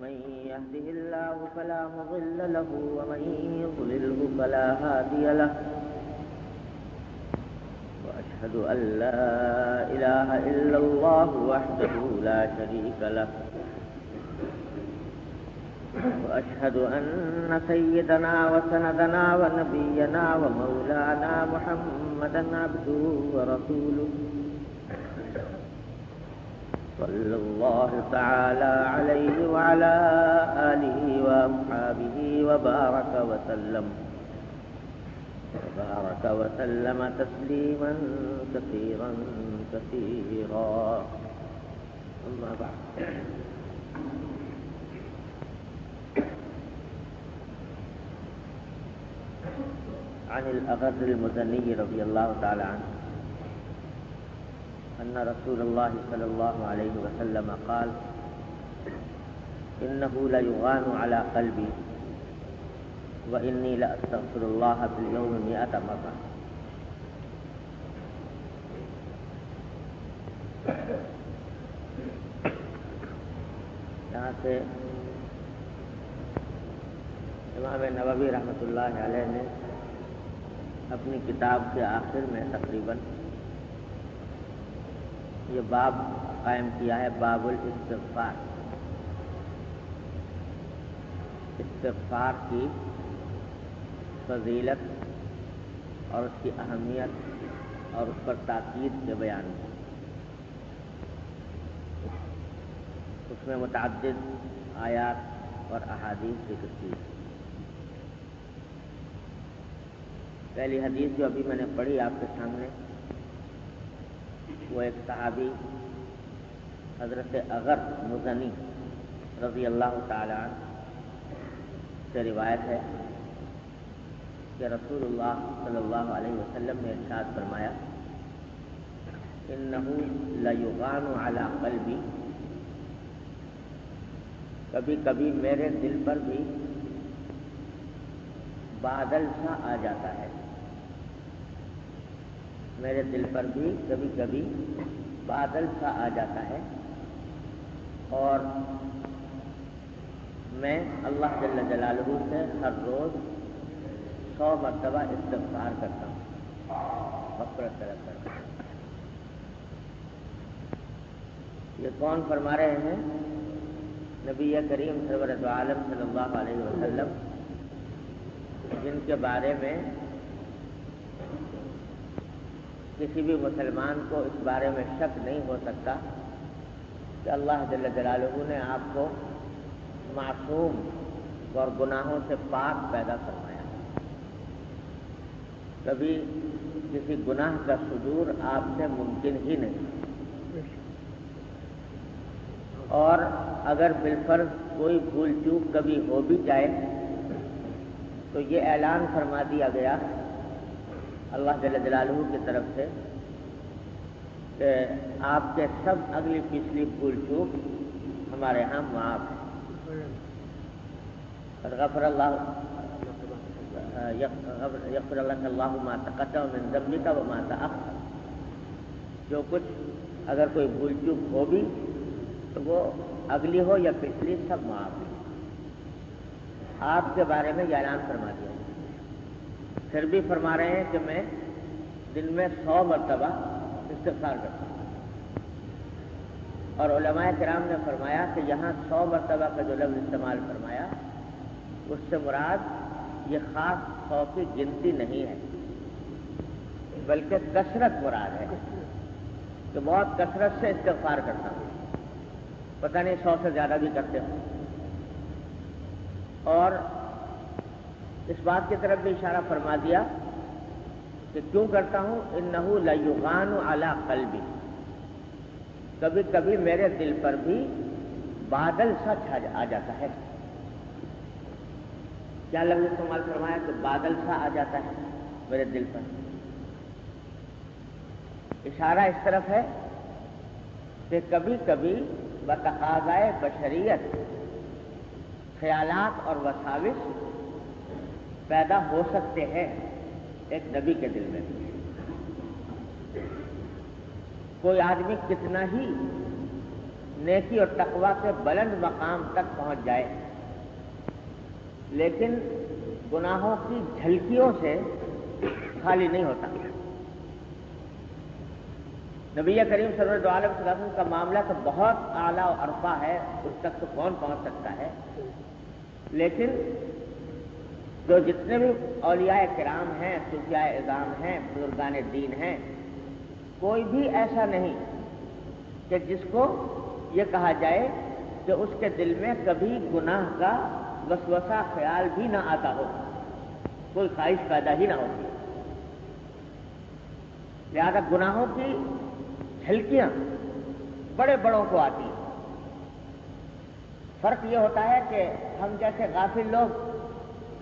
من يهده الله فلا مضل له ومن يضلله فلا هادي له وأشهد أن لا إله إلا الله وحده لا شريك له وأشهد أن سيدنا وسندنا ونبينا ومولانا محمدا عبده ورسوله صلى الله تعالى عليه وعلى آله وأصحابه وبارك وسلم تسليما كثيرا كثيرا. أما بعد عن الأغر المزني رضي الله تعالى عنه أن رسول الله صلى الله عليه وسلم قال إنه ليغان على قلبي وإني لأستغفر الله في اليوم 100 مرة. یہاں سے امام نووی رحمۃ اللہ علیہ نے اپنی کتاب کے آخر میں تقریباً یہ باب قائم کیا ہے، باب الاستغفار. استغفار کی فضیلت اور اس کی اہمیت اور اس پر تاکید کے بیان میں. اس میں متعدد آیات اور احادیث ذکر کی. پہلی حدیث جو ابھی میں نے پڑھی آپ کے سامنے، وہ ایک صحابی حضرت اغر مزنی رضی اللہ تعالی عنہ سے روایت ہے کہ رسول اللہ صلی اللہ علیہ وسلم نے ارشاد فرمایا انہ لیغان علی قلبی، کبھی کبھی میرے دل پر بھی بادل سا آ جاتا ہے. میرے دل پر بھی کبھی کبھی بادل سا آ جاتا ہے اور میں اللہ جل جلالہ سے ہر روز 100 مرتبہ استغفار کرتا ہوں، مغفرت طلب کرتا ہوں. یہ کون فرما رہے ہیں؟ نبی کریم سرور دو عالم صلی اللہ علیہ وسلم، جن کے بارے میں کسی بھی مسلمان کو اس بارے میں شک نہیں ہو سکتا کہ اللہ جل جلالہ نے آپ کو معصوم اور گناہوں سے پاک پیدا فرمایا. کبھی کسی گناہ کا صدور آپ سے ممکن ہی نہیں، اور اگر بالفرض کوئی بھول چوک کبھی ہو بھی جائے تو یہ اعلان فرما دیا گیا اللہ جل جلالہ کی طرف سے کہ آپ کے سب اگلی پچھلی بھول چوک ہمارے ہاں معاف ہے. غفر اللہ یغفر لک اللہ ما تقدم من ذنبک وما تأخر. جو کچھ اگر کوئی بھول چوک ہو بھی تو وہ اگلی ہو یا پچھلی سب معاف ہے. آپ کے بارے میں یہ اعلان فرما دیا. پھر بھی فرما رہے ہیں کہ میں دن میں 100 مرتبہ استغفار کرتا ہوں. اور علماء کرام نے فرمایا کہ یہاں 100 مرتبہ کا جو لفظ استعمال فرمایا اس سے مراد یہ خاص 100 کی گنتی نہیں ہے، بلکہ کثرت مراد ہے کہ بہت کثرت سے استغفار کرتا ہوں. پتہ نہیں 100 سے زیادہ بھی کرتے ہوں. اور اس بات کی طرف بھی اشارہ فرما دیا کہ کیوں کرتا ہوں؟ انہ لیغان علی قلبی، کبھی کبھی میرے دل پر بھی بادل سا آ جاتا ہے. کیا لفظ استعمال فرمایا کہ بادل سا آ جاتا ہے میرے دل پر؟ اشارہ اس طرف ہے کہ کبھی کبھی بتقاضائے بشریت خیالات اور وساوس پیدا ہو سکتے ہیں ایک نبی کے دل میں. کوئی آدمی کتنا ہی نیکی اور تقوی کے بلند مقام تک پہنچ جائے، لیکن گناہوں کی جھلکیوں سے خالی نہیں ہوتا۔ نبی کریم صلی اللہ علیہ وسلم کا معاملہ تو بہت اعلیٰ و عرفہ ہے، اس تک تو کون پہنچ سکتا ہے، لیکن جو جتنے بھی اولیاء کرام ہیں، صوفیاء اعظام ہیں، بزرگان دین ہیں، کوئی بھی ایسا نہیں کہ جس کو یہ کہا جائے کہ اس کے دل میں کبھی گناہ کا وسوسہ خیال بھی نہ آتا ہو، کوئی خواہش پیدا ہی نہ ہوتی۔ لہذا گناہوں کی جھلکیاں بڑے بڑوں کو آتی ہیں۔ فرق یہ ہوتا ہے کہ ہم جیسے غافل لوگ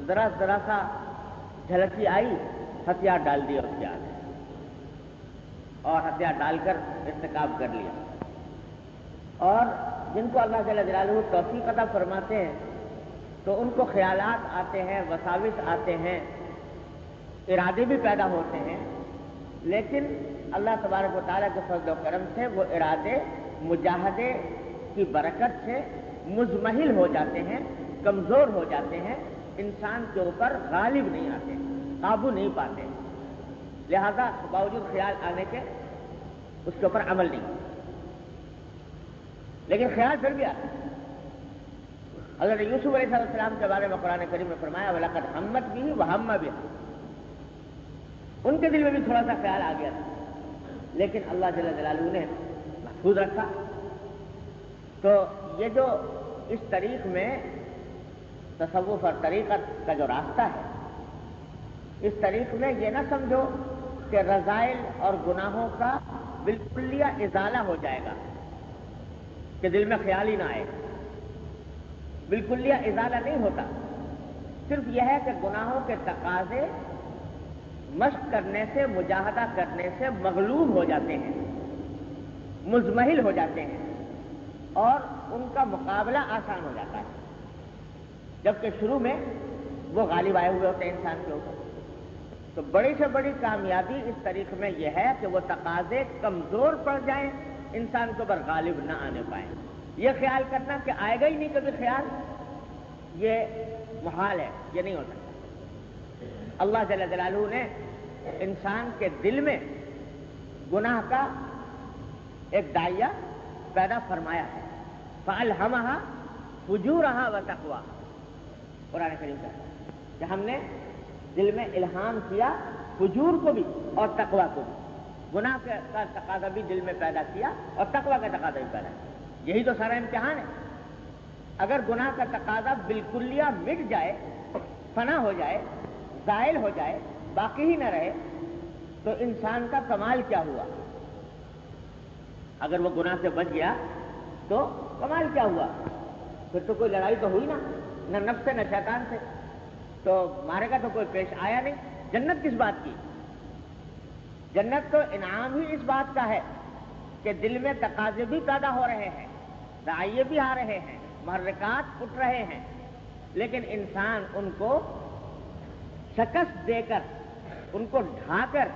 ذرا ذرا سا جھلکی آئی، ہتھیار ڈال دیا اس کے آگے اور ہتھیار ڈال کر ارتکاب کر لیا، اور جن کو اللہ جل جلالہ توفیق عطا فرماتے ہیں تو ان کو خیالات آتے ہیں، وساوس آتے ہیں، ارادے بھی پیدا ہوتے ہیں، لیکن اللہ تبارک و تعالیٰ کے فضل و کرم سے وہ ارادے مجاہدے کی برکت سے مزمحل ہو جاتے ہیں، کمزور ہو جاتے ہیں، انسان کے اوپر غالب نہیں آتے، قابو نہیں پاتے، لہذا باوجود خیال آنے کے اس کے اوپر عمل نہیں، لیکن خیال پھر بھی آتا ہے۔ حضرت یوسف علیہ السلام کے بارے میں قرآن کریم نے فرمایا وَلَقَدْ ہَمَّتْ بِهِ وَهَمَّ بِهَا، ان کے دل میں بھی تھوڑا سا خیال آ گیا تھا، لیکن اللہ جل جلالہ نے محفوظ رکھا۔ تو یہ جو اس طریق میں تصوف اور طریقت کا جو راستہ ہے، اس طریق میں یہ نہ سمجھو کہ رذائل اور گناہوں کا بالکلیہ ازالہ ہو جائے گا، کہ دل میں خیال ہی نہ آئے، بالکلیہ ازالہ نہیں ہوتا، صرف یہ ہے کہ گناہوں کے تقاضے مشق کرنے سے، مجاہدہ کرنے سے مغلوب ہو جاتے ہیں، مزمحل ہو جاتے ہیں، اور ان کا مقابلہ آسان ہو جاتا ہے، جبکہ شروع میں وہ غالب آئے ہوئے ہوتے ہیں انسان کے اوپر۔ تو بڑی سے بڑی کامیابی اس طریق میں یہ ہے کہ وہ تقاضے کمزور پڑ جائیں، انسان کے اوپر غالب نہ آنے پائیں۔ یہ خیال کرنا کہ آئے گا ہی نہیں کبھی خیال، یہ محال ہے، یہ نہیں ہو سکتا۔ اللہ جل جلالہ نے انسان کے دل میں گناہ کا ایک داعیہ پیدا فرمایا ہے، فَأَلْهَمَهَا فُجُورَهَا وَتَقْوَاهَا، قرآن کریم کا ہے کہ ہم نے دل میں الہام کیا فجور کو بھی اور تقویٰ کو بھی، گناہ کا تقاضا بھی دل میں پیدا کیا اور تقویٰ کا تقاضا بھی پیدا کیا۔ یہی تو سارا امتحان ہے۔ اگر گناہ کا تقاضا بالکلیہ مٹ جائے، فنا ہو جائے، زائل ہو جائے، باقی ہی نہ رہے، تو انسان کا کمال کیا ہوا؟ اگر وہ گناہ سے بچ گیا تو کمال کیا ہوا؟ پھر تو کوئی لڑائی تو ہوئی نہ نفس سے نہ شیطان سے، تو مارے گا تو کوئی پیش آیا نہیں۔ جنت کس بات کی؟ جنت تو انعام ہی اس بات کا ہے کہ دل میں تقاضے بھی پیدا ہو رہے ہیں، داعیے بھی آ رہے ہیں، محرکات اٹھ رہے ہیں، لیکن انسان ان کو شکست دے کر، ان کو ڈھا کر،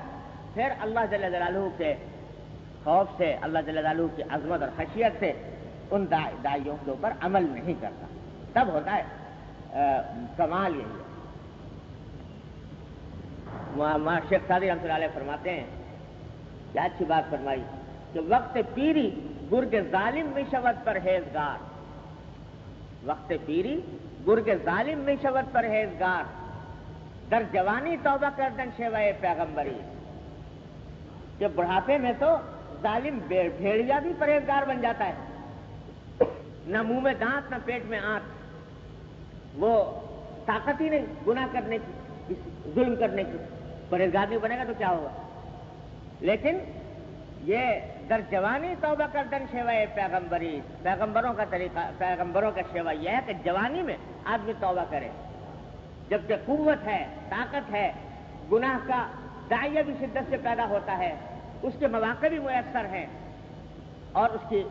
پھر اللہ جل جلالہ کے خوف سے، اللہ جل جلالہ کی عظمت اور خشیت سے ان داعیوں کے اوپر عمل نہیں کرتا، تب ہوتا ہے کمال۔ یہی ہے شیخ سعدی رحمۃ اللہ علیہ فرماتے ہیں، کیا اچھی بات فرمائی کہ وقت پیری گرگ ظالم میں شود پرہیزگار، وقت پیری گرگ ظالم میں شود پرہیزگار، در جوانی توبہ کردن شیوائے پیغمبری، کہ بڑھاپے میں تو ظالم بھیڑیا بھی پرہیزگار بن جاتا ہے، نہ منہ میں دانت نہ پیٹ میں آنت، وہ طاقت ہی نہیں گناہ کرنے کی، ظلم کرنے کی، پرہیزگار نہیں بنے گا تو کیا ہوگا؟ لیکن یہ در جوانی توبہ کردن شیوائے پیغمبری، پیغمبروں کا طریقہ، پیغمبروں کا شیوا یہ ہے کہ جوانی میں آدمی توبہ کرے، جبکہ قوت ہے، طاقت ہے، گناہ کا داعیہ بھی شدت سے پیدا ہوتا ہے، اس کے مواقع بھی میسر ہیں اور اس کی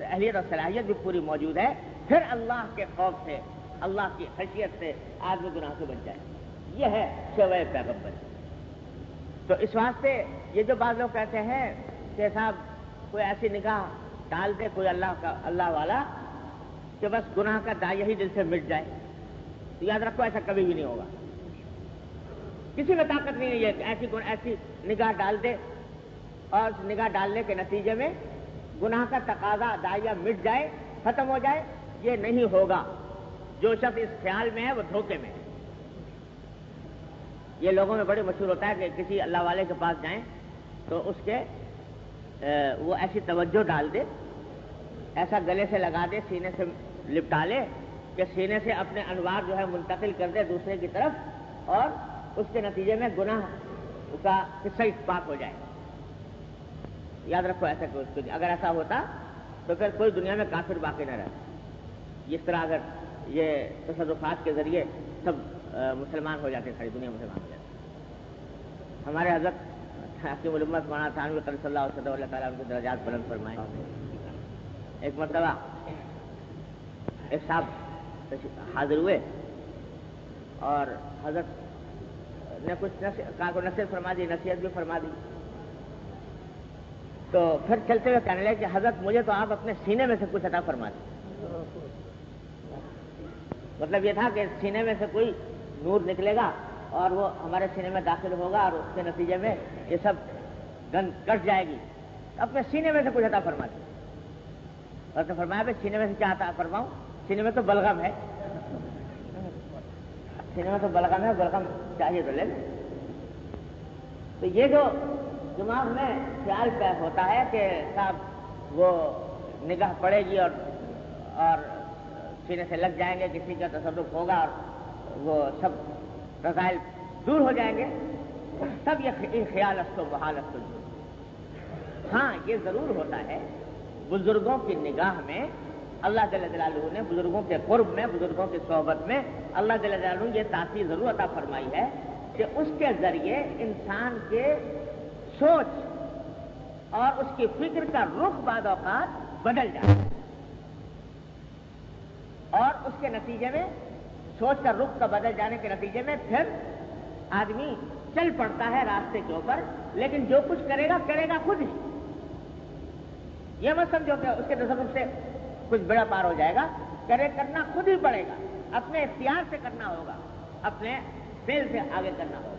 اہلیت اور صلاحیت بھی پوری موجود ہے، پھر اللہ کے خوف سے، اللہ کی خشیت سے آدمی گناہ سے بچ جائے، یہ ہے شیوائے پیغمبر۔ تو اس واسطے یہ جو بعض لوگ کہتے ہیں کہ صاحب کوئی ایسی نگاہ ڈال دے کوئی اللہ والا کہ بس گناہ کا دائیا ہی دل سے مٹ جائے، تو یاد رکھو ایسا کبھی بھی نہیں ہوگا. کسی میں طاقت نہیں ہے کہ ایسی نگاہ ڈال دے اور اس نگاہ ڈالنے کے نتیجے میں گناہ کا تقاضا دائیا مٹ جائے، ختم ہو جائے. یہ نہیں ہوگا. جو شخص اس خیال میں ہے وہ دھوکے میں ہے. یہ لوگوں میں بڑے مشہور ہوتا ہے کہ کسی اللہ والے کے پاس جائیں تو اس کے وہ ایسی توجہ ڈال دے، ایسا گلے سے لگا دے، سینے سے لپٹا لے کہ سینے سے اپنے انوار جو ہے منتقل کر دے دوسرے کی طرف، اور اس کے نتیجے میں گناہ کا حصہ پاک ہو جائے. یاد رکھو ایسا اگر ایسا ہوتا تو پھر کوئی دنیا میں کافر باقی نہ رہتا. اس طرح اگر یہ تصرفات کے ذریعے سب مسلمان ہو جاتے، ساری دنیا مسلمان ہو جاتی. ہمارے حضرت حکیم الامت مولانا تھانوی قدس اللہ علیہ وسلم، اللہ تعالیٰ ان کے درجات بلند فرمائے. ایک مرتبہ ایک صاحب حاضر ہوئے اور حضرت نے کچھ نصیحت فرما دی، نصیحت بھی فرما دی. تو پھر چلتے ہوئے کہنے لگے کہ حضرت مجھے تو آپ اپنے سینے میں سے کچھ عطا فرما دیں. مطلب یہ تھا کہ سینے میں سے کوئی نور نکلے گا اور وہ ہمارے سینے میں داخل ہوگا اور اس کے نتیجے میں یہ سب گند کٹ جائے گی. اپنے سینے میں سے کچھ عطا فرما دیں. اور تو فرمایا بھائی سینے میں سے کیا عطا فرماؤں؟ سینے میں تو بلغم ہے، سینے میں تو بلغم ہے، بلغم چاہیے تو لے لیں. تو یہ جو دماغ میں خیال پیدا ہوتا ہے کہ صاحب وہ نگاہ پڑے گی اور سینے سے لگ جائیں گے، کسی کا تصرف ہوگا اور وہ سب رذائل دور ہو جائیں گے، تب یہ خیال است و بحال است. ہاں یہ ضرور ہوتا ہے بزرگوں کی نگاہ میں اللہ جل جلالہ نے بزرگوں کے قرب میں، بزرگوں کی صحبت میں اللہ جل جلالہ نے یہ تاثیر ضرور عطا فرمائی ہے کہ اس کے ذریعے انسان کے سوچ اور اس کی فکر کا رخ بعض اوقات بدل جاتا ہے، اور اس کے نتیجے میں سوچ کا رخ کا بدل جانے کے نتیجے میں پھر آدمی چل پڑتا ہے راستے کے اوپر، لیکن جو کچھ کرے گا خود ہی. یہ مت سمجھو کہ اس کے تصرف سے کچھ بڑا پار ہو جائے گا. کرنا خود ہی پڑے گا، اپنے اختیار سے کرنا ہوگا، اپنے فعل سے آگے کرنا ہوگا.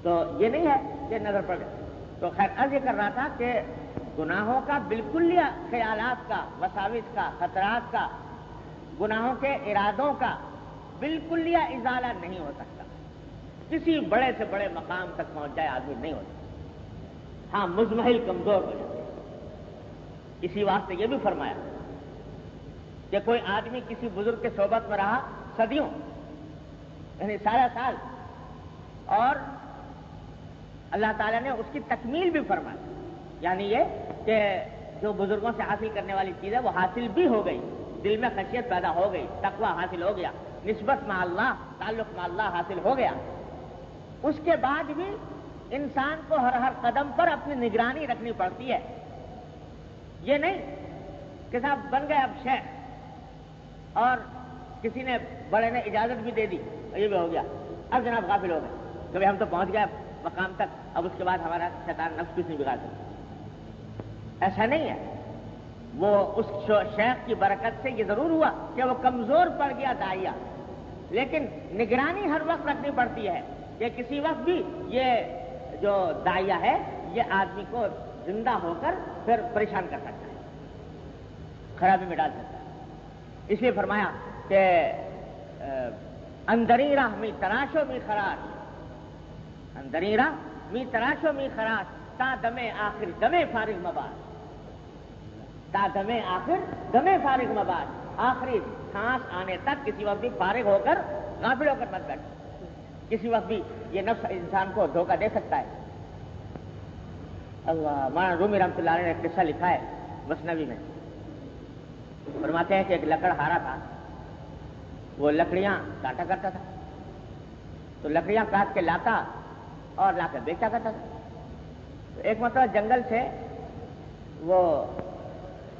تو یہ نہیں ہے کہ نظر پڑ جائے. تو خیر عرض یہ کر رہا تھا کہ گناہوں کا بالکل خیالات کا، وساوس کا، خطرات کا، گناہوں کے ارادوں کا بالکل ازالہ نہیں ہو سکتا. کسی بڑے سے بڑے مقام تک پہنچ جائے آدمی نہیں ہو سکتا. ہاں مزمحل کمزور ہو جائے. اسی واسطے یہ بھی فرمایا کہ کوئی آدمی کسی بزرگ کے صحبت میں رہا صدیوں، یعنی سارا سال، اور اللہ تعالیٰ نے اس کی تکمیل بھی فرمائی. یعنی یہ کہ جو بزرگوں سے حاصل کرنے والی چیز ہے وہ حاصل بھی ہو گئی، دل میں خشیت پیدا ہو گئی، تقویٰ حاصل ہو گیا، نسبت مع اللہ، تعلق مع اللہ حاصل ہو گیا. اس کے بعد بھی انسان کو ہر قدم پر اپنی نگرانی رکھنی پڑتی ہے. یہ نہیں کہ صاحب بن گئے اب شیخ اور کسی نے بڑے نے اجازت بھی دے دی، یہ بھی ہو گیا، اب جناب غافل ہو گئے، کبھی ہم تو پہنچ گئے مقام تک، اب اس کے بعد ہمارا شیطان نفس کچھ نہیں بگاڑ سکتا. ایسا نہیں ہے. وہ اس شیخ کی برکت سے یہ ضرور ہوا کہ وہ کمزور پڑ گیا داعیہ، لیکن نگرانی ہر وقت رکھنی پڑتی ہے کہ کسی وقت بھی یہ جو داعیہ ہے یہ آدمی کو زندہ ہو کر پھر پریشان کر سکتا ہے، خرابی میں ڈال سکتا ہے. اس لیے فرمایا کہ اندری راہ می تراشو می خراش، اندری راہ می تراشو می خراش، تا دمے آخر دمے فارغ مباش، تا دمے آخر دمے فارغ مباش. آخری سانس آنے تک کسی وقت بھی فارغ ہو کر غافل ہو کر مت بیٹھ. کسی وقت بھی یہ نفس انسان کو دھوکہ دے سکتا ہے. اللہ مولانا رومی رحمۃ اللہ علیہ نے ایک قصہ لکھا ہے مثنوی میں. فرماتے ہیں کہ ایک لکڑہارا تھا، وہ لکڑیاں کاٹا کرتا تھا، تو لکڑیاں کاٹ کے لاتا اور لا کے بیچا کرتا تھا. تو ایک مرتبہ جنگل سے وہ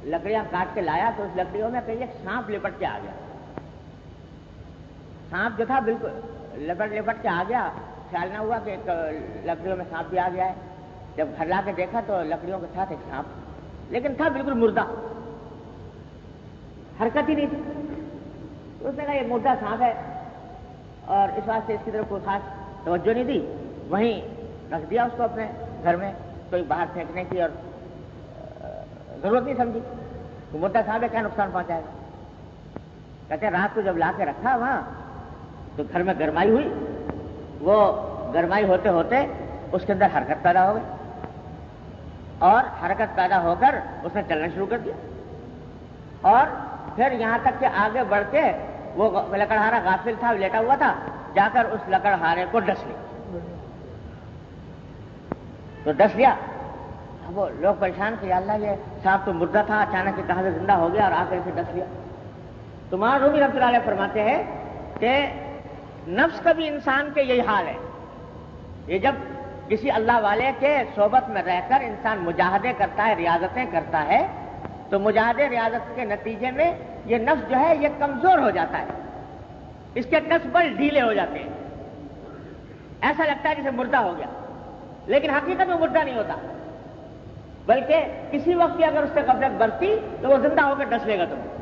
لکڑیاں کاٹ کے لایا تو اس لکڑیوں میں کہیں ایک سانپ لپٹ کے آ گیا. سانپ جو تھا بالکل لپٹ کے آ گیا. خیال نہ ہوا کہ لکڑیوں میں سانپ بھی آ گیا ہے. جب گھر لا کے دیکھا تو لکڑیوں کے ساتھ ایک سانپ لیکن تھا بالکل مردہ، حرکت ہی نہیں تھی. تو اس نے کہا یہ مردہ سانپ ہے، اور اس واسطے اس کی طرف کوئی خاص توجہ نہیں دی، وہیں رکھ دیا اس کو اپنے گھر میں، کوئی باہر پھینکنے کی اور ضرورت نہیں سمجھی. وہ مردہ سانپ ہے، کیا نقصان پہنچائے گا. کہتے ہیں رات کو جب لا کے رکھا وہاں تو گھر میں گرمائی ہوئی، وہ گرمائی ہوتے ہوتے اس کے اندر حرکت پیدا ہو گئی، اور حرکت پیدا ہو کر اس نے چلنا شروع کر دیا، اور پھر یہاں تک کہ آگے بڑھ کے وہ لکڑہارا غافل تھا، لیٹا ہوا تھا، جا کر اس لکڑہارے کو ڈس لیا. تو ڈس لیا. اب وہ لوگ پریشان کہ یا اللہ یہ سانپ تو مردہ تھا، اچانک کہاں سے زندہ ہو گیا اور آ کر اسے ڈس لیا. تو مولانا رومی رحمۃ اللہ علیہ فرماتے ہیں کہ نفس کا بھی انسان کے یہی حال ہے. یہ جب کسی اللہ والے کے صحبت میں رہ کر انسان مجاہدے کرتا ہے، ریاضتیں کرتا ہے، تو مجاہدے ریاضت کے نتیجے میں یہ نفس جو ہے یہ کمزور ہو جاتا ہے، اس کے نس بل ڈھیلے ہو جاتے ہیں، ایسا لگتا ہے جسے مردہ ہو گیا، لیکن حقیقت میں مردہ نہیں ہوتا، بلکہ کسی وقت اگر اس سے غفلت برتی تو وہ زندہ ہو کر ڈس لے گا تمہیں.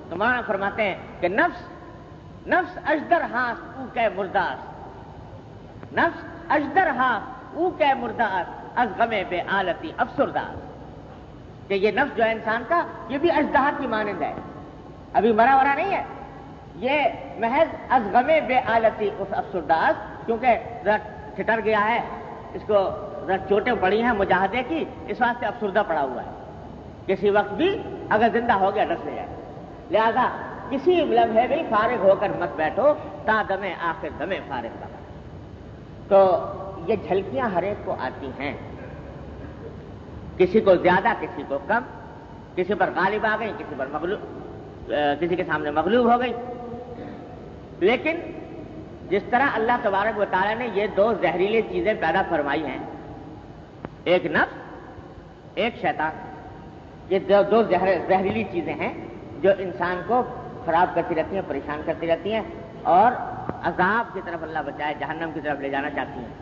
تو مولانا فرماتے ہیں کہ نفس اجدر ہاس او کہ مرداس، نفس اجدر ہاس او کہ مرداس از غم بے آلتی افسرداس. کہ یہ نفس جو ہے انسان کا یہ بھی اژدہا کی مانند ہے، ابھی مرا ورا نہیں ہے، یہ محض از غم بے آلتی افسرداس، کیونکہ ذرا ٹھٹر گیا ہے، اس کو ذرا چوٹیں پڑی ہیں مجاہدے کی، اس واسطے افسردہ پڑا ہوا ہے، کسی وقت بھی اگر زندہ ہو گیا ڈس لے جائے. لہذا کسی لمحے بھی فارغ ہو کر مت بیٹھو، تا دمے آخر دمے فارغ لگا. تو یہ جھلکیاں ہر ایک کو آتی ہیں، کسی کو زیادہ کسی کو کم، کسی پر غالب آ گئی، کسی پر مغلوب، کسی کے سامنے مغلوب ہو گئی. لیکن جس طرح اللہ تبارک و تعالیٰ نے یہ دو زہریلی چیزیں پیدا فرمائی ہیں، ایک نفس ایک شیطان، یہ دو زہریلی چیزیں ہیں جو انسان کو خراب کرتی رہتی ہیں، پریشان کرتی رہتی ہیں، اور عذاب کی طرف اللہ بچائے جہنم کی طرف لے جانا چاہتی ہیں.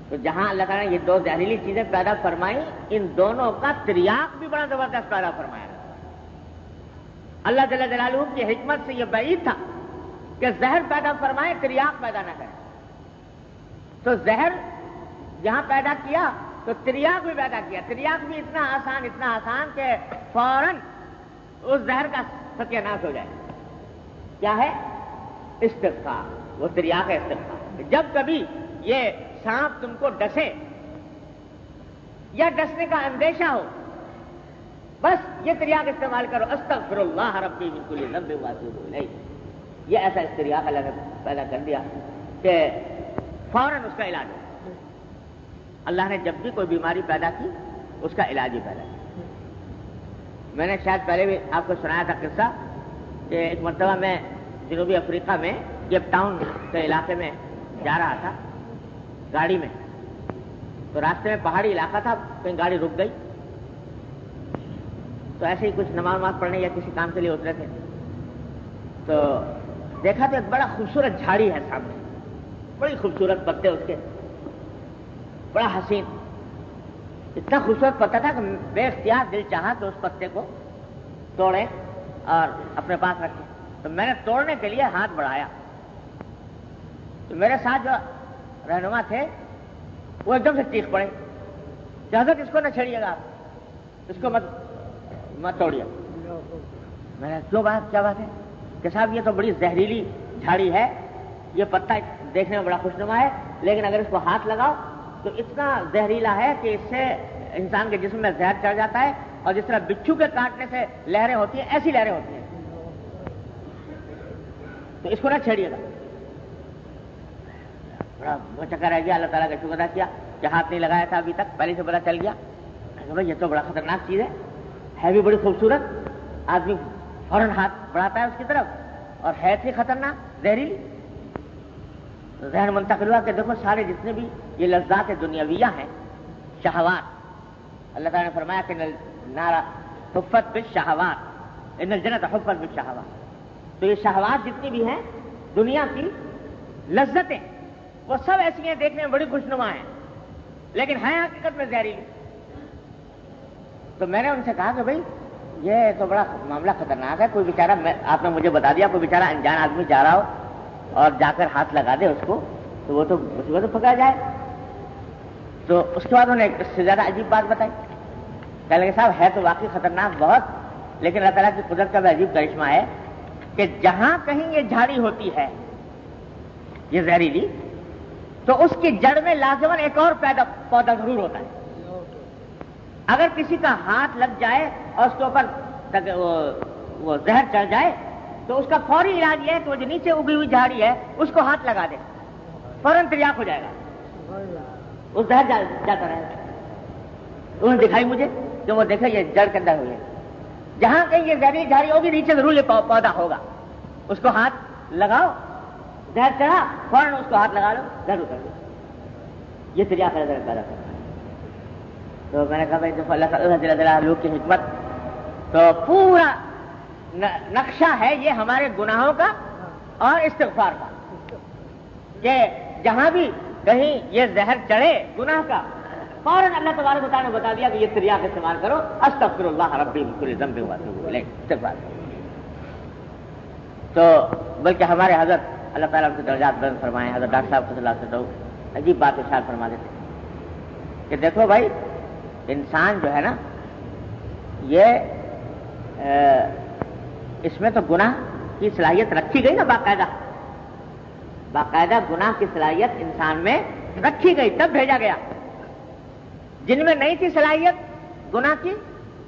تو جہاں اللہ تعالیٰ نے یہ دو زہریلی چیزیں پیدا فرمائی، ان دونوں کا تریاق بھی بڑا زبردست پیدا فرمایا. اللہ جل جلالہ کی حکمت سے یہ بعید تھا کہ زہر پیدا فرمائے تریاق پیدا نہ کرے. تو زہر جہاں پیدا کیا تو تریاق بھی پیدا کیا. تریاق بھی اتنا آسان کہ فوراً اس زہر کا ستیہ ناش ہو جائے. کیا ہے؟ استغفار. وہ تریاق ہے استغفار. جب کبھی یہ سانپ تم کو ڈسے یا ڈسنے کا اندیشہ ہو، بس یہ تریاق استعمال کرو، استغفر اللہ ربی من کل ذنب واتوب الیہ. یہ ایسا استریاق اللہ نے پیدا کر دیا کہ فوراً اس کا علاج ہو. اللہ نے جب بھی کوئی بیماری پیدا کی اس کا علاج ہی پیدا کیا. میں نے شاید پہلے بھی آپ کو سنایا تھا قصہ کہ ایک مرتبہ میں جنوبی افریقہ میں کیپ ٹاؤن کے علاقے میں جا رہا تھا گاڑی میں، تو راستے میں پہاڑی علاقہ تھا، کہیں گاڑی رک گئی، تو ایسے ہی کچھ نماز پڑھنے یا کسی کام کے لیے اترے تھے، تو دیکھا تو ایک بڑا خوبصورت جھاڑی ہے سامنے، بڑی خوبصورت پتے اس کے، بڑا حسین، اتنا خوبصورت پتا تھا کہ بے اختیار دل چاہا کہ اس پتے کو توڑے اور اپنے پاس رکھے. تو میں نے توڑنے کے لیے ہاتھ بڑھایا تو میرے ساتھ جو رہنما تھے وہ ایک دم سے چیخ پڑے کہ حضرت اس کو نہ چھیڑیے گا، اس کو مت توڑیے. میں نے کیوں کیا بات ہے کہ صاحب یہ تو بڑی زہریلی جھاڑی ہے، یہ پتا دیکھنے میں بڑا خوشنما ہے، لیکن اگر اس کو ہاتھ لگاؤ تو اتنا زہریلا ہے کہ اس سے انسان کے جسم میں زہر چڑھ جاتا ہے، اور جس طرح بچھو کے کاٹنے سے لہریں ہوتی ہیں ایسی لہریں ہوتی ہیں، تو اس کو نہ چھیڑیے گا. بڑا چکر رہ گیا، اللہ تعالیٰ کا شکر ادا کیا کہ ہاتھ نہیں لگایا تھا ابھی تک، پہلے سے پتا چل گیا. بھائی یہ تو بڑا خطرناک چیز ہے بھی بڑی خوبصورت، آدمی فوراً ہاتھ بڑھاتا ہے اس کی طرف، اور ہے تھی خطرناک زہریلی. ذہن منتقل ہوا کہ دیکھو سارے جتنے بھی یہ لذات دنیاویہ ہیں، شہوات، اللہ تعالیٰ نے فرمایا کہ نارا حفت بالشہوات ان الجنت حفت بالشہوات. تو یہ شہوات جتنی بھی ہیں دنیا کی لذتیں، وہ سب ایسی ہیں دیکھنے میں بڑی خوشنما ہیں، لیکن ہیں حقیقت میں زہریلی. تو میں نے ان سے کہا کہ بھائی یہ تو بڑا معاملہ خطرناک ہے، کوئی بیچارہ، آپ نے مجھے بتا دیا، کوئی بیچارہ انجان آدمی جا رہا ہو اور جا کر ہاتھ لگا دے اس کو تو وہ تو مصیبت پکڑا جائے۔ تو اس کے بعد انہوں نے اس سے زیادہ عجیب بات بتائی، کہنے لگے صاحب ہے تو واقعی خطرناک بہت، لیکن اللہ تعالیٰ کی قدرت کا بھی عجیب کرشمہ ہے کہ جہاں کہیں یہ جھاڑی ہوتی ہے یہ زہریلی، تو اس کی جڑ میں لازماً ایک اور پودا ضرور ہوتا ہے۔ اگر کسی کا ہاتھ لگ جائے اور اس کے اوپر وہ زہر چڑھ جائے تو اس کا فوری علاج یہ ہے کہ وہ جو نیچے اگی ہوئی جھاڑی ہے اس کو ہاتھ لگا دے، فوراً تریاق ہو جائے گا، اس زہر جاتا رہے گا۔ انہوں نے دکھائی مجھے کہ وہ دیکھے یہ جڑ کے اندر ہوئی ہے، جہاں کہیں یہ زہریلی جھاڑی ہوگی نیچے ضرور یہ پودا ہوگا، اس کو ہاتھ لگاؤ، زہر چڑھا فوراً اس کو ہاتھ لگا لو، زہر اتر دو، یہ تریاق پیدا کرتا ہے۔ تو میں نے کہا بھائی دیکھو اللہ جل جلالہ کی حکمت، تو پورا نقشہ ہے یہ ہمارے گناہوں کا اور استغفار کا، کہ جہاں بھی کہیں یہ زہر چڑھے گناہ کا فوراً اللہ تبارک و تعالیٰ نے بتا دیا کہ یہ تریاق استعمال کرو، استغفر اللہ ربی من کل ذنب واتوب الیہ، استغفار کرو۔ تو بلکہ ہمارے حضرت اللہ تعالیٰ ان کے درجات بلند فرمائے، حضرت ڈاکٹر صاحب صلی اللہ علیہ وسلم عجیب بات ارشاد فرما دیتے کہ دیکھو بھائی انسان جو ہے نا یہ اس میں تو گناہ کی صلاحیت رکھی گئی نا، باقاعدہ گناہ کی صلاحیت انسان میں رکھی گئی، تب بھیجا گیا۔ جن میں نہیں تھی صلاحیت گناہ کی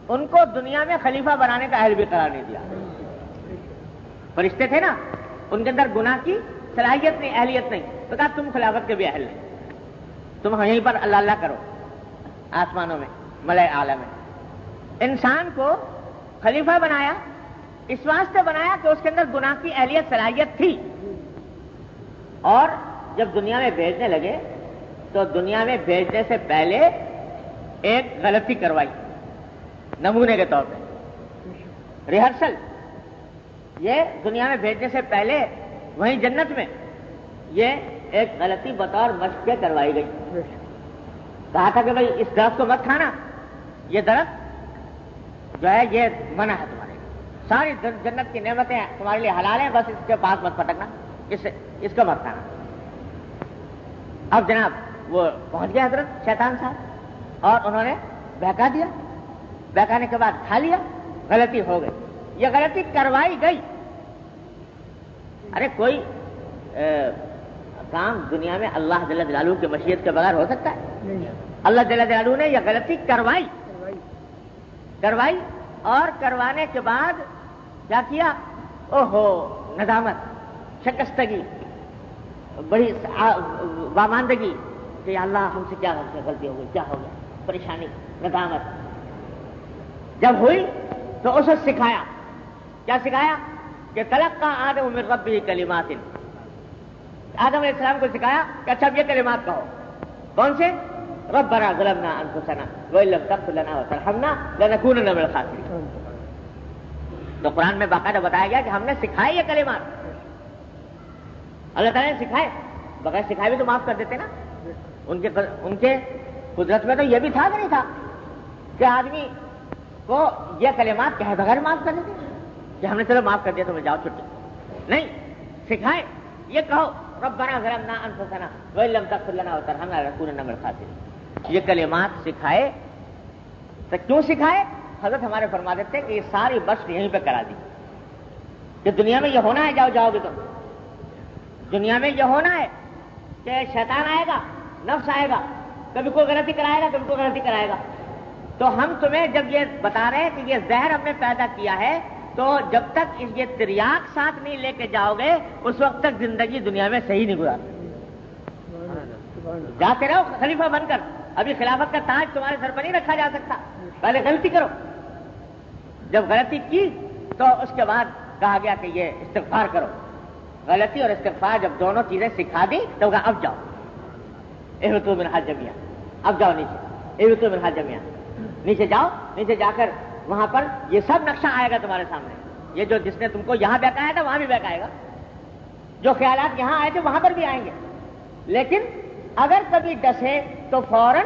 ان کو دنیا میں خلیفہ بنانے کا اہل بھی قرار نہیں دیا۔ فرشتے تھے نا، ان کے اندر گناہ کی صلاحیت نہیں، اہلیت نہیں، تو کہا تم خلافت کے بھی اہل نہیں، تم یہیں پر اللہ اللہ کرو آسمانوں میں ملائے اعلیٰ میں۔ انسان کو خلیفہ بنایا، اس واسطے بنایا کہ اس کے اندر گناہ کی اہلیت صلاحیت تھی، اور جب دنیا میں بھیجنے لگے تو دنیا میں بھیجنے سے پہلے ایک غلطی کروائی نمونے کے طور پہ، ریہرسل۔ یہ دنیا میں بھیجنے سے پہلے وہیں جنت میں یہ ایک غلطی بطور مشق کے کروائی گئی۔ کہا تھا کہ بھائی اس درخت کو مت کھانا، یہ درخت جو ہے یہ منع ہے تمہارے لیے، ساری جنت کی نعمتیں تمہارے لیے حلال ہیں، بس اس کے پاس مت پھٹکنا، اس کو مت کھانا۔ اب جناب وہ پہنچ گئے حضرت شیطان صاحب اور انہوں نے بہکا دیا، بہکانے کے بعد کھا لیا، غلطی ہو گئی، یہ غلطی کروائی گئی۔ ارے کوئی کام دنیا میں اللہ جل جلالہ کی مشیت کے بغیر ہو سکتا ہے؟ اللہ جل جلالہ نے یہ غلطی کروائی اور کروانے کے بعد کیا کیا؟ اوہو، ندامت، شکستگی، بڑی واماندگی کہ یا اللہ ہم سے کیا غلطی ہو گئی، کیا ہو گیا، پریشانی، ندامت جب ہوئی تو اسے سکھایا، کیا سکھایا؟ کہ تلقى آدم من ربه کلمات، آدم علیہ السلام کو سکھایا کہ اچھا یہ کلمات کہو، کون سے؟ ربنا ظلمنا انفسنا وان لم تغفر لنا وترحمنا لنكونن من الخاسرین۔ تو قرآن میں باقاعدہ بتایا گیا کہ ہم نے سکھائے یہ کلمات، اللہ تعالیٰ نے سکھائے، بغیر سکھائے بھی تو معاف کر دیتے نا۔ ان کے قدرت میں تو یہ بھی تھا کہ نہیں تھا کہ آدمی کو یہ کلمات کہے بغیر معاف کر دیتے کہ ہم نے چلو معاف کر دیا تو جاؤ چھٹی، نہیں، سکھائے، یہ کہو ربنا ظلمنا انفسنا وان لم تغفر لنا وترحمنا لنكونن من الخاسرین۔ یہ کلمات سکھائے تو کیوں سکھائے؟ حضرت ہمارے فرما دیتے کہ یہ ساری بس یہیں پہ کرا دی کہ دنیا میں یہ ہونا ہے، جاؤ گے تم، دنیا میں یہ ہونا ہے کہ شیطان آئے گا، نفس آئے گا، کبھی کوئی غلطی کرائے گا، کبھی کوئی غلطی کرائے گا، تو ہم تمہیں جب یہ بتا رہے ہیں کہ یہ زہر ہم نے پیدا کیا ہے، تو جب تک یہ تریاق ساتھ نہیں لے کے جاؤ گے اس وقت تک زندگی دنیا میں صحیح نہیں گزار جاتے رہو خلیفہ بن کر۔ ابھی خلافت کا تاج تمہارے سر پر نہیں رکھا جا سکتا، پہلے غلطی کرو، جب غلطی کی تو اس کے بعد کہا گیا کہ یہ استغفار کرو۔ غلطی اور استغفار جب دونوں چیزیں سکھا دی تو کہا اب جاؤ اہبطوا منہا جمیعا، اب جاؤ نیچے، اہبطوا منہا جمیعا، نیچے جاؤ، نیچے جا کر وہاں پر یہ سب نقشہ آئے گا تمہارے سامنے، یہ جو جس نے تم کو یہاں بہکایا تھا وہاں بھی بہکائے گا، جو خیالات یہاں آئے تھے وہاں پر بھی آئیں گے، لیکن اگر کبھی ڈسے تو فوراً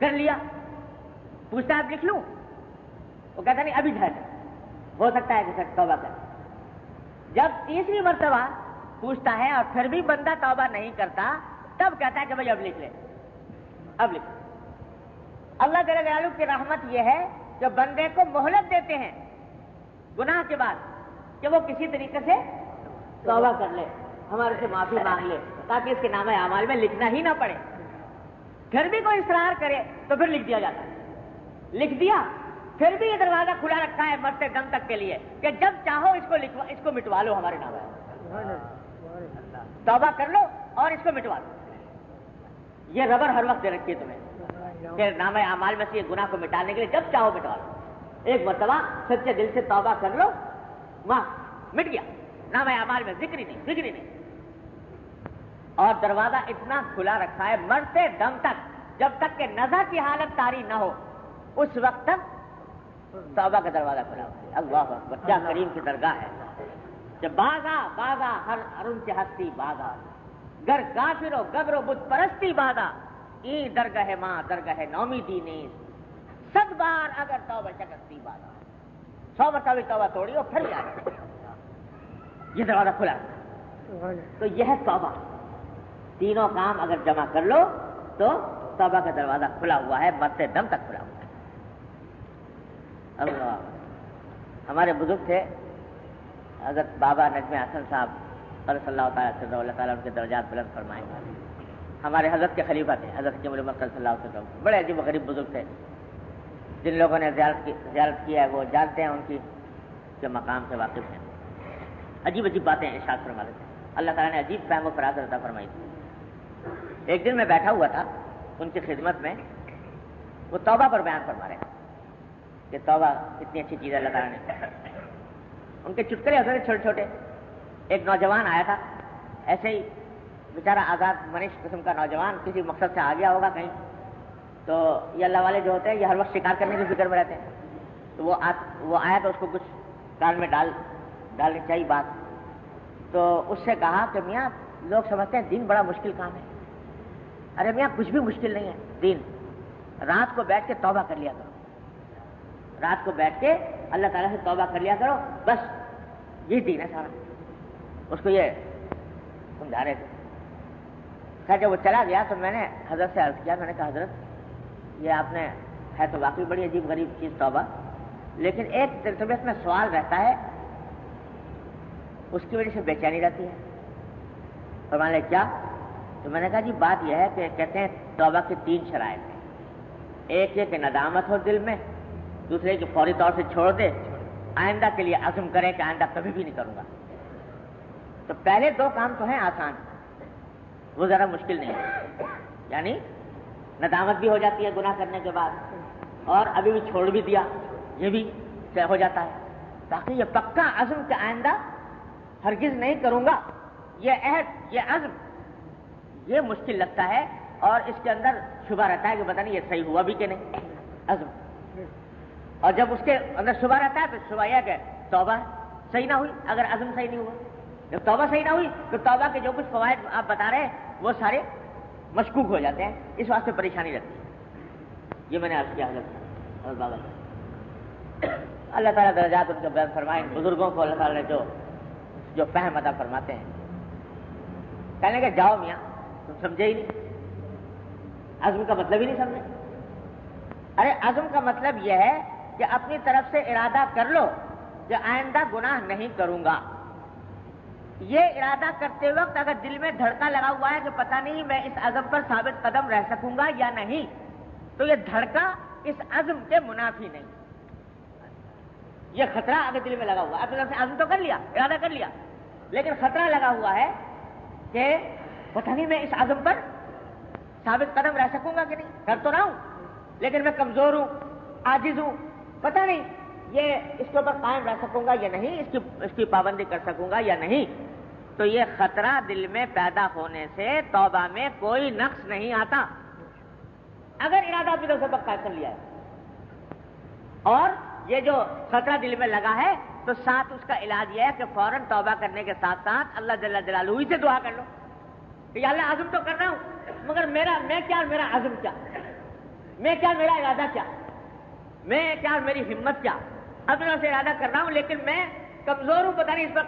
کر لیا، پوچھتا ہے اب لکھ لوں؟ وہ کہتا نہیں ابھی ٹھہر، ہو سکتا ہے کہ سر توبہ کر۔ جب تیسری مرتبہ پوچھتا ہے اور پھر بھی بندہ توبہ نہیں کرتا، تب کہتا ہے کہ بھائی اب لکھ لے، اب لکھ۔ اللہ جل جلالہ کی رحمت یہ ہے کہ بندے کو مہلت دیتے ہیں گناہ کے بعد کہ وہ کسی طریقے سے توبہ کر لے، ہمارے سے معافی مانگ لے، تاکہ اس کے نامہ اعمال میں لکھنا ہی نہ پڑے۔ پھر بھی کوئی اصرار کرے تو پھر لکھ دیا جاتا ہے۔ لکھ دیا، پھر بھی یہ دروازہ کھلا رکھا ہے مرتے دم تک کے لیے کہ جب چاہو اس کو مٹوا لو ہمارے نامہ، توبہ کر لو اور اس کو مٹوا لو۔ یہ ربر ہر وقت دے رکھی ہے تمہیں کہ نامہ اعمال میں سے یہ گناہ کو مٹانے کے لیے جب چاہو مٹوا لو۔ ایک مرتبہ سچے دل سے توبہ کر لو، وہاں مٹ گیا، نامہ اعمال میں ذکر ہی نہیں۔ اور دروازہ اتنا کھلا رکھا ہے مرتے دم تک، جب تک کہ نزع کی حالت طاری نہ ہو اس وقت تک توبہ کا دروازہ کھلا ہوا ہے۔ اللہ اکبر، کیا کریم کی درگاہ ہے کہ بازا ہر ارن سے ہستی بازا، گر کافر و گبر و بت پرستی بازا، این درگاہ ماں درگاہ نومیدی نیز، 100 بار اگر توبہ شکستی بازا، 100 مرتبہ توبہ توڑی اور پھر بھی آ گئے، یہ دروازہ کھلا ہے۔ تو یہ ہے توبہ، تینوں کام اگر جمع کر لو تو توبہ کا دروازہ کھلا ہوا ہے، مرتے دم تک کھلا ہوا ہے۔ اللہ، ہمارے بزرگ تھے حضرت بابا نجم حسن صاحب صلی اللہ تعالیٰ وسلم، اللہ تعالیٰ ان کے درجات بلند فرمائیں۔ ہمارے حضرت کے خلیفہ تھے، حضرت حکیم الامت صلی اللہ علیہ وسلم، بڑے عجیب و غریب بزرگ تھے۔ جن لوگوں نے زیارت کی ہے وہ جانتے ہیں ان کی کے مقام سے واقف ہیں۔ عجیب باتیں ارشاد فرماتے تھے، اللہ تعالیٰ نے عجیب فہم و فراست عطا فرمائی تھی۔ ایک دن میں بیٹھا ہوا تھا ان کی خدمت میں، وہ توبہ پر بیان فرما رہے ہیں کہ توبہ اتنی اچھی چیز ہے اللہ تعالیٰ نے۔ ان کے چٹکلے ہوتے تھے چھوٹے چھوٹے۔ ایک نوجوان آیا تھا، ایسے ہی بیچارہ آزاد منش قسم کا نوجوان، کسی مقصد سے آ گیا ہوگا کہیں، تو یہ اللہ والے جو ہوتے ہیں یہ ہر وقت شکار کرنے کی فکر میں رہتے ہیں۔ تو وہ آیا تو اس کو کچھ کان میں ڈالنی چاہیے بات، تو اس سے کہا کہ میاں لوگ سمجھتے ہیں دین بڑا مشکل کام ہے۔ ارے میاں کچھ بھی مشکل نہیں ہے دین، رات کو بیٹھ کے توبہ کر لیا کرو، رات کو بیٹھ کے اللہ تعالیٰ سے توبہ کر لیا کرو، بس یہ دین ہے سارا۔ اس کو یہ سمجھا رہے تھے۔ خیر جب وہ چلا گیا تو میں نے حضرت سے عرض کیا، میں نے کہا حضرت یہ آپ نے ہے تو واقعی بڑی عجیب غریب چیز توبہ، لیکن ایک طبیعت میں سوال رہتا ہے، اس کی وجہ سے بے چینی رہتی ہے۔ فرمانے لگے کیا؟ تو میں نے کہا جی بات یہ ہے کہ کہتے ہیں توبہ کی 3 شرائط ہیں، ایک یہ کہ ندامت ہو دل میں، دوسرے کہ فوری طور سے چھوڑ دے، آئندہ کے لیے عزم کرے کہ آئندہ کبھی بھی نہیں کروں گا۔ تو پہلے 2 کام تو ہیں آسان، وہ ذرا مشکل نہیں ہے، یعنی ندامت بھی ہو جاتی ہے گناہ کرنے کے بعد، اور ابھی بھی چھوڑ بھی دیا یہ بھی ہو جاتا ہے، تاکہ یہ پکا عزم کہ آئندہ ہرگز نہیں کروں گا، یہ عہد یہ عزم یہ مشکل لگتا ہے، اور اس کے اندر شبہ رہتا ہے کہ پتہ نہیں یہ صحیح ہوا بھی کہ نہیں عزم۔ اور جب اس کے اندر شبہ رہتا ہے تو شبہ یہ کہ توبہ صحیح نہ ہوئی، اگر عزم صحیح نہیں ہوا، جب توبہ صحیح نہ ہوئی تو توبہ کے جو کچھ فوائد آپ بتا رہے ہیں وہ سارے مشکوک ہو جاتے ہیں، اس واسطے پریشانی رہتی ہے۔ یہ میں نے عرض کیا حضرت بابا، اللہ تعالیٰ درجات ان کو بیان فرمائے، بزرگوں کو اللہ تعالیٰ نے جو فہم عطا فرماتے ہیں۔ کہنے کہ جاؤ میاں تم سمجھے ہی نہیں، عزم کا مطلب ہی نہیں سمجھے۔ ارے عزم کا مطلب یہ ہے کہ اپنی طرف سے ارادہ کر لو کہ آئندہ گناہ نہیں کروں گا۔ یہ ارادہ کرتے وقت اگر دل میں دھڑکا لگا ہوا ہے کہ پتہ نہیں میں اس عزم پر ثابت قدم رہ سکوں گا یا نہیں، تو یہ دھڑکا اس عزم کے منافی نہیں، یہ خطرہ اگر دل میں لگا ہوا ہے، اپنی طرف سے عزم تو کر لیا، ارادہ کر لیا، لیکن خطرہ لگا ہوا ہے کہ پتہ نہیں میں اس عزم پر ثابت قدم رہ سکوں گا کہ نہیں، کر تو رہا ہوں لیکن میں کمزور ہوں، عاجز ہوں، پتہ نہیں یہ اس کے اوپر قائم رہ سکوں گا یا نہیں، اس کی پابندی کر سکوں گا یا نہیں، تو یہ خطرہ دل میں پیدا ہونے سے توبہ میں کوئی نقص نہیں آتا، اگر ارادہ اپنی طرف سے پکا کر لیا ہے۔ اور یہ جو خطرہ دل میں لگا ہے تو ساتھ اس کا علاج یہ ہے کہ فوراً توبہ کرنے کے ساتھ ساتھ اللہ جل جلالہ سے دعا کر لو کہ یا اللہ عزم تو کر رہا ہوں مگر میں کیا اور میرا عزم کیا، میں کیا، میرا ارادہ کیا، میں کیا، میری ہمت کیا، اپنے سے ارادہ کر رہا ہوں لیکن میں کمزور ہوں، پتہ نہیں اس پر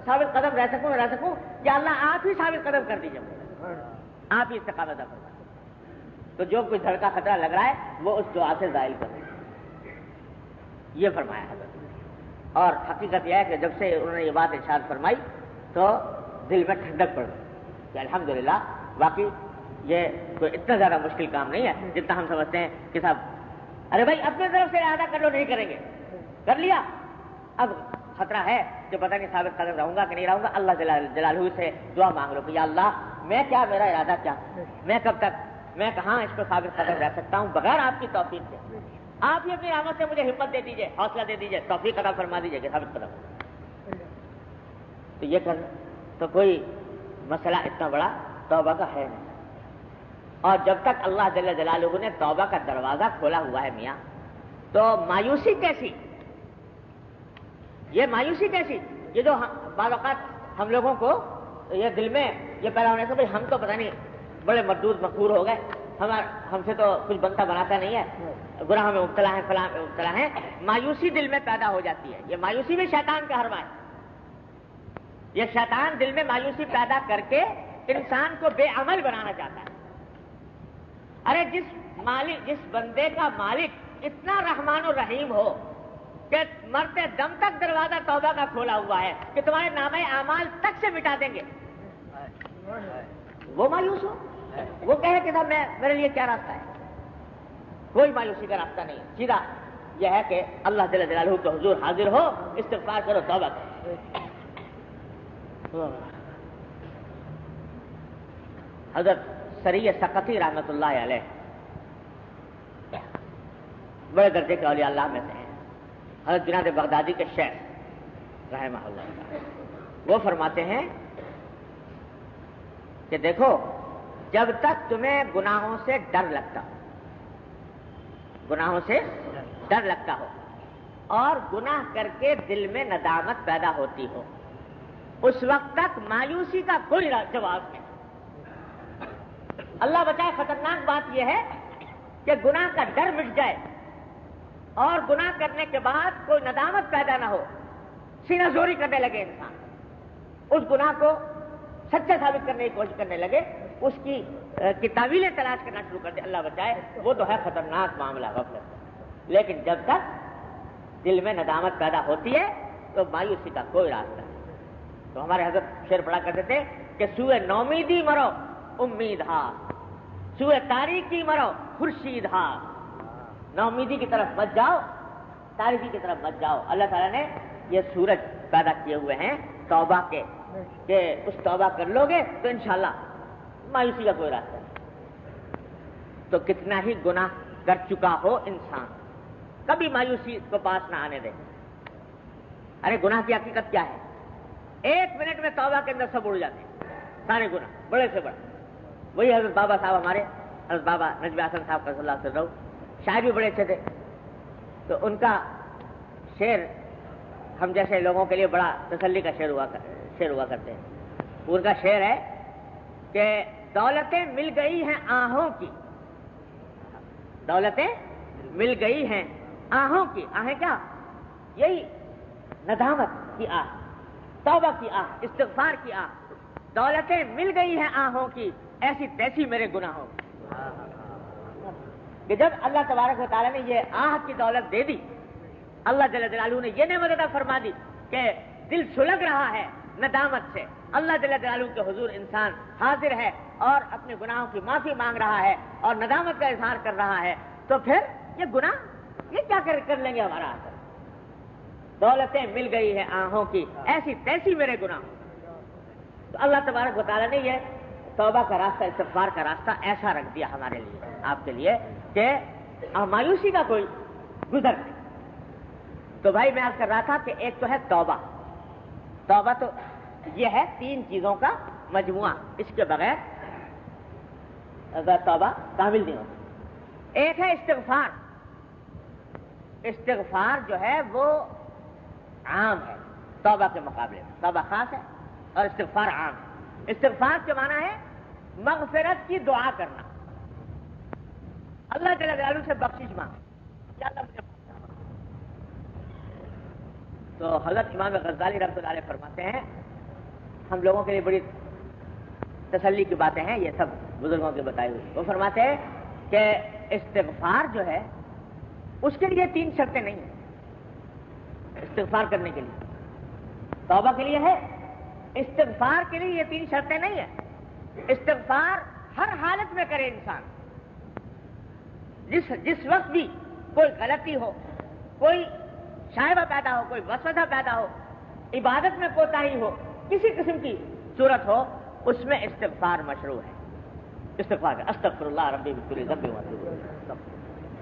ثابت قدم رہ سکوں یا اللہ آپ ہی ثابت قدم کر دیجیے مجھے، آپ ہی استقامت عطا فرما۔ تو جو کوئی دھڑکا خطرہ لگ رہا ہے وہ اس دعا سے زائل کر دے، یہ فرمایا حضرت۔ اور حقیقت یہ ہے کہ جب سے انہوں نے یہ بات ارشاد فرمائی تو دل میں ٹھنڈک پڑ گئی کہ الحمدللہ واقعی یہ کوئی اتنا زیادہ مشکل کام نہیں ہے جتنا ہم سمجھتے ہیں کہ صاحب ارے بھائی اپنے طرف سے ارادہ کر لو، نہیں کریں گے، کر لیا، اب خطرہ ہے کہ پتہ نہیں ثابت قدم رہوں گا کہ نہیں رہوں گا، اللہ جلالہ سے دعا مانگ لو کہ یا اللہ میں کیا، میرا ارادہ کیا، میں کب تک، میں کہاں اس کو ثابت قدم رہ سکتا ہوں بغیر آپ کی توفیق سے، آپ ہی اپنی رحمت سے مجھے ہمت دے دیجیے، حوصلہ دے دیجیے، توفیق عطا فرما دیجیے کہ ثابت قدم۔ تو یہ کر تو کوئی مسئلہ اتنا بڑا توبہ کا ہے نہیں، اور جب تک اللہ جل جلالہ نے توبہ کا دروازہ کھولا ہوا ہے میاں، تو مایوسی کیسی، یہ مایوسی کیسی، یہ جو بعض اوقات ہم لوگوں کو یہ دل میں یہ پیدا ہونے سے ہم تو پتہ نہیں بڑے مردود مقہور ہو گئے، ہم سے تو کچھ بنتا بناتا نہیں ہے، گناہوں میں مبتلا ہیں، فلاں میں مبتلا ہیں، مایوسی دل میں پیدا ہو جاتی ہے۔ یہ مایوسی بھی شیطان کا حربہ ہے، یہ شیطان دل میں مایوسی پیدا کر کے انسان کو بے عمل بنانا چاہتا ہے۔ ارے جس بندے کا مالک اتنا رحمان و رحیم ہو کہ مرتے دم تک دروازہ توبہ کا کھولا ہوا ہے کہ تمہارے نامہ اعمال تک سے مٹا دیں گے، وہ مایوس ہو، وہ کہے کہ صاحب میرے لیے کیا راستہ ہے؟ کوئی مایوسی کا راستہ نہیں، سیدھا یہ ہے کہ اللہ جل جلالہ کے حضور حاضر ہو، استغفار کرو، توبہ کرو۔ حضرت سری سقطی رحمۃ اللہ علیہ بڑے درجے کے اولیاء اللہ میں سے ہیں، حضرت جنید بغدادی کے شیخ رحمہ اللہ، وہ فرماتے ہیں کہ دیکھو جب تک تمہیں گناہوں سے ڈر لگتا ہو، گناہوں سے ڈر لگتا ہو اور گناہ کر کے دل میں ندامت پیدا ہوتی ہو، اس وقت تک مایوسی کا کوئی جواب نہیں۔ اللہ بچائے، خطرناک بات یہ ہے کہ گناہ کا ڈر مٹ جائے اور گناہ کرنے کے بعد کوئی ندامت پیدا نہ ہو، سینہ زوری کرنے لگے انسان، اس گناہ کو سچا ثابت کرنے کی کوشش کرنے لگے، اس کی تعویلیں تلاش کرنا شروع کر دے، اللہ بچائے، وہ تو ہے خطرناک معاملہ غفلت۔ لیکن جب تک دل میں ندامت پیدا ہوتی ہے تو مایوسی کا کوئی راستہ نہیں۔ تو ہمارے حضرت شعر پڑھا کرتے تھے کہ سوئے نومیدی مرو امید ہا، سوئے تاریکی مرو خورشید ہا، نومیدی کی طرف مت جاؤ، تاریکی کی طرف مت جاؤ۔ اللہ تعالیٰ نے یہ سورج پیدا کیے ہوئے ہیں توبہ کے، کہ اس توبہ کر لو گے تو انشاءاللہ مایوسی کا کوئی راستہ نہیں۔ تو کتنا ہی گناہ کر چکا ہو انسان، کبھی مایوسی کو پاس نہ آنے دے۔ ارے گناہ کی حقیقت کیا ہے؟ 1 منٹ میں توبہ کے اندر سب اڑ جاتے ہیں، سارے گناہ بڑے سے بڑے۔ وہی حضرت بابا صاحب، ہمارے حضرت بابا نجم حسن صاحب کا صلی اللہ علیہ وسلم شاعر بھی بڑے اچھے تھے، تو ان کا شعر ہم جیسے لوگوں کے لیے بڑا تسلی کا شعر ہوا کرتے ہیں۔ ان کا شعر ہے کہ دولتیں مل گئی ہیں آہوں کی، دولتیں مل گئی ہیں آہوں کی، آہیں کیا؟ یہی ندامت کی آہ، توبہ کی آہ، استغفار کی آہ۔ دولتیں مل گئی ہیں آہوں کی، ایسی تیسی میرے گناہوں کی۔ کہ جب اللہ تبارک و تعالیٰ نے یہ آہ کی دولت دے دی، اللہ جل جلالہ نے یہ نعمت عطا فرما دی کہ دل سلگ رہا ہے ندامت سے، اللہ جل جلالہ کے حضور انسان حاضر ہے اور اپنے گناہوں کی معافی مانگ رہا ہے اور ندامت کا اظہار کر رہا ہے، تو پھر یہ گناہ یہ کیا کر لیں گے ہمارا اثر؟ دولتیں مل گئی ہیں آہوں کی، ایسی تیسی میرے گناہ۔ تو اللہ تبارک و تعالیٰ نے یہ توبہ کا راستہ، استغفار کا راستہ ایسا رکھ دیا ہمارے لیے، آپ کے لیے، کہ مایوسی کا کوئی گزر نہیں۔ تو بھائی میں عرض کر رہا تھا کہ ایک تو ہے توبہ، توبہ تو یہ ہے 3 چیزوں کا مجموعہ، اس کے بغیر اگر توبہ کامل نہیں ہوتی۔ ایک ہے استغفار، استغفار جو ہے وہ عام ہے توبہ کے مقابلے میں، توبہ خاص ہے اور استغفار عام ہے۔ استغفار کے معنی ہے مغفرت کی دعا کرنا، اللہ جل جلالہ سے بخشش مانگے کہ اللہ مجھے معاف کر۔ تو حضرت امام غزالی رحمۃ اللہ علیہ فرماتے ہیں، ہم لوگوں کے لیے بڑی تسلی کی باتیں ہیں یہ سب بزرگوں کے بتائے ہوئے۔ وہ فرماتے ہیں کہ استغفار جو ہے اس کے لیے 3 شرطیں نہیں ہیں استغفار کرنے کے لیے۔ توبہ کے لیے ہے، استغفار کے لیے یہ 3 شرطیں نہیں ہیں۔ استغفار ہر حالت میں کرے انسان، جس وقت بھی کوئی غلطی ہو، کوئی شائبہ پیدا ہو، کوئی وسوسہ پیدا ہو، عبادت میں کوتاہی ہو، کسی قسم کی صورت ہو، اس میں استغفار مشروع ہے۔ استغفار کر، استغفر اللہ ربی من کل ذنب واتوب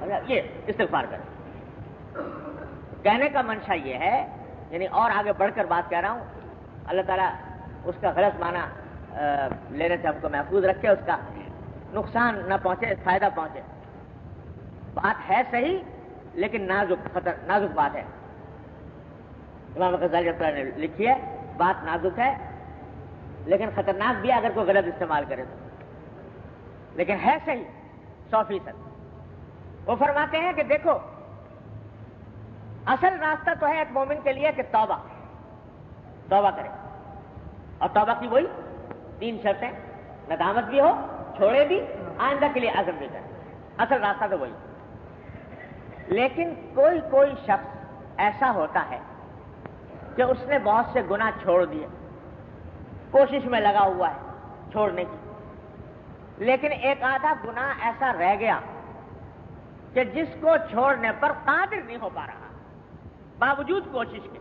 الیہ، یہ استغفار کر۔ کہنے کا منشا یہ ہے، یعنی اور آگے بڑھ کر بات کہہ رہا ہوں، اللہ تعالیٰ اس کا غلط معنی لینے سے ہم کو محفوظ رکھے، اس کا نقصان نہ پہنچے، فائدہ پہنچے۔ بات ہے صحیح لیکن نازک بات ہے۔ امام غزالی رحمۃ اللہ نے لکھی ہے، بات نازک ہے لیکن خطرناک بھی ہے اگر کوئی غلط استعمال کرے تو، لیکن ہے صحیح 100%۔ وہ فرماتے ہیں کہ دیکھو، اصل راستہ تو ہے ایک مومن کے لیے کہ توبہ کرے، اور توبہ کی وہی 3 شرطیں، ندامت بھی ہو، چھوڑے بھی، آئندہ کے لیے عزم بھی کرے۔ اصل راستہ تو وہی۔ لیکن کوئی شخص ایسا ہوتا ہے کہ اس نے بہت سے گناہ چھوڑ دیے، کوشش میں لگا ہوا ہے چھوڑنے کی، لیکن ایک آدھا گناہ ایسا رہ گیا کہ جس کو چھوڑنے پر قادر نہیں ہو پا رہا، باوجود کوشش کے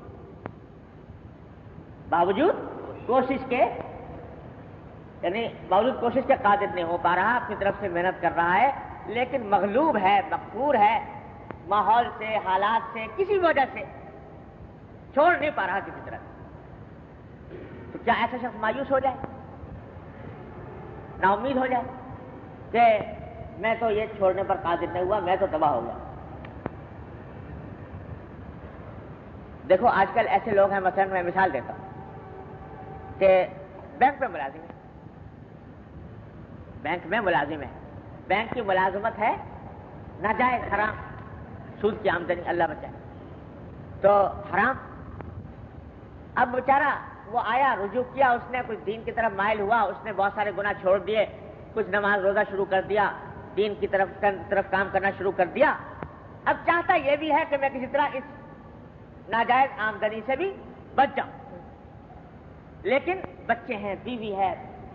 یعنی باوجود کوشش کے قادر نہیں ہو پا رہا، اپنی طرف سے محنت کر رہا ہے، لیکن مغلوب ہے، مقہور ہے، ماحول سے، حالات سے، کسی وجہ سے چھوڑ نہیں پا رہا کسی طرح۔ تو کیا ایسا شخص مایوس ہو جائے، نا امید ہو جائے کہ میں تو یہ چھوڑنے پر قادر نہیں ہوا، میں تو تباہ ہو گیا؟ دیکھو آج کل ایسے لوگ ہیں، مثلا میں مثال دیتا ہوں کہ بینک میں ملازم ہے، بینک کی ملازمت ہے ناجائز حرام، سود کی آمدنی، اللہ بچائے، تو حرام۔ اب بیچارہ وہ آیا، رجوع کیا، اس نے کچھ دین کی طرف مائل ہوا، اس نے بہت سارے گناہ چھوڑ دیے، کچھ نماز روزہ شروع کر دیا، دین کی طرف کام کرنا شروع کر دیا۔ اب چاہتا یہ بھی ہے کہ میں کسی طرح اس ناجائز آمدنی سے بھی بچ جاؤں، لیکن بچے ہیں، بیوی ہے،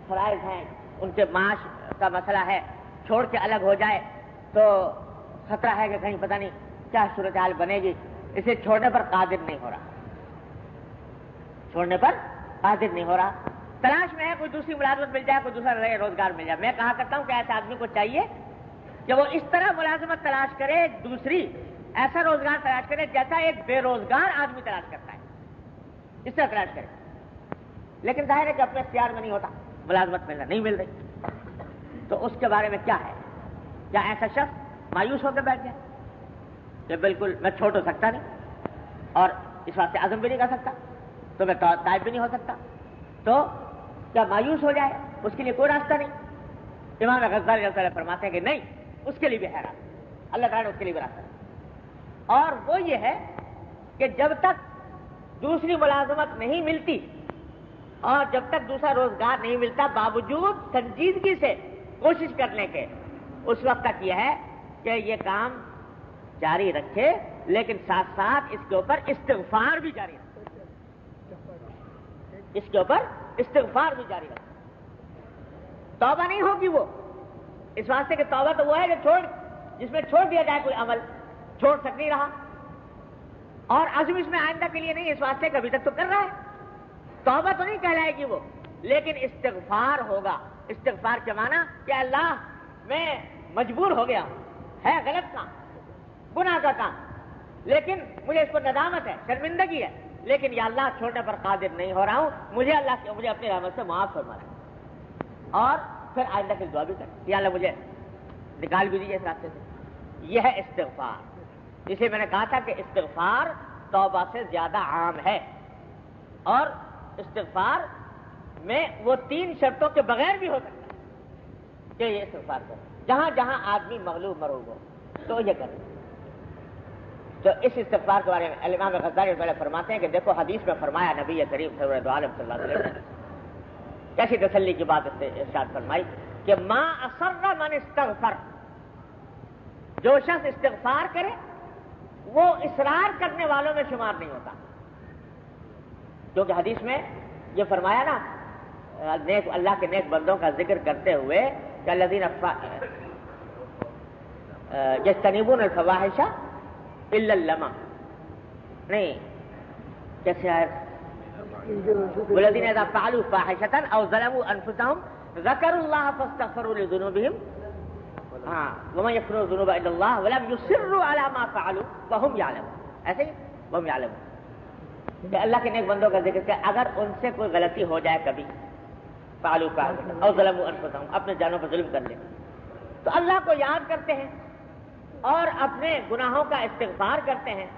فرائض ہیں، ان کے معاش کا مسئلہ ہے، چھوڑ کے الگ ہو جائے تو خطرہ ہے کہ کہیں پتہ نہیں کیا صورتحال بنے گی، اسے چھوڑنے پر قادر نہیں ہو رہا، تلاش میں ہے کوئی دوسری ملازمت مل جائے، کوئی دوسرا روزگار مل جائے۔ میں کہا کرتا ہوں کہ ایسے آدمی کو چاہیے کہ وہ اس طرح ملازمت تلاش کرے، دوسری ایسا روزگار تلاش کرے جیسا ایک بے روزگار آدمی تلاش کرتا ہے، اس طرح تلاش کرے۔ لیکن ظاہر ہے کہ اپنے اختیار میں نہیں ہوتا، ملازمت نہیں مل رہی، تو اس کے بارے میں کیا ہے؟ کیا ایسا شخص مایوس ہو کے بیٹھ جائے کہ بالکل میں چھوڑ تو سکتا نہیں اور اس واسطے عزم بھی نہیں کر سکتا، تو میں تائب بھی نہیں ہو سکتا، تو کیا مایوس ہو جائے؟ اس کے لیے کوئی راستہ نہیں۔ امام غزالی فرماتے ہیں کہ نہیں، اس کے لیے بھی ہے راستہ، اللہ تعالیٰ نے اس کے لیے بھی راستہ ہے، اور وہ یہ ہے کہ جب تک دوسری ملازمت نہیں ملتی اور جب تک دوسرا روزگار نہیں ملتا، باوجود سنجیدگی سے کوشش کرنے کے، اس وقت تک یہ ہے کہ یہ کام جاری رکھے، لیکن ساتھ ساتھ اس کے اوپر استغفار بھی جاری رکھے، توبہ نہیں ہوگی وہ، اس واسطے کہ توبہ تو وہ ہے کہ جس میں چھوڑ دیا جائے کوئی عمل، چھوڑ سک نہیں رہا، اور عزم اس میں آئندہ کے لیے نہیں، اس واسطے کہ ابھی تک تو کر رہا ہے، توبہ تو نہیں کہلائے گی وہ، لیکن استغفار ہوگا۔ استغفار کے معنی کہ اللہ میں مجبور ہو گیا ہوں، ہے غلط کام، گناہ کا کام، لیکن مجھے اس کو ندامت ہے، شرمندگی ہے، لیکن یا اللہ چھوڑنے پر قادر نہیں ہو رہا ہوں، مجھے اپنی رحمت سے معاف فرما رہا ہے، اور پھر آئندہ کی دعا بھی کر، یا اللہ مجھے نکال بھی دیجیے اس راستے سے۔ یہ ہے استغفار، جسے میں نے کہا تھا کہ استغفار توبہ سے زیادہ عام ہے، اور استغفار میں وہ 3 شرطوں کے بغیر بھی ہو سکتا ہے کہ یہ استغفار کرے۔ جہاں جہاں آدمی مغلوب مروب ہو تو یہ کرے. تو اس استغفار کے بارے میں امام غزالی رحمۃ اللہ فرماتے ہیں کہ دیکھو حدیث میں فرمایا نبی کریم صلی اللہ علیہ وسلم کیسی تسلی کی بات ارشاد فرمائی کہ ما اصر من استغفر، جو شخص استغفار کرے وہ اصرار کرنے والوں میں شمار نہیں ہوتا. کیونکہ حدیث میں یہ فرمایا نا نیک اللہ کے نیک بندوں کا ذکر کرتے ہوئے کہ الذین یجتنبون الفواحش الا اللمم، نہیں کیسے آئے والذین اذا فعلوا فاحشۃ او ظلموا انفسهم ذکروا اللہ فاستغفروا لذنوبهم ومن یغفر الذنوب الا اللہ ولم یصروا علی ما فعلوا وهم یعلمون. ایسے ہی وهم یعلمون کہ اللہ کے نیک بندوں کا ذکر کہ اگر ان سے کوئی غلطی ہو جائے کبھی فعلوا فاحشۃ او ظلموا انفسهم، اپنے جانوں پر ظلم کر لیں تو اللہ کو یاد کرتے ہیں اور اپنے گناہوں کا استغفار کرتے ہیں.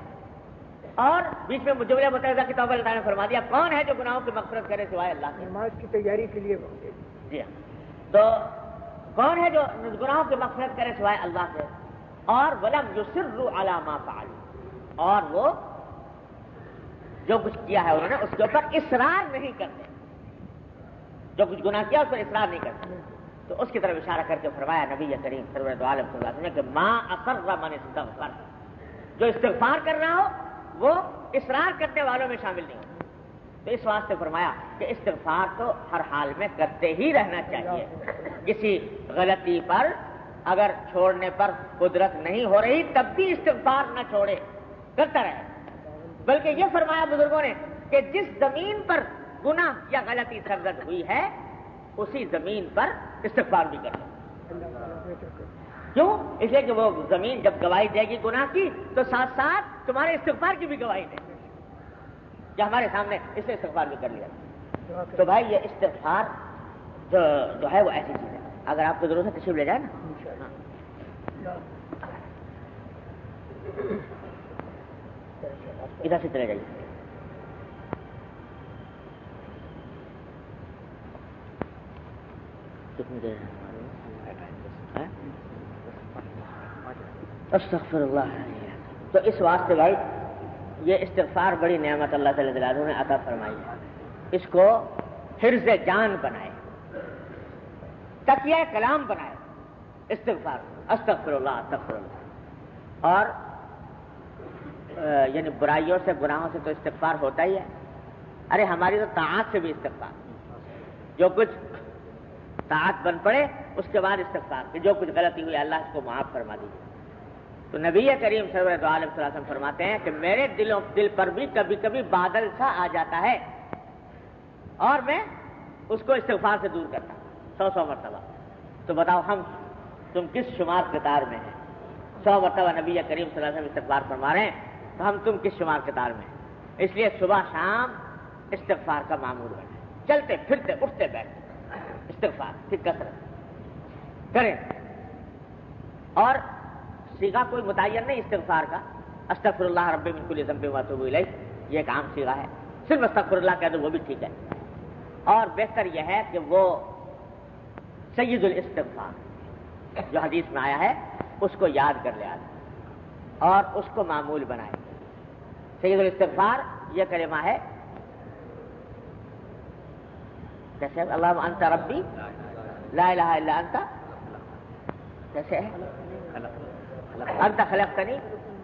اور بیچ میں مجملہ متحدہ کی توبہ اللہ نے فرما دیا کون ہے جو گناہوں کی مغفرت کرے سوائے اللہ کے. نماز کی تیاری کے لیے جی ہاں، تو کون ہے جو گناہوں کی مغفرت کرے سوائے اللہ کے. اور ولم یصروا علی ما فعلوا، اور وہ جو کچھ کیا ہے انہوں نے اس کے اوپر اصرار نہیں کرتے، جو کچھ گناہ کیا اس پر اصرار نہیں کرتے. تو اس کی طرف اشارہ کر کے فرمایا نبی کریم صلی اللہ علیہ وسلم کہ ما اصر من استغفر، جو استغفار کر رہا ہو وہ اصرار کرنے والوں میں شامل نہیں ہو. تو اس واسطے فرمایا کہ استغفار تو ہر حال میں کرتے ہی رہنا چاہیے. کسی غلطی پر اگر چھوڑنے پر قدرت نہیں ہو رہی تب بھی استغفار نہ چھوڑے، کرتا رہے. بلکہ یہ فرمایا بزرگوں نے کہ جس زمین پر گناہ یا غلطی سرزد ہوئی ہے اسی زمین پر استغفار بھی کرو. کیوں؟ اس لیے کہ وہ زمین جب گواہی دے گی گناہ کی تو ساتھ ساتھ تمہارے استغفار کی بھی گواہی دے گی. جو ہمارے سامنے اس نے استغفار بھی کر لیا. تو بھائی یہ استغفار جو ہے وہ ایسی چیز ہے. اگر آپ کو ضرورت ہے تشریف لے جائیں نا، ادھر سے چلے جائیے. کتنی دیر ہے؟ استغفر اللہ. تو اس واسطے بھائی یہ استغفار بڑی نعمت اللہ تعالی نے عطا فرمائی ہے. اس کو حرز جان بنائے، تکیہ کلام بنائے استغفار. استغفر اللہ استغفر اللہ. اور یعنی برائیوں سے گناہوں سے تو استغفار ہوتا ہی ہے. ارے ہماری تو طاعت سے بھی استغفار، جو کچھ طاعت بن پڑے اس کے بعد استغفار کہ جو کچھ غلطی ہوئی اللہ اس کو معاف فرما دیجیے. تو نبی کریم صلی اللہ علیہ وسلم فرماتے ہیں کہ میرے دل پر بھی کبھی کبھی بادل سا آ جاتا ہے اور میں اس کو استغفار سے دور کرتا ہوں 100 مرتبہ. تو بتاؤ تم کس شمار قطار میں ہیں؟ 100 مرتبہ نبی کریم صلی اللہ علیہ وسلم استغفار فرما رہے ہیں تو تم کس شمار قطار میں ہیں؟ اس لیے صبح شام استغفار کا معمول بنے، چلتے پھرتے اٹھتے بیٹھتے استغفار کی کثرت کریں. اور صیغہ کوئی متعین نہیں استغفار کا. استغفر اللہ ربی من کل ذنب واتوب الیہ یہ ایک عام صیغہ ہے. صرف استغفر اللہ کہہ دو وہ بھی ٹھیک ہے. اور بہتر یہ ہے کہ وہ سید الاستغفار جو حدیث میں آیا ہے اس کو یاد کر لے آدمی اور اس کو معمول بنائے. سید الاستغفار یہ کلمہ ہے جیسے اللہم انت ربی لا الہ الا انت، جیسے ہے انت خلقتنی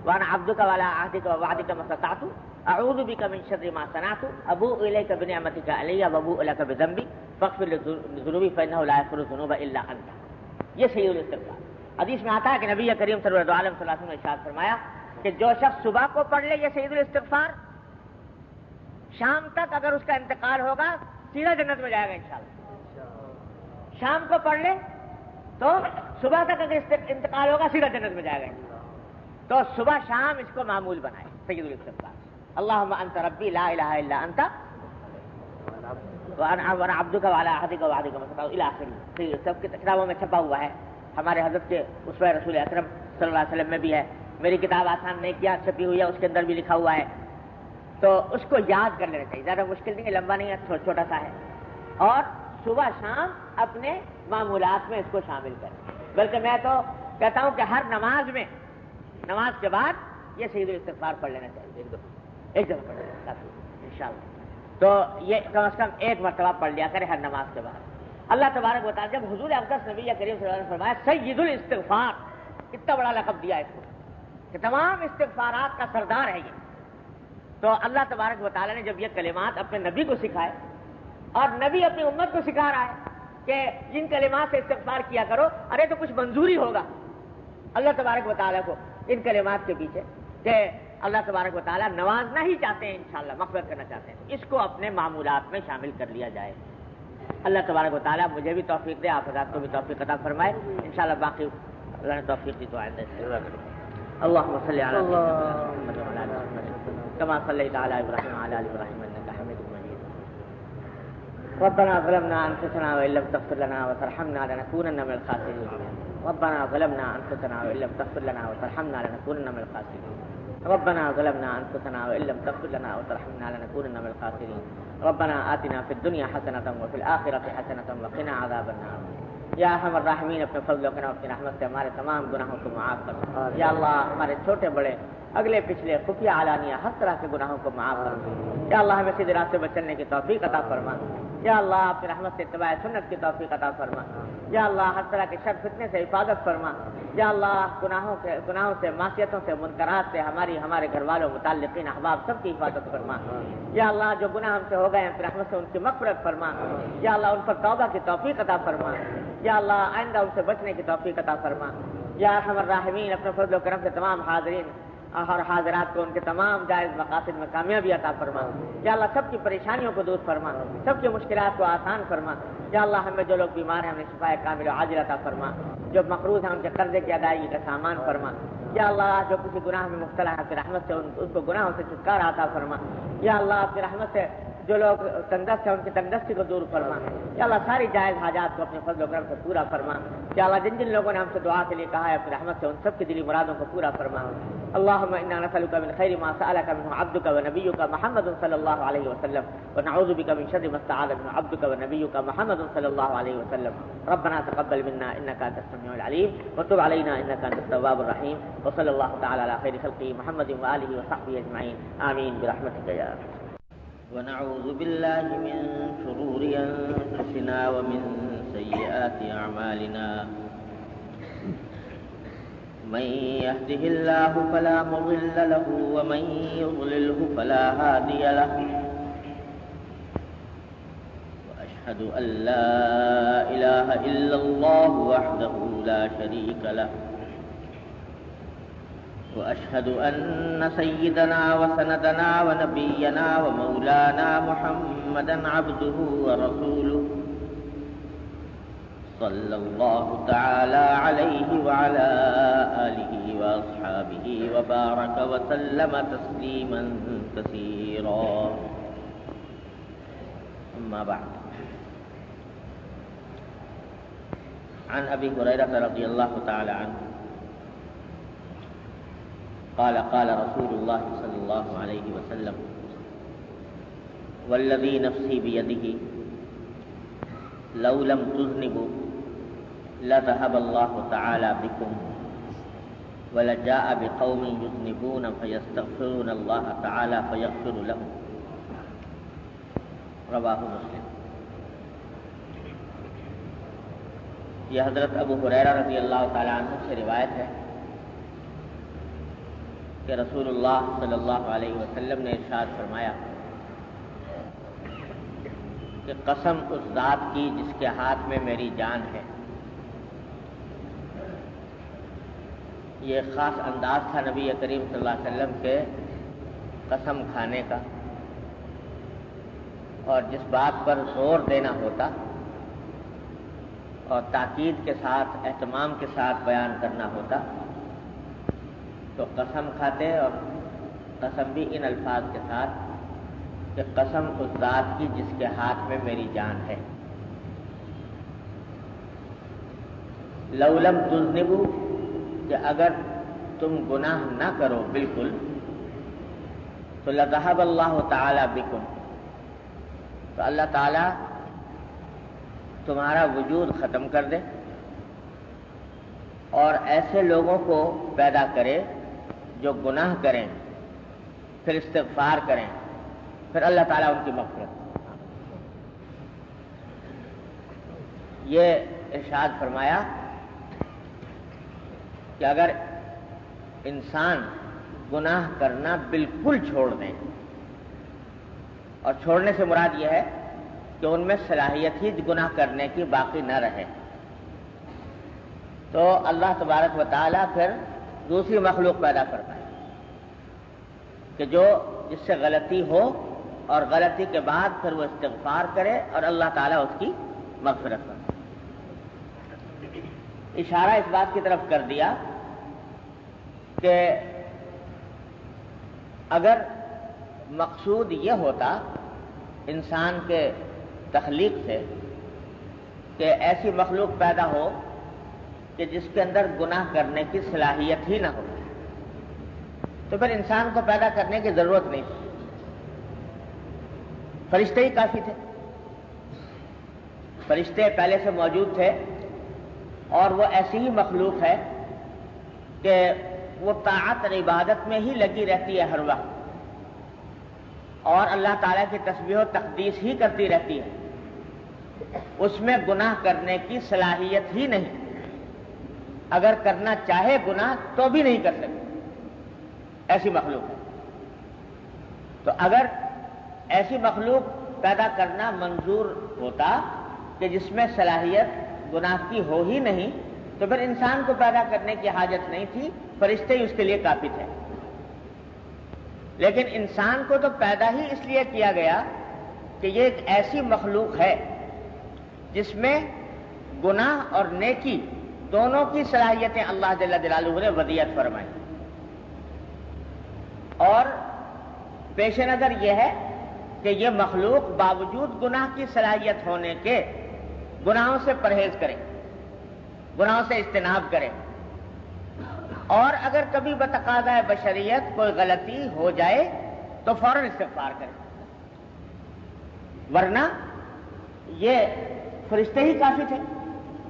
وانا عبدک وعلی عہدک ووعدک ما استطعت اعوذ بک من شر ما صنعت ابوء الیک بنعمتک علی وابوء لک بذنبی فاغفر لی ذنوبی فانہ لا یغفر الذنوب الا انت. یہ سید الاستغفار. حدیث میں آتا ہے کہ نبی کریم صلی اللہ علیہ وسلم نے ارشاد فرمایا کہ جو شخص صبح کو پڑھ لے یہ سید الاستغفار شام تک اگر اس کا انتقال ہوگا سیدھا جنت میں جائے گا انشاءاللہ. شام کو پڑھ لے تو صبح تک اگر انتقال ہوگا سیدھا جنت میں جائے گا. تو صبح شام اس کو معمول بنائے سید الاستغفار. اللہم انت ربی لا الہ الا انت وانا عبدک وعلی عہدک ووعدک ما استطعت الی آخر. سب کی کتابوں میں چھپا ہوا ہے. ہمارے حضرت کے اسوہ رسول اکرم صلی اللہ علیہ وسلم میں بھی ہے. میری کتاب آسان نہیں کیا چھپی ہوئی ہے اس کے اندر بھی لکھا ہوا ہے. تو اس کو یاد کر لینا چاہیے. زیادہ مشکل نہیں ہے، لمبا نہیں ہے، چھوٹا سا ہے. اور صبح شام اپنے معمولات میں اس کو شامل کریں. بلکہ میں تو کہتا ہوں کہ ہر نماز میں، نماز کے بعد یہ سید الاستغفار پڑھ لینا چاہیے، ایک دفعہ پڑھ لینا کافی انشاءاللہ۔ تو یہ کم از کم ایک مرتبہ پڑھ لیا کرے ہر نماز کے بعد۔ اللہ تبارک و تعالیٰ جب حضور اقدس نبی کریم صلی اللہ علیہ وسلم نے فرمایا سید الاستغفار، اتنا بڑا لقب دیا اس کو کہ تمام استغفارات کا سردار ہے یہ، تو اللہ تبارک و تعالیٰ نے جب یہ کلمات اپنے نبی کو سکھائے اور نبی اپنی امت کو سکھا رہا ہے کہ جن کلمات سے استغفار کیا کرو، ارے تو کچھ منظوری ہوگا اللہ تبارک و تعالیٰ کو ان کلمات کے پیچھے کہ اللہ تبارک و تعالیٰ نوازنا ہی چاہتے ہیں، انشاءاللہ مغفرت کرنا چاہتے ہیں، اس کو اپنے معمولات میں شامل کر لیا جائے۔ اللہ تبارک و تعالیٰ مجھے بھی توفیق دے، آپ حضرات کو بھی توفیق عطا فرمائے، انشاءاللہ باقی اللہ نے توفیق دی تو آئندہ اللهم صل على محمد وعلى ال محمد كما صليت على ابراهيم وعلى ال ابراهيم انك حميد مجيد ربنا ظلمنا انفسنا وان لم تغفر لنا وترحمنا لنكونن من الخاسرين ربنا ظلمنا انفسنا وان لم تغفر لنا وترحمنا لنكونن من الخاسرين ربنا ظلمنا انفسنا وان لم تغفر لنا وترحمنا لنكونن من الخاسرين ربنا آتنا في الدنيا حسنة وفي الآخرة حسنة وقنا عذاب النار یا ارحم الراحمین اپنے فضل و کرم اپنی رحمت سے ہمارے تمام گناہوں کو معاف کر، یا اللہ ہمارے چھوٹے بڑے اگلے پچھلے خفیہ علانیہ ہر طرح کے گناہوں کو معاف کر، یا اللہ ہمیں سیدھے راستے پر چلنے کی توفیق عطا فرما، یا اللہ اپنی رحمت سے اتباع سنت کی توفیق عطا فرما، یا اللہ ہر طرح کے شر فتنے سے حفاظت فرما، یا اللہ گناہوں سے معصیتوں سے منکرات سے ہمارے گھر والوں متعلقین احباب سب کی حفاظت فرما، یا اللہ جو گناہ ہم سے ہو گئے ہیں اپنی رحمت سے ان کی مغفرت فرما، یا اللہ ان پر توبہ کی توفیق عطا فرما، یا اللہ آئندہ ان سے بچنے کی توفیق عطا فرما، یا ارحم الراحمین اپنے فضل و کرم سے تمام حاضرین اور حاضرات کو ان کے تمام جائز مقاصد میں کامیابی عطا فرما، یا اللہ سب کی پریشانیوں کو دور فرما، سب کی مشکلات کو آسان فرما، یا اللہ ہمیں جو لوگ بیمار ہیں ہمیں شفا کامل و عاجل عطا فرما، جو مقروض ہیں ان کے قرضے کی ادائیگی کا سامان فرما، یا اللہ جو کسی گناہ میں مبتلا ہے اپنی رحمت سے ان کو گناہوں سے چھٹکارا عطا فرما، یا اللہ اپنی رحمت سے جو لوگ تنگدست ہیں ان کی تنگدستی کو دور فرما، یا اللہ ساری جائز حاجات کو اپنے فضل و کرم سے پورا فرما، یا اللہ جن لوگوں نے ہم سے دعا کے لیے کہا ہے اپنی رحمت سے ان سب کی دلی مرادوں کو پورا فرما۔ اللهم انا نسألك من خير ما سألك منه عبدك ونبيك محمد صلى الله عليه وسلم ونعوذ بك من شر ما استعاذ منه عبدك ونبيك محمد صلى الله عليه وسلم ربنا تقبل منا انك انت السميع العليم وتب علينا انك انت التواب الرحيم وصلى الله تعالى على خير خلقه محمد واله وصحبه اجمعين آمين برحمتك يا ارحم۔ ونعوذ بالله من شرور انفسنا ومن سيئات اعمالنا من يهده الله فلا مضل له ومن يضلله فلا هادي له وأشهد أن لا إله إلا الله وحده لا شريك له وأشهد أن سيدنا وسندنا ونبينا ومولانا محمدا عبده ورسوله صلى الله تعالى عليه وعلى آله وأصحابه وبارك وسلم تسليما كثيرا أما بعد عن أبي هريرة رضي الله تعالى عنه قال قال رسول الله صلى الله عليه وسلم والذي نفسي بيده لو لم تذنبوا لذهب الله تعالى بكم ولجاء بقوم يذنبون فيستغفرون الله تعالى فيغفر لهم رواه مسلم۔ یہ حضرت ابو ہریرہ رضی اللہ تعالیٰ عنہ سے روایت ہے کہ رسول اللہ صلی اللہ علیہ وسلم نے ارشاد فرمایا کہ قسم اس ذات کی جس کے ہاتھ میں میری جان ہے۔ یہ خاص انداز تھا نبی کریم صلی اللہ علیہ وسلم کے قسم کھانے کا، اور جس بات پر زور دینا ہوتا اور تاکید کے ساتھ اہتمام کے ساتھ بیان کرنا ہوتا تو قسم کھاتے، اور قسم بھی ان الفاظ کے ساتھ کہ قسم اس ذات کی جس کے ہاتھ میں میری جان ہے۔ لو لم تذنبوا کہ اگر تم گناہ نہ کرو بالکل تو لذهب اللہ تعالی بکم تو اللہ تعالی تمہارا وجود ختم کر دے، اور ایسے لوگوں کو پیدا کرے جو گناہ کریں پھر استغفار کریں پھر اللہ تعالیٰ ان کی مغفرت. یہ ارشاد فرمایا کہ اگر انسان گناہ کرنا بالکل چھوڑ دیں، اور چھوڑنے سے مراد یہ ہے کہ ان میں صلاحیت ہی گناہ کرنے کی باقی نہ رہے، تو اللہ تبارک و تعالیٰ پھر دوسری مخلوق پیدا کرتا ہے کہ جو جس سے غلطی ہو اور غلطی کے بعد پھر وہ استغفار کرے اور اللہ تعالیٰ اس کی مغفرت کرے. اشارہ اس بات کی طرف کر دیا کہ اگر مقصود یہ ہوتا انسان کے تخلیق سے کہ ایسی مخلوق پیدا ہو کہ جس کے اندر گناہ کرنے کی صلاحیت ہی نہ ہو، تو پھر انسان کو پیدا کرنے کی ضرورت نہیں تھی، فرشتے ہی کافی تھے. فرشتے پہلے سے موجود تھے اور وہ ایسی ہی مخلوق ہے کہ وہ طاعت اور عبادت میں ہی لگی رہتی ہے ہر وقت، اور اللہ تعالیٰ کی تسبیح و تقدیس ہی کرتی رہتی ہے. اس میں گناہ کرنے کی صلاحیت ہی نہیں، اگر کرنا چاہے گناہ تو بھی نہیں کر سکتے، ایسی مخلوق ہے. تو اگر ایسی مخلوق پیدا کرنا منظور ہوتا کہ جس میں صلاحیت گناہ کی ہو ہی نہیں، تو پھر انسان کو پیدا کرنے کی حاجت نہیں تھی، فرشتے ہی اس کے لیے کافی تھے. لیکن انسان کو تو پیدا ہی اس لیے کیا گیا کہ یہ ایک ایسی مخلوق ہے جس میں گناہ اور نیکی دونوں کی صلاحیتیں اللہ جل جلالہ نے ودیعت فرمائی. اور پیش نظر یہ ہے کہ یہ مخلوق باوجود گناہ کی صلاحیت ہونے کے گناہوں سے پرہیز کرے، گناہوں سے اجتناب کرے، اور اگر کبھی بتقاضۂ بشریت کوئی غلطی ہو جائے تو فوراً استغفار کرے. ورنہ یہ فرشتے ہی کافی تھے.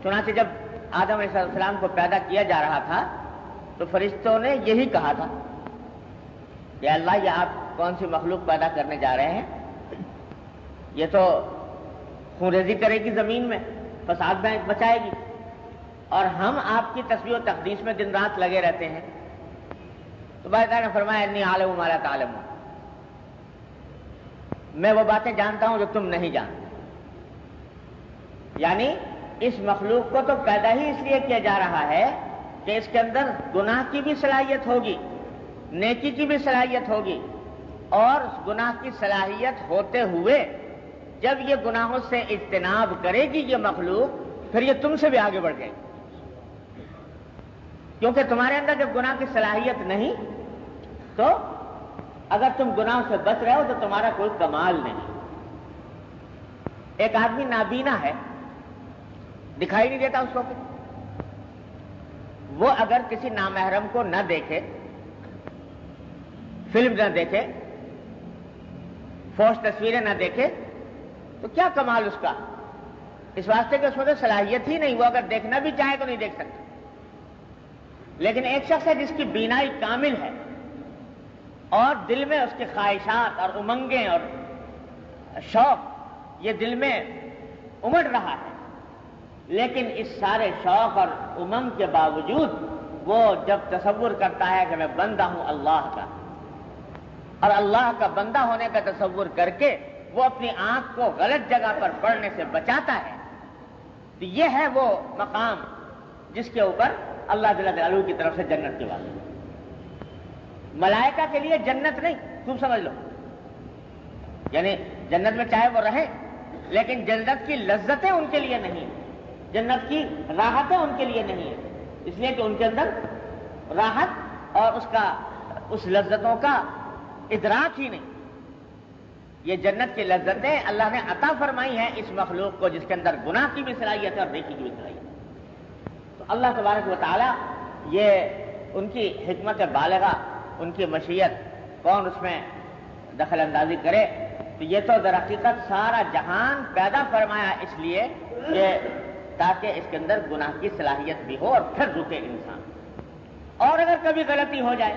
چنانچہ جب آدم علیہ السلام کو پیدا کیا جا رہا تھا تو فرشتوں نے یہی کہا تھا کہ اللہ، یہ آپ کون سی مخلوق پیدا کرنے جا رہے ہیں؟ یہ تو خون ریزی کرے گی زمین میں، فساد میں مچائے گی، اور ہم آپ کی تسبیح و تقدیس میں دن رات لگے رہتے ہیں. تو باری تعالیٰ نے فرمایا انی عالم ما لا تعلمون، میں وہ باتیں جانتا ہوں جو تم نہیں جانتے. یعنی اس مخلوق کو تو پیدا ہی اس لیے کیا جا رہا ہے کہ اس کے اندر گناہ کی بھی صلاحیت ہوگی، نیکی کی بھی صلاحیت ہوگی، اور گناہ کی صلاحیت ہوتے ہوئے جب یہ گناہوں سے اجتناب کرے گی یہ مخلوق، پھر یہ تم سے بھی آگے بڑھ جائے گی. کیونکہ تمہارے اندر جب گناہ کی صلاحیت نہیں تو اگر تم گناہوں سے بچ رہے ہو تو تمہارا کوئی کمال نہیں. ایک آدمی نابینا ہے، دکھائی نہیں دیتا اس کو، وہ اگر کسی نامحرم کو نہ دیکھے، فلم نہ دیکھے، فوش تصویریں نہ دیکھے، تو کیا کمال اس کا؟ اس واسطے کہ اس میں تو صلاحیت ہی نہیں، وہ اگر دیکھنا بھی چاہے تو نہیں دیکھ سکتا. لیکن ایک شخص ہے جس کی بینائی کامل ہے اور دل میں اس کی خواہشات اور امنگیں اور شوق یہ دل میں امڑ رہا ہے، لیکن اس سارے شوق اور امنگ کے باوجود وہ جب تصور کرتا ہے کہ میں بندہ ہوں اللہ کا، اور اللہ کا بندہ ہونے کا تصور کر کے وہ اپنی آنکھ کو غلط جگہ پر پڑنے سے بچاتا ہے، تو یہ ہے وہ مقام جس کے اوپر اللہ جل جلالہ کی طرف سے جنت کی بات ہے. ملائکہ کے لیے جنت نہیں، تم سمجھ لو، یعنی جنت میں چاہے وہ رہیں لیکن جنت کی لذتیں ان کے لیے نہیں، جنت کی راحتیں ان کے لیے نہیں ہے، اس لیے کہ ان کے اندر راحت اور اس لذتوں کا ادراک ہی نہیں. یہ جنت کی لذتیں اللہ نے عطا فرمائی ہیں اس مخلوق کو جس کے اندر گناہ کی بھی صلاحیت ہے اور نیکی کی بھی صلاحیت ہے. تو اللہ تبارک و تعالی یہ ان کی حکمت بالغہ، ان کی مشیت، کون اس میں دخل اندازی کرے؟ تو یہ تو در حقیقت سارا جہان پیدا فرمایا اس لیے کہ تاکہ اس کے اندر گناہ کی صلاحیت بھی ہو اور پھر رکے انسان. اور اگر کبھی غلطی ہو جائے،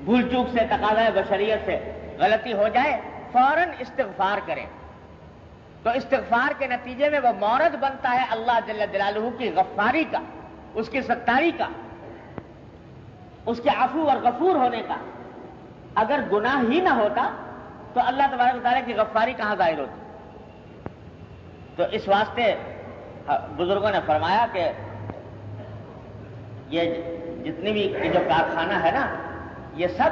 بھول چوک سے، تقاضۂ بشریت سے غلطی ہو جائے، فوراً استغفار کریں. تو استغفار کے نتیجے میں وہ مورد بنتا ہے اللہ جل جلالہ کی غفاری کا، اس کی ستاری کا، اس کے عفو اور غفور ہونے کا. اگر گناہ ہی نہ ہوتا تو اللہ تبارک و تعالیٰ کی غفاری کہاں ظاہر ہوتی؟ تو اس واسطے بزرگوں نے فرمایا کہ یہ جتنی بھی جو کارخانہ ہے نا، یہ سب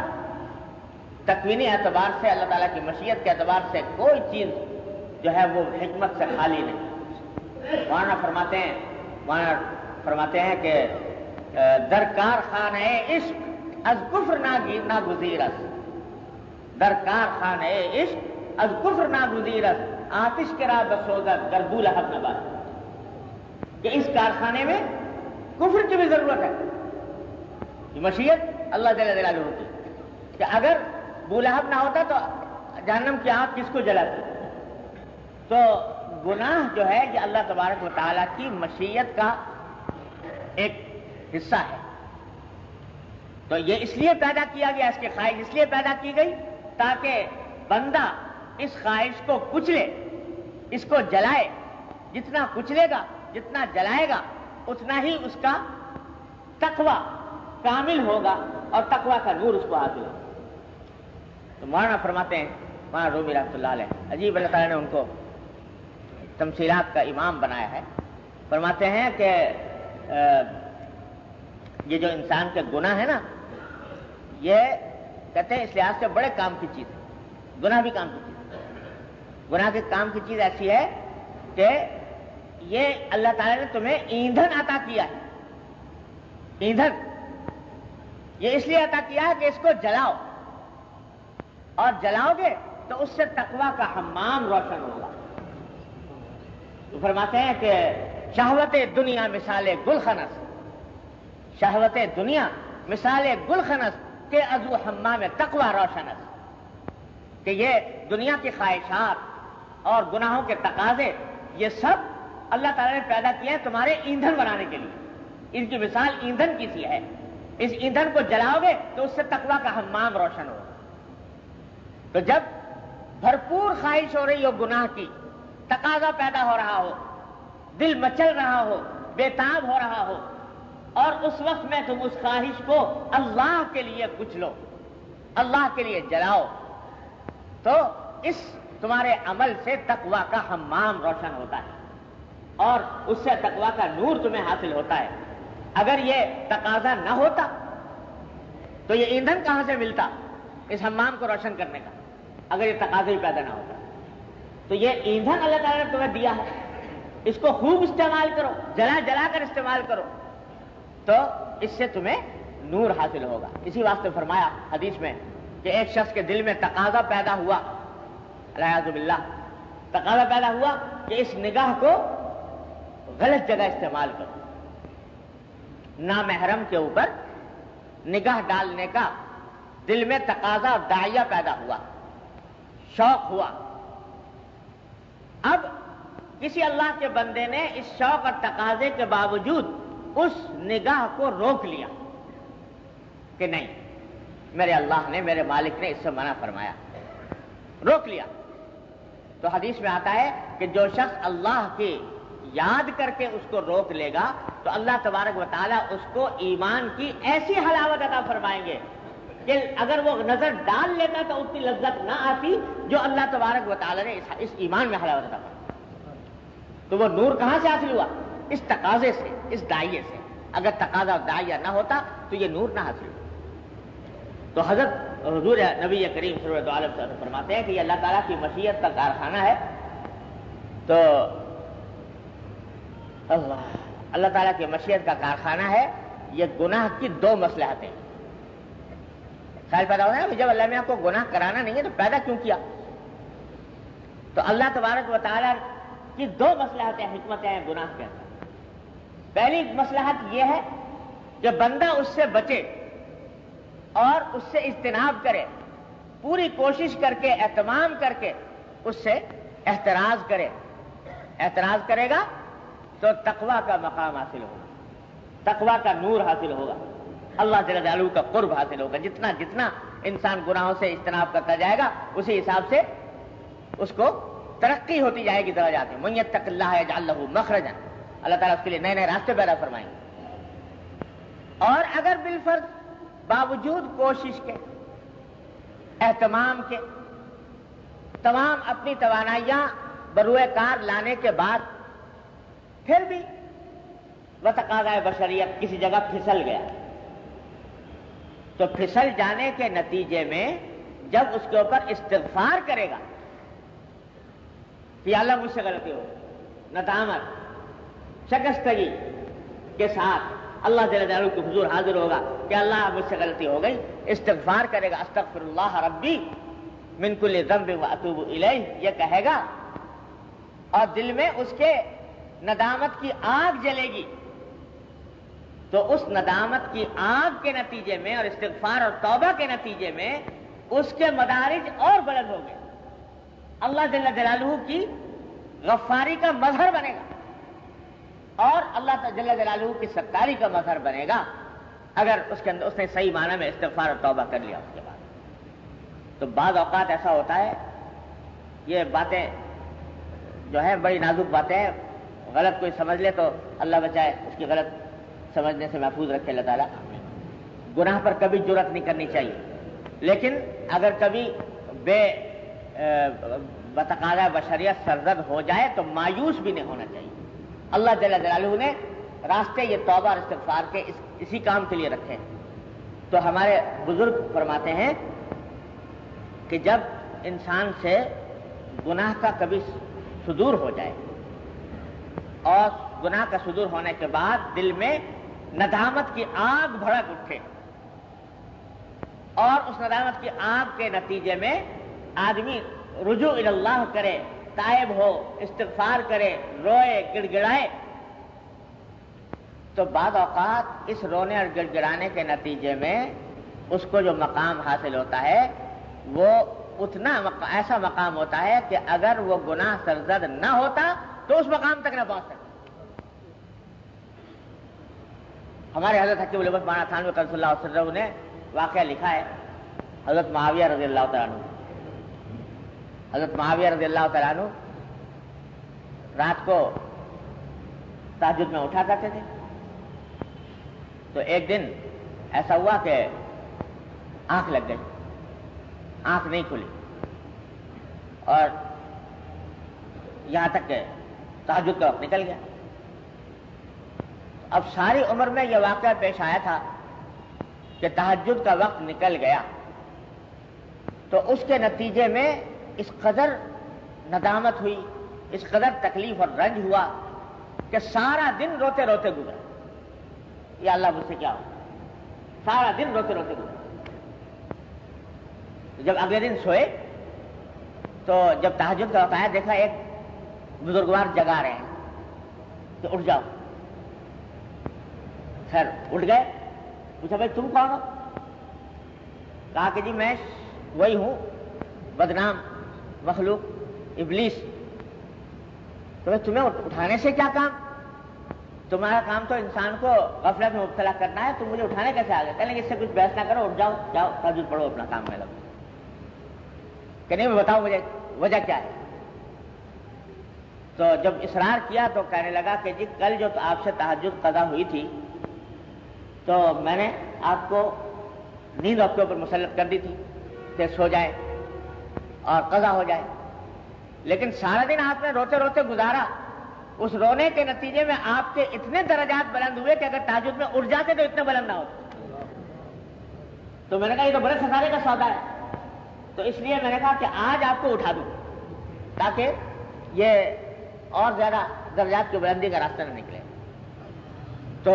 تکوینی اعتبار سے، اللہ تعالیٰ کی مشیت کے اعتبار سے کوئی چیز جو ہے وہ حکمت سے خالی نہیں. وہاں فرماتے ہیں کہ درکار خانہ عشق از کفر ناگزیرست، درکار خانہ عشق از کفر ناگزیرست، آتش کرا بسوزد در بولہب نبات. کہ اس کارخانے میں کفر کی بھی ضرورت ہے. یہ مشیت اللہ جل جلالہ کی کہ اگر بولہب نہ ہوتا تو جہنم کی آگ کس کو جلاتی. تو گناہ جو ہے یہ اللہ تبارک و تعالیٰ کی مشیت کا ایک حصہ ہے. تو یہ اس لیے پیدا کیا گیا، اس کی خواہش اس لیے پیدا کی گئی تاکہ بندہ اس خواہش کو کچلے، اس کو جلائے. جتنا کچلے گا، جتنا جلائے گا، اتنا ہی اس کا تقویٰ کامل ہوگا اور تقویٰ کا نور اس کو حاصل ہوگا. تو مولانا فرماتے ہیں، مولانا رومی رحمۃ اللہ علیہ، عجیب اللہ تعالیٰ نے ان کو تمثیلات کا امام بنایا ہے. فرماتے ہیں کہ یہ جو انسان کے گناہ ہے نا، یہ کہتے ہیں اس لحاظ سے بڑے کام کی چیز ہے. گناہ بھی کام کی چیز ہے. گناہ کے کام کی چیز ایسی ہے کہ یہ اللہ تعالیٰ نے تمہیں ایندھن عطا کیا ہے. ایندھن یہ اس لیے عطا کیا ہے کہ اس کو جلاؤ، اور جلاؤ گے تو اس سے تقویٰ کا حمام روشن ہوگا. تو فرماتے ہیں کہ شہوت دنیا مثال گلخنس، شہوت دنیا مثال گلخنس کے ازو حمام تقویٰ روشنس. کہ یہ دنیا کی خواہشات اور گناہوں کے تقاضے، یہ سب اللہ تعالیٰ نے پیدا کیے ہیں تمہارے ایندھن بنانے کے لیے. ان کی مثال ایندھن کی سی ہے. اس ایندھن کو جلاؤ گے تو اس سے تقویٰ کا حمام روشن ہوگا. تو جب بھرپور خواہش ہو رہی ہو گناہ کی، تقاضا پیدا ہو رہا ہو، دل مچل رہا ہو، بےتاب ہو رہا ہو، اور اس وقت میں تم اس خواہش کو اللہ کے لیے کچلو، اللہ کے لیے جلاؤ، تو اس تمہارے عمل سے تقویٰ کا حمام روشن ہوتا ہے اور اس سے تقویٰ کا نور تمہیں حاصل ہوتا ہے. اگر یہ تقاضا نہ ہوتا تو یہ ایندھن کہاں سے ملتا اس حمام کو روشن کرنے کا؟ اگر یہ تقاضا ہی پیدا نہ ہوتا. تو یہ ایندھن اللہ تعالیٰ نے تمہیں دیا ہے، اس کو خوب استعمال کرو، جلا جلا کر استعمال کرو، تو اس سے تمہیں نور حاصل ہوگا. اسی واسطے فرمایا حدیث میں کہ ایک شخص کے دل میں تقاضا پیدا ہوا، العیاذ باللہ، تقاضا پیدا ہوا کہ اس نگاہ کو غلط جگہ استعمال کرو. نامحرم کے اوپر نگاہ ڈالنے کا دل میں تقاضا اور داعیہ پیدا ہوا، شوق ہوا. اب کسی اللہ کے بندے نے اس شوق اور تقاضے کے باوجود اس نگاہ کو روک لیا کہ نہیں، میرے اللہ نے، میرے مالک نے اس سے منع فرمایا، روک لیا. تو حدیث میں آتا ہے کہ جو شخص اللہ کی یاد کر کے اس کو روک لے گا تو اللہ تبارک و تعالیٰ اس کو ایمان کی ایسی حلاوت عطا فرمائیں گے کہ اگر وہ نظر ڈال لیتا تو اتنی لذت نہ آتی جو اللہ تبارک و تعالیٰ نے اس ایمان میں حلاوت عطا فرمائی. تو وہ نور کہاں سے حاصل ہوا؟ اس تقاضے سے، اس داعیے سے. اگر تقاضا اور داعیہ نہ ہوتا تو یہ نور نہ حاصل ہوتا. تو حضرت حضور نبی کریم صلی اللہ علیہ وسلم فرماتے ہیں کہ یہ اللہ تعالیٰ کی مشیت کا کارخانہ ہے. تو اللہ تعالیٰ کی مشیت کا کارخانہ ہے. یہ گناہ کی دو مصلحتیں. خیال پیدا ہوتا ہے کہ جب اللہ نے آپ کو گناہ کرانا نہیں ہے تو پیدا کیوں کیا؟ تو اللہ تبارک و تعالیٰ کی دو مصلحتیں، حکمتیں ہیں گناہ کے اندر. پہلی مصلحت یہ ہے کہ بندہ اس سے بچے اور اس سے اجتناب کرے، پوری کوشش کر کے، اہتمام کر کے اس سے احتراز کرے. اعتراض کرے گا تو تقویٰ کا مقام حاصل ہوگا، تقویٰ کا نور حاصل ہوگا، اللہ جل جلالہ کا قرب حاصل ہوگا۔ جتنا جتنا انسان گناہوں سے اجتناب کرتا جائے گا اسی حساب سے اس کو ترقی ہوتی جائے گی درجات میں۔ من یتق اللہ یجعل لہ مخرجا، اللہ تعالیٰ اس کے لیے نئے نئے راستے پیدا فرمائیں گے۔ اور اگر بالفرض باوجود کوشش کے، اہتمام کے، تمام اپنی توانائیاں بروئے کار لانے کے بعد پھر بھی وتقاضۂ بشریت کسی جگہ پھسل گیا، تو پھسل جانے کے نتیجے میں جب اس کے اوپر استغفار کرے گا کہ اللہ مجھ سے غلطی ہو، ندامت شکستگی کے ساتھ اللہ جل جلالہ کے حضور حاضر ہوگا کہ اللہ مجھ سے غلطی ہو گئی، استغفار کرے گا، استغفر اللہ ربی من کل ذنب واتوب الیہ، یہ کہے گا، اور دل میں اس کے ندامت کی آگ جلے گی، تو اس ندامت کی آگ کے نتیجے میں اور استغفار اور توبہ کے نتیجے میں اس کے مدارج اور بلند ہو گئے، اللہ جل جلالہ کی غفاری کا مظہر بنے گا اور اللہ جل جلالہ کی ستاری کا مظہر بنے گا اگر اس کے اندر اس نے صحیح معنی میں استغفار اور توبہ کر لیا اس کے بعد۔ تو بعض اوقات ایسا ہوتا ہے، یہ باتیں جو ہے بڑی نازک باتیں ہیں، غلط کوئی سمجھ لے تو اللہ بچائے اس کی غلط سمجھنے سے محفوظ رکھے اللہ تعالیٰ۔ گناہ پر کبھی جرأت نہیں کرنی چاہیے، لیکن اگر کبھی بتقاضۂ بشریت سرزد ہو جائے تو مایوس بھی نہیں ہونا چاہیے۔ اللہ جل جلالہ نے راستے یہ توبہ اور استغفار کے اسی کام کے لیے رکھے ہیں۔ تو ہمارے بزرگ فرماتے ہیں کہ جب انسان سے گناہ کا کبھی صدور ہو جائے اور گناہ کا صدور ہونے کے بعد دل میں ندامت کی آگ بھڑک اٹھے اور اس ندامت کی آگ کے نتیجے میں آدمی رجوع الی اللہ کرے، تائب ہو، استغفار کرے، روئے، گڑ گڑائے، تو بعض اوقات اس رونے اور گڑ گڑانے کے نتیجے میں اس کو جو مقام حاصل ہوتا ہے وہ اتنا ایسا مقام ہوتا ہے کہ اگر وہ گناہ سرزد نہ ہوتا تو اس مقام تک نہ پہنچ سکتا۔ ہمارے حضرت حکیم الامت مولانا تھانوی قدس اللہ سرہ نے واقعہ لکھا ہے، حضرت معاویہ رضی اللہ تعالیٰ عنہ، حضرت معاویہ رضی اللہ تعالیٰ عنہ رات کو تہجد میں اٹھا کرتے تھے، تو ایک دن ایسا ہوا کہ آنکھ لگ گئی، آنکھ نہیں کھلی، اور یہاں تک کہ تہجد کا وقت نکل گیا۔ اب ساری عمر میں یہ واقعہ پیش آیا تھا کہ تہجد کا وقت نکل گیا، تو اس کے نتیجے میں اس قدر ندامت ہوئی، اس قدر تکلیف اور رنج ہوا کہ سارا دن روتے روتے گزرا، یا اللہ مجھ سے کیا ہو، سارا دن روتے روتے گزرا۔ جب اگلے دن سوئے تو جب تہجد کا وقت آیا دیکھا ایک بزرگوار جگا رہے ہیں کہ اٹھ جاؤ۔ خیر اٹھ گئے، پوچھا بھائی تم کون ہو؟ کہا کہ جی میں وہی ہوں بدنام مخلوق ابلیس۔ تو بھائی تمہیں اٹھانے سے کیا کام؟ تمہارا کام تو انسان کو غفلت میں مبتلا کرنا ہے، تم مجھے اٹھانے کیسے آ گئے؟ کہنے اس سے کچھ بحث نہ کرو، اٹھ جاؤ، جاؤ تہجد پڑھو، اپنا کام میں لگو۔ کہ نہیں بتاؤ مجھے وجہ کیا ہے؟ تو جب اصرار کیا تو کہنے لگا کہ جی کل جو آپ سے تہجد قضا ہوئی تھی تو میں نے آپ کو نیند آپ کے اوپر مسلط کر دی تھی کہ سو جائے اور قضا ہو جائے، لیکن سارا دن آپ نے روتے روتے گزارا، اس رونے کے نتیجے میں آپ کے اتنے درجات بلند ہوئے کہ اگر تہجد میں اٹھ جاتے تو اتنے بلند نہ ہوتے۔ تو میں نے کہا یہ تو بڑے خسارے کا سودا ہے، تو اس لیے میں نے کہا کہ آج آپ کو اٹھا دوں تاکہ یہ اور زیادہ درجات کی بلندی کا راستہ نہ نکلے۔ تو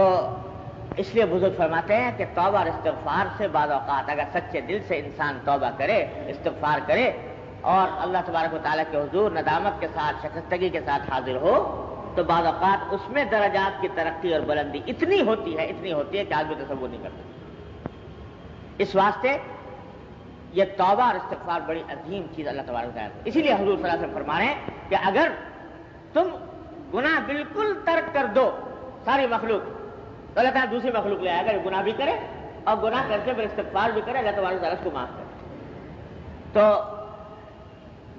اس لیے بزرگ فرماتے ہیں کہ توبہ اور استغفار سے بعض اوقات اگر سچے دل سے انسان توبہ کرے، استغفار کرے اور اللہ تبارک و تعالیٰ کے حضور ندامت کے ساتھ، شکستگی کے ساتھ حاضر ہو، تو بعض اوقات اس میں درجات کی ترقی اور بلندی اتنی ہوتی ہے کہ آدمی تصور نہیں کرتا۔ اس واسطے یہ توبہ اور استغفار بڑی عظیم چیز اللہ تبارک و تعالیٰ، اسی لیے حضور صلی اللہ علیہ وسلم فرما رہے ہیں کہ اگر تم گناہ بالکل ترک کر دو ساری مخلوق، تو اللہ تعالیٰ دوسری مخلوق لے آئے گا جو گناہ بھی کرے اور گناہ کر کے پھر استغفار بھی کرے، اللہ تبارک و تعالیٰ اس کو معاف کرے۔ تو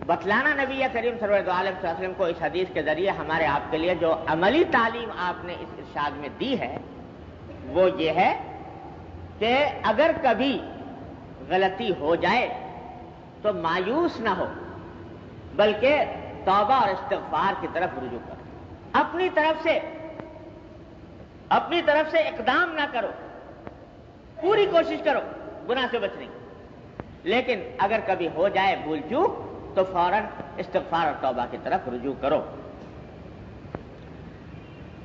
بتلانا نبی کریم صلی اللہ علیہ وسلم کو اس حدیث کے ذریعے ہمارے آپ کے لیے جو عملی تعلیم آپ نے اس ارشاد میں دی ہے وہ یہ ہے کہ اگر کبھی غلطی ہو جائے تو مایوس نہ ہو، بلکہ توبہ اور استغفار کی طرف رجوع کرو، اپنی طرف سے اقدام نہ کرو، پوری کوشش کرو گناہ سے بچنے کی، لیکن اگر کبھی ہو جائے بھول چوک تو فوراً استغفار اور توبہ کی طرف رجوع کرو۔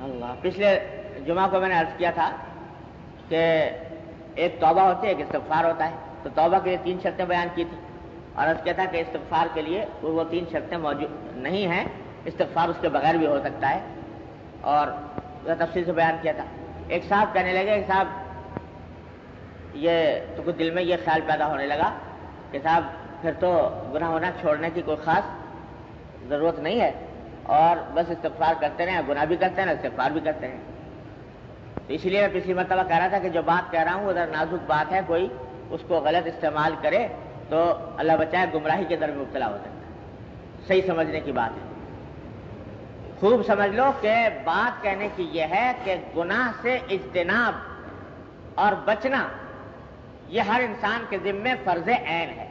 اللہ، پچھلے جمعہ کو میں نے عرض کیا تھا کہ ایک توبہ ہوتی ہے، ایک استغفار ہوتا ہے، تو توبہ کے لیے 3 شرطیں بیان کی تھی، اور عرض کیا تھا کہ استغفار کے لیے وہ 3 شرطیں موجود نہیں ہیں، استغفار اس کے بغیر بھی ہو سکتا ہے، اور تفصیل سے بیان کیا تھا۔ ایک صاحب کہنے لگے کہ صاحب یہ تو کچھ دل میں یہ خیال پیدا ہونے لگا کہ صاحب پھر تو گناہ ہونا چھوڑنے کی کوئی خاص ضرورت نہیں ہے، اور بس استغفار کرتے رہیں، گناہ بھی کرتے ہیں استغفار بھی کرتے ہیں۔ تو اسی لیے میں پچھلی مرتبہ کہہ رہا تھا کہ جو بات کہہ رہا ہوں وہ ذرا نازک بات ہے، کوئی اس کو غلط استعمال کرے تو اللہ بچائے گمراہی کے در میں مبتلا ہو سکتا ہے۔ صحیح سمجھنے کی بات ہے، خوب سمجھ لو کہ بات کہنے کی یہ ہے کہ گناہ سے اجتناب اور بچنا یہ ہر انسان کے ذمے فرض عین ہے،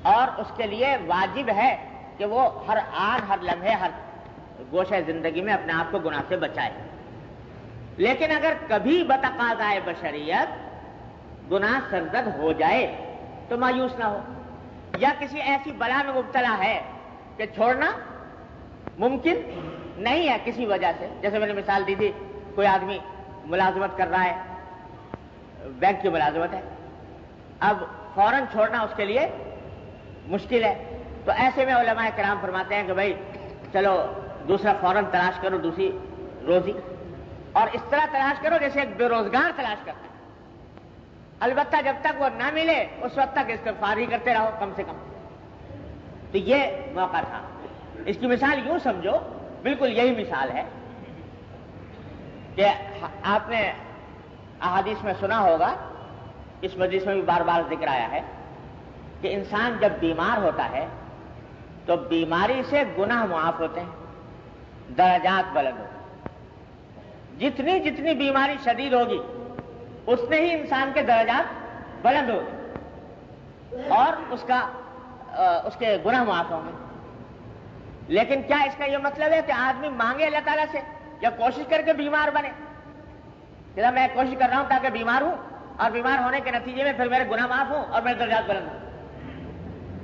اور اس کے لیے واجب ہے کہ وہ ہر آن ہر لمحے ہر گوشہ زندگی میں اپنے آپ کو گناہ سے بچائے۔ لیکن اگر کبھی بتقاضائے بشریت گناہ سرزد ہو جائے تو مایوس نہ ہو، یا کسی ایسی بلا میں مبتلا ہے کہ چھوڑنا ممکن نہیں ہے کسی وجہ سے، جیسے میں نے مثال دی تھی، کوئی آدمی ملازمت کر رہا ہے، بینک کی ملازمت ہے، اب فوراً چھوڑنا اس کے لیے مشکل ہے، تو ایسے میں علماء کرام فرماتے ہیں کہ بھائی چلو دوسرا فوراً تلاش کرو، دوسری روزی، اور اس طرح تلاش کرو جیسے ایک بے روزگار تلاش کرتا ہے، البتہ جب تک وہ نہ ملے اس وقت تک استغفار ہی کرتے رہو کم سے کم۔ تو یہ موقع تھا۔ اس کی مثال یوں سمجھو، بالکل یہی مثال ہے کہ آپ نے احادیث میں سنا ہوگا، اس مجلس میں بھی بار بار ذکر آیا ہے کہ انسان جب بیمار ہوتا ہے تو بیماری سے گناہ معاف ہوتے ہیں، درجات بلند ہوتے ہیں، جتنی جتنی بیماری شدید ہوگی اتنے ہی انسان کے درجات بلند ہوگی اور اس کے گناہ معاف ہوں گے۔ لیکن کیا اس کا یہ مطلب ہے کہ آدمی مانگے اللہ تعالیٰ سے یا کوشش کر کے بیمار بنے؟ کہ میں کوشش کر رہا ہوں تاکہ بیمار ہوں اور بیمار ہونے کے نتیجے میں پھر میرے گناہ معاف ہوں اور میرے درجات بلند ہوں؟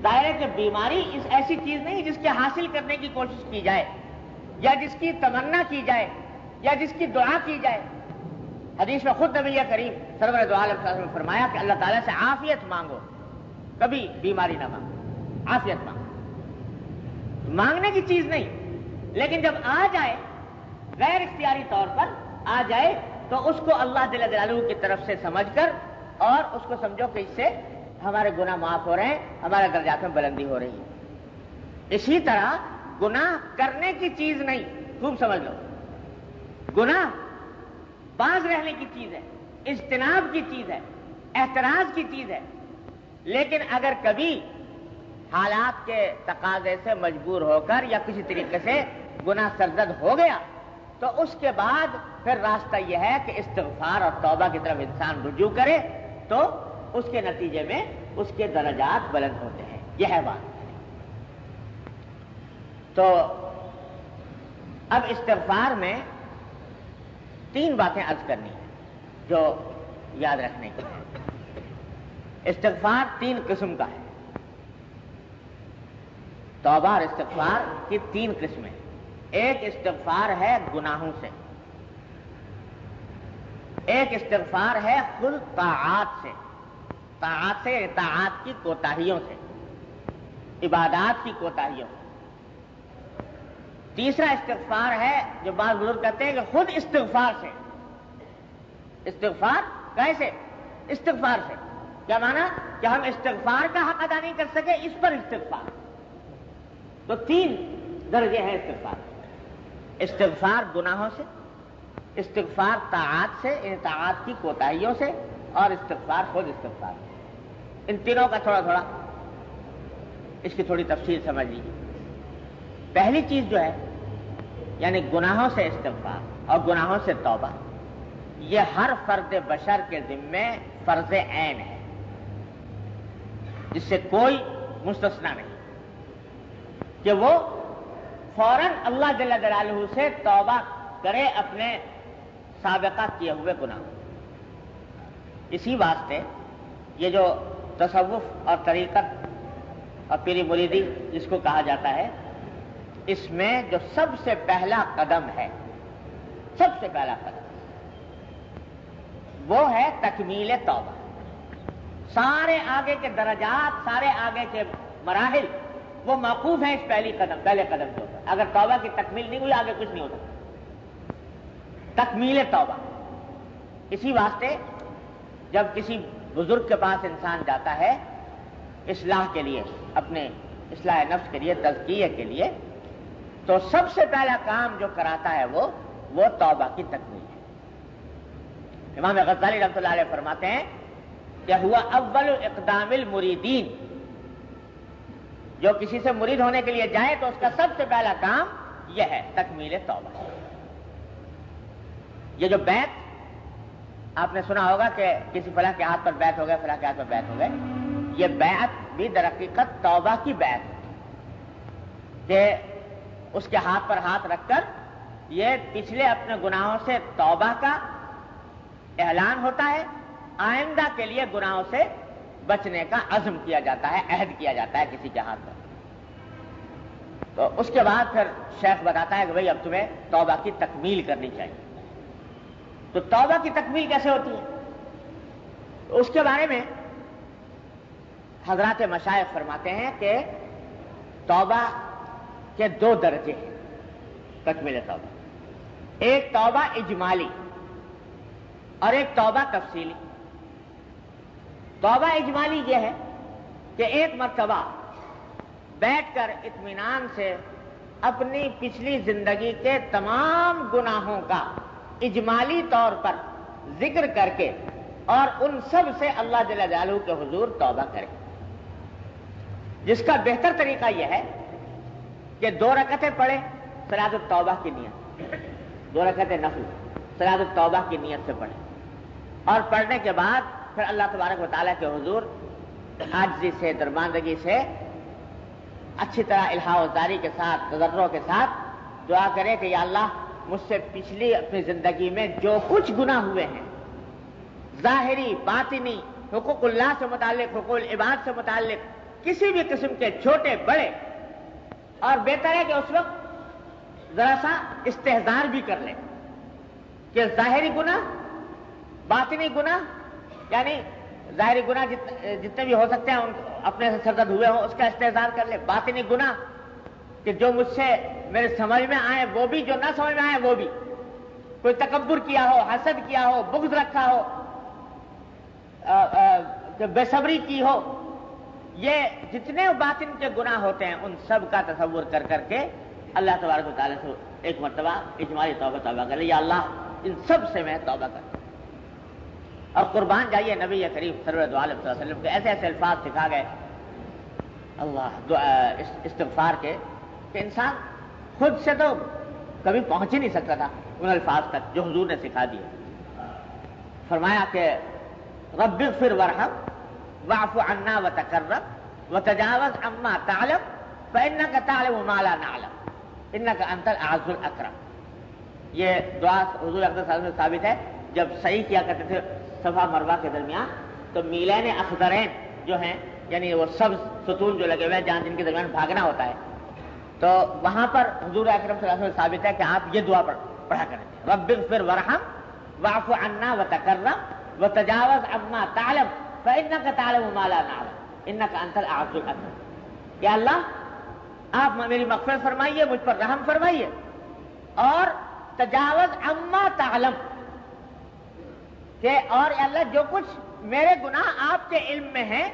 ظاہر ہے کہ بیماری اس ایسی چیز نہیں جس کے حاصل کرنے کی کوشش کی جائے یا جس کی تمنا کی جائے یا جس کی دعا کی جائے۔ حدیث میں خود نبی کریم سرور دو عالم صلی اللہ علیہ وسلم نے فرمایا کہ اللہ تعالیٰ سے عافیت مانگو، کبھی بیماری نہ مانگو، عافیت مانگو۔ مانگنے کی چیز نہیں، لیکن جب آ جائے غیر اختیاری طور پر آ جائے تو اس کو اللہ جل جلالہ کی طرف سے سمجھ کر، اور اس کو سمجھو کہ اس سے ہمارے گناہ معاف ہو رہے ہیں، ہمارے درجات میں بلندی ہو رہی ہے۔ اسی طرح گناہ کرنے کی چیز نہیں، خوب سمجھ لو، گناہ باز رہنے کی چیز ہے، اجتناب کی چیز ہے، احتراز کی چیز ہے، لیکن اگر کبھی حالات کے تقاضے سے مجبور ہو کر یا کسی طریقے سے گناہ سرزد ہو گیا تو اس کے بعد پھر راستہ یہ ہے کہ استغفار اور توبہ کی طرف انسان رجوع کرے تو اس کے نتیجے میں اس کے درجات بلند ہوتے ہیں۔ یہ ہے بات۔ تو اب استغفار میں 3 باتیں عرض کرنی ہیں جو یاد رکھنے کی ہے۔ استغفار 3 قسم کا ہے، توبہ اور استغفار کی 3 قسمیں۔ ایک استغفار ہے گناہوں سے، ایک استغفار ہے خود طاعات سے، طاعات سے طاعات کی کوتاہیوں سے، عبادات کی کوتاہیوں سے۔ تیسرا استغفار ہے جو بعض بزرگ کہتے ہیں کہ خود استغفار سے۔ استغفار کیسے؟ استغفار سے کیا معنی؟ کہ ہم استغفار کا حق ادا نہیں کر سکے، اس پر استغفار۔ تو 3 درجے ہیں استغفار. استغفار گناہوں سے، استغفار طاعات سے، ان طاعات کی کوتاہیوں سے، اور استغفار خود استغفار. ان تینوں کا تھوڑا تھوڑا اس کی تھوڑی تفصیل سمجھ لیجیے. پہلی چیز جو ہے یعنی گناہوں سے استغفار اور گناہوں سے توبہ، یہ ہر فرد بشر کے ذمے فرض عین ہے، جس سے کوئی مستثنا نہیں، کہ وہ فوراً اللہ جل جلالہ سے توبہ کرے اپنے سابقہ کیے ہوئے گناہ. اسی واسطے یہ جو تصوف اور طریقت اور پیری مریدی جس کو کہا جاتا ہے، اس میں جو سب سے پہلا قدم ہے، سب سے پہلا قدم وہ ہے تکمیل توبہ. سارے آگے کے درجات، سارے آگے کے مراحل وہ موقوف ہیں اس پہلے قدم کے اوپر. اگر توبہ کی تکمیل نہیں ہوئی آگے کچھ نہیں ہو سکتا. تکمیل توبہ. اسی واسطے جب کسی بزرگ کے پاس انسان جاتا ہے اصلاح کے لیے، اپنے اصلاح نفس کے لیے، تزکیے کے لیے، تو سب سے پہلا کام جو کراتا ہے وہ توبہ کی تکمیل ہے. امام غزالی رحمۃ اللہ علیہ فرماتے ہیں کہ ہوا اول اقدام المریدین، جو کسی سے مرید ہونے کے لیے جائے تو اس کا سب سے پہلا کام یہ ہے تکمیل توبہ. یہ جو بیعت آپ نے سنا ہوگا کہ کسی فلاں کے ہاتھ پر بیعت ہو گئے، فلاں کے ہاتھ پر بیعت ہو گئے، یہ بیعت بھی در حقیقت توبہ کی بیعت ہے کہ اس کے ہاتھ پر ہاتھ رکھ کر یہ پچھلے اپنے گناہوں سے توبہ کا اعلان ہوتا ہے، آئندہ کے لیے گناہوں سے بچنے کا عزم کیا جاتا ہے، عہد کیا جاتا ہے کسی کے ہاتھ پر. تو اس کے بعد پھر شیخ بتاتا ہے کہ بھئی اب تمہیں توبہ کی تکمیل کرنی چاہیے. تو توبہ کی تکمیل کیسے ہوتی ہے؟ تو اس کے بارے میں حضرات مشائخ فرماتے ہیں کہ توبہ کے دو درجے ہیں تکمیل توبہ. ایک توبہ اجمالی اور ایک توبہ تفصیلی. توبہ اجمالی یہ ہے کہ ایک مرتبہ بیٹھ کر اطمینان سے اپنی پچھلی زندگی کے تمام گناہوں کا اجمالی طور پر ذکر کر کے اور ان سب سے اللہ جل جلالہ کے حضور توبہ کرے. جس کا بہتر طریقہ یہ ہے کہ 2 رکعتیں پڑھے صلاۃ التوبہ کی نیت، 2 رکعتیں نفل صلاۃ التوبہ کی نیت سے پڑھے، اور پڑھنے کے بعد پھر اللہ تبارک و تعالیٰ کے حضور عاجزی سے، درماندگی سے، اچھی طرح الہا و زاری کے ساتھ، تضرع کے ساتھ دعا کرے کہ یا اللہ مجھ سے پچھلی اپنی زندگی میں جو کچھ گناہ ہوئے ہیں، ظاہری، باطنی، حقوق اللہ سے متعلق، حقوق العباد سے متعلق، کسی بھی قسم کے چھوٹے بڑے، اور بہتر ہے کہ اس وقت ذرا سا استحضار بھی کر لیں کہ ظاہری گناہ، باطنی گناہ، یعنی ظاہری گناہ جتنے بھی ہو سکتے ہیں ان اپنے سے سرزد ہوئے ہوں اس کا استحضار کر لے. باطنی گناہ کہ جو مجھ سے میرے سمجھ میں آئے وہ بھی، جو نہ سمجھ میں آئے وہ بھی، کوئی تکبر کیا ہو، حسد کیا ہو، بغض رکھا ہو، بے صبری کی ہو، یہ جتنے باطن کے گناہ ہوتے ہیں ان سب کا تصور کر کر کے اللہ تبارک و تعالیٰ سے ایک مرتبہ اجمالی توبہ کر لے، یا اللہ ان سب سے میں توبہ کرتا ہوں. اور قربان جائیے نبی کریم سرور دو عالم صلی اللہ علیہ وسلم کے ایسے ایسے الفاظ سکھا گئے اللہ استغفار کے کہ انسان خود سے تو کبھی پہنچ ہی نہیں سکتا تھا ان الفاظ تک جو حضور نے سکھا دیے. فرمایا کہ رب اغفر وارحم واعف عنا وتکرم وتجاوز عما تعلم فإنك تعلم ما لا نعلم إنك أنت الأعز الأكرم. یہ دعا حضور اقدس صلی اللہ علیہ وسلم میں ثابت ہے. جب صحیح کیا کرتے تھے صفا مروہ کے درمیان تو میلین اخضرین جو ہیں یعنی وہ سبز ستون جو لگے ہوئے ہیں جہاں جن کے درمیان بھاگنا ہوتا ہے، تو وہاں پر حضور اکرم صلی اللہ علیہ وسلم ثابت ہے کہ آپ یہ دعا پڑھا کریں گے رب اغفر وارحم واعف عنا وتکرم وتجاوز عما تعلم فإنك تعلم ما لا نعلم إنك أنت الأعز الأكرم. یا اللہ آپ میری مغفرت فرمائیے، مجھ پر رحم فرمائیے، اور تجاوز عما تعلم کہ اور اللہ جو کچھ میرے گناہ آپ کے علم میں ہیں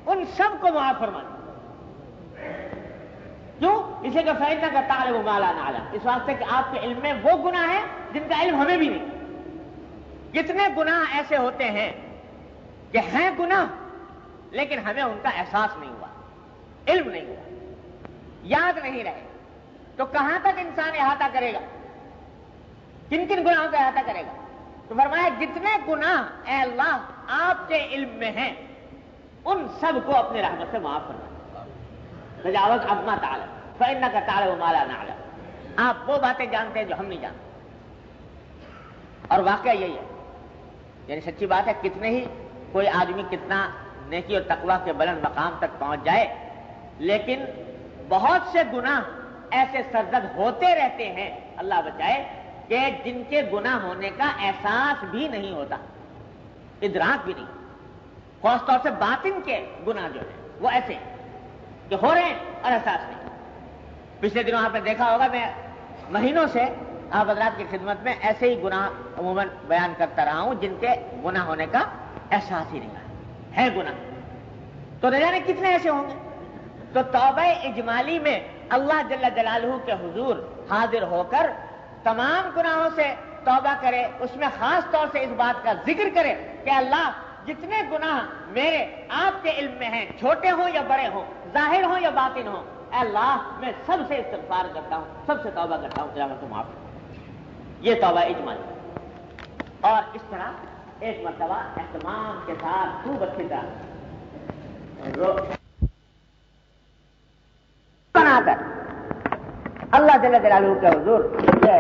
ان سب کو معاف فرمائیے. کیوں اسے کہ فَإِنَّكَ تَعْلَمُ مَا لَا نَعْلَمُ، اس واسطے کہ آپ کے علم میں وہ گناہ ہیں جن کا علم ہمیں بھی نہیں۔ کتنے گناہ ایسے ہوتے ہیں کہ ہیں گناہ لیکن ہمیں ان کا احساس نہیں ہوا، علم نہیں ہوا، یاد نہیں رہے، تو کہاں تک انسان احاطہ کرے گا؟ کن کن گناہوں کا احاطہ کرے گا؟ تو فرمایا جتنے گناہ اے اللہ آپ کے علم میں ہیں ان سب کو اپنی رحمت سے معاف کرنا۔ تجاوز عما تعلم فإنك تعلم ما لا نعلم، آپ وہ باتیں جانتے ہیں جو ہم نہیں جانتے۔ اور واقعہ یہی ہے، یعنی سچی بات ہے، کتنے ہی کوئی آدمی کتنا نیکی اور تقویٰ کے بلند مقام تک پہنچ جائے لیکن بہت سے گناہ ایسے سرزد ہوتے رہتے ہیں، اللہ بچائے، کہ جن کے گناہ ہونے کا احساس بھی نہیں ہوتا، ادراک بھی نہیں، خاص طور سے باطن کے گناہ جو ہیں وہ ایسے کہ ہو رہے ہیں اور احساس نہیں۔ پچھلے دنوں آپ نے دیکھا ہوگا، میں مہینوں سے آپ حضرات کی خدمت میں ایسے ہی گناہ عموماً بیان کرتا رہا ہوں جن کے گناہ ہونے کا احساس ہی نہیں رہا ہے گناہ، تو نہ جانے کتنے ایسے ہوں گے۔ تو توبہ اجمالی میں اللہ جل جلالہ کے حضور حاضر ہو کر تمام گناہوں سے توبہ کرے، اس میں خاص طور سے اس بات کا ذکر کرے کہ اللہ جتنے گناہ میرے آپ کے علم میں ہیں، چھوٹے ہوں یا بڑے ہوں، ظاہر ہوں یا باطن ہوں، اے اللہ میں سب سے استغفار کرتا ہوں، سب سے توبہ کرتا ہوں، اللہ تو معاف کر۔ یہ توبہ اجمالی۔ اور اس طرح ایک مرتبہ اہتمام کے ساتھ خوب اچھی طرح بنا کر اللہ جل جلالہ کے حضور یہ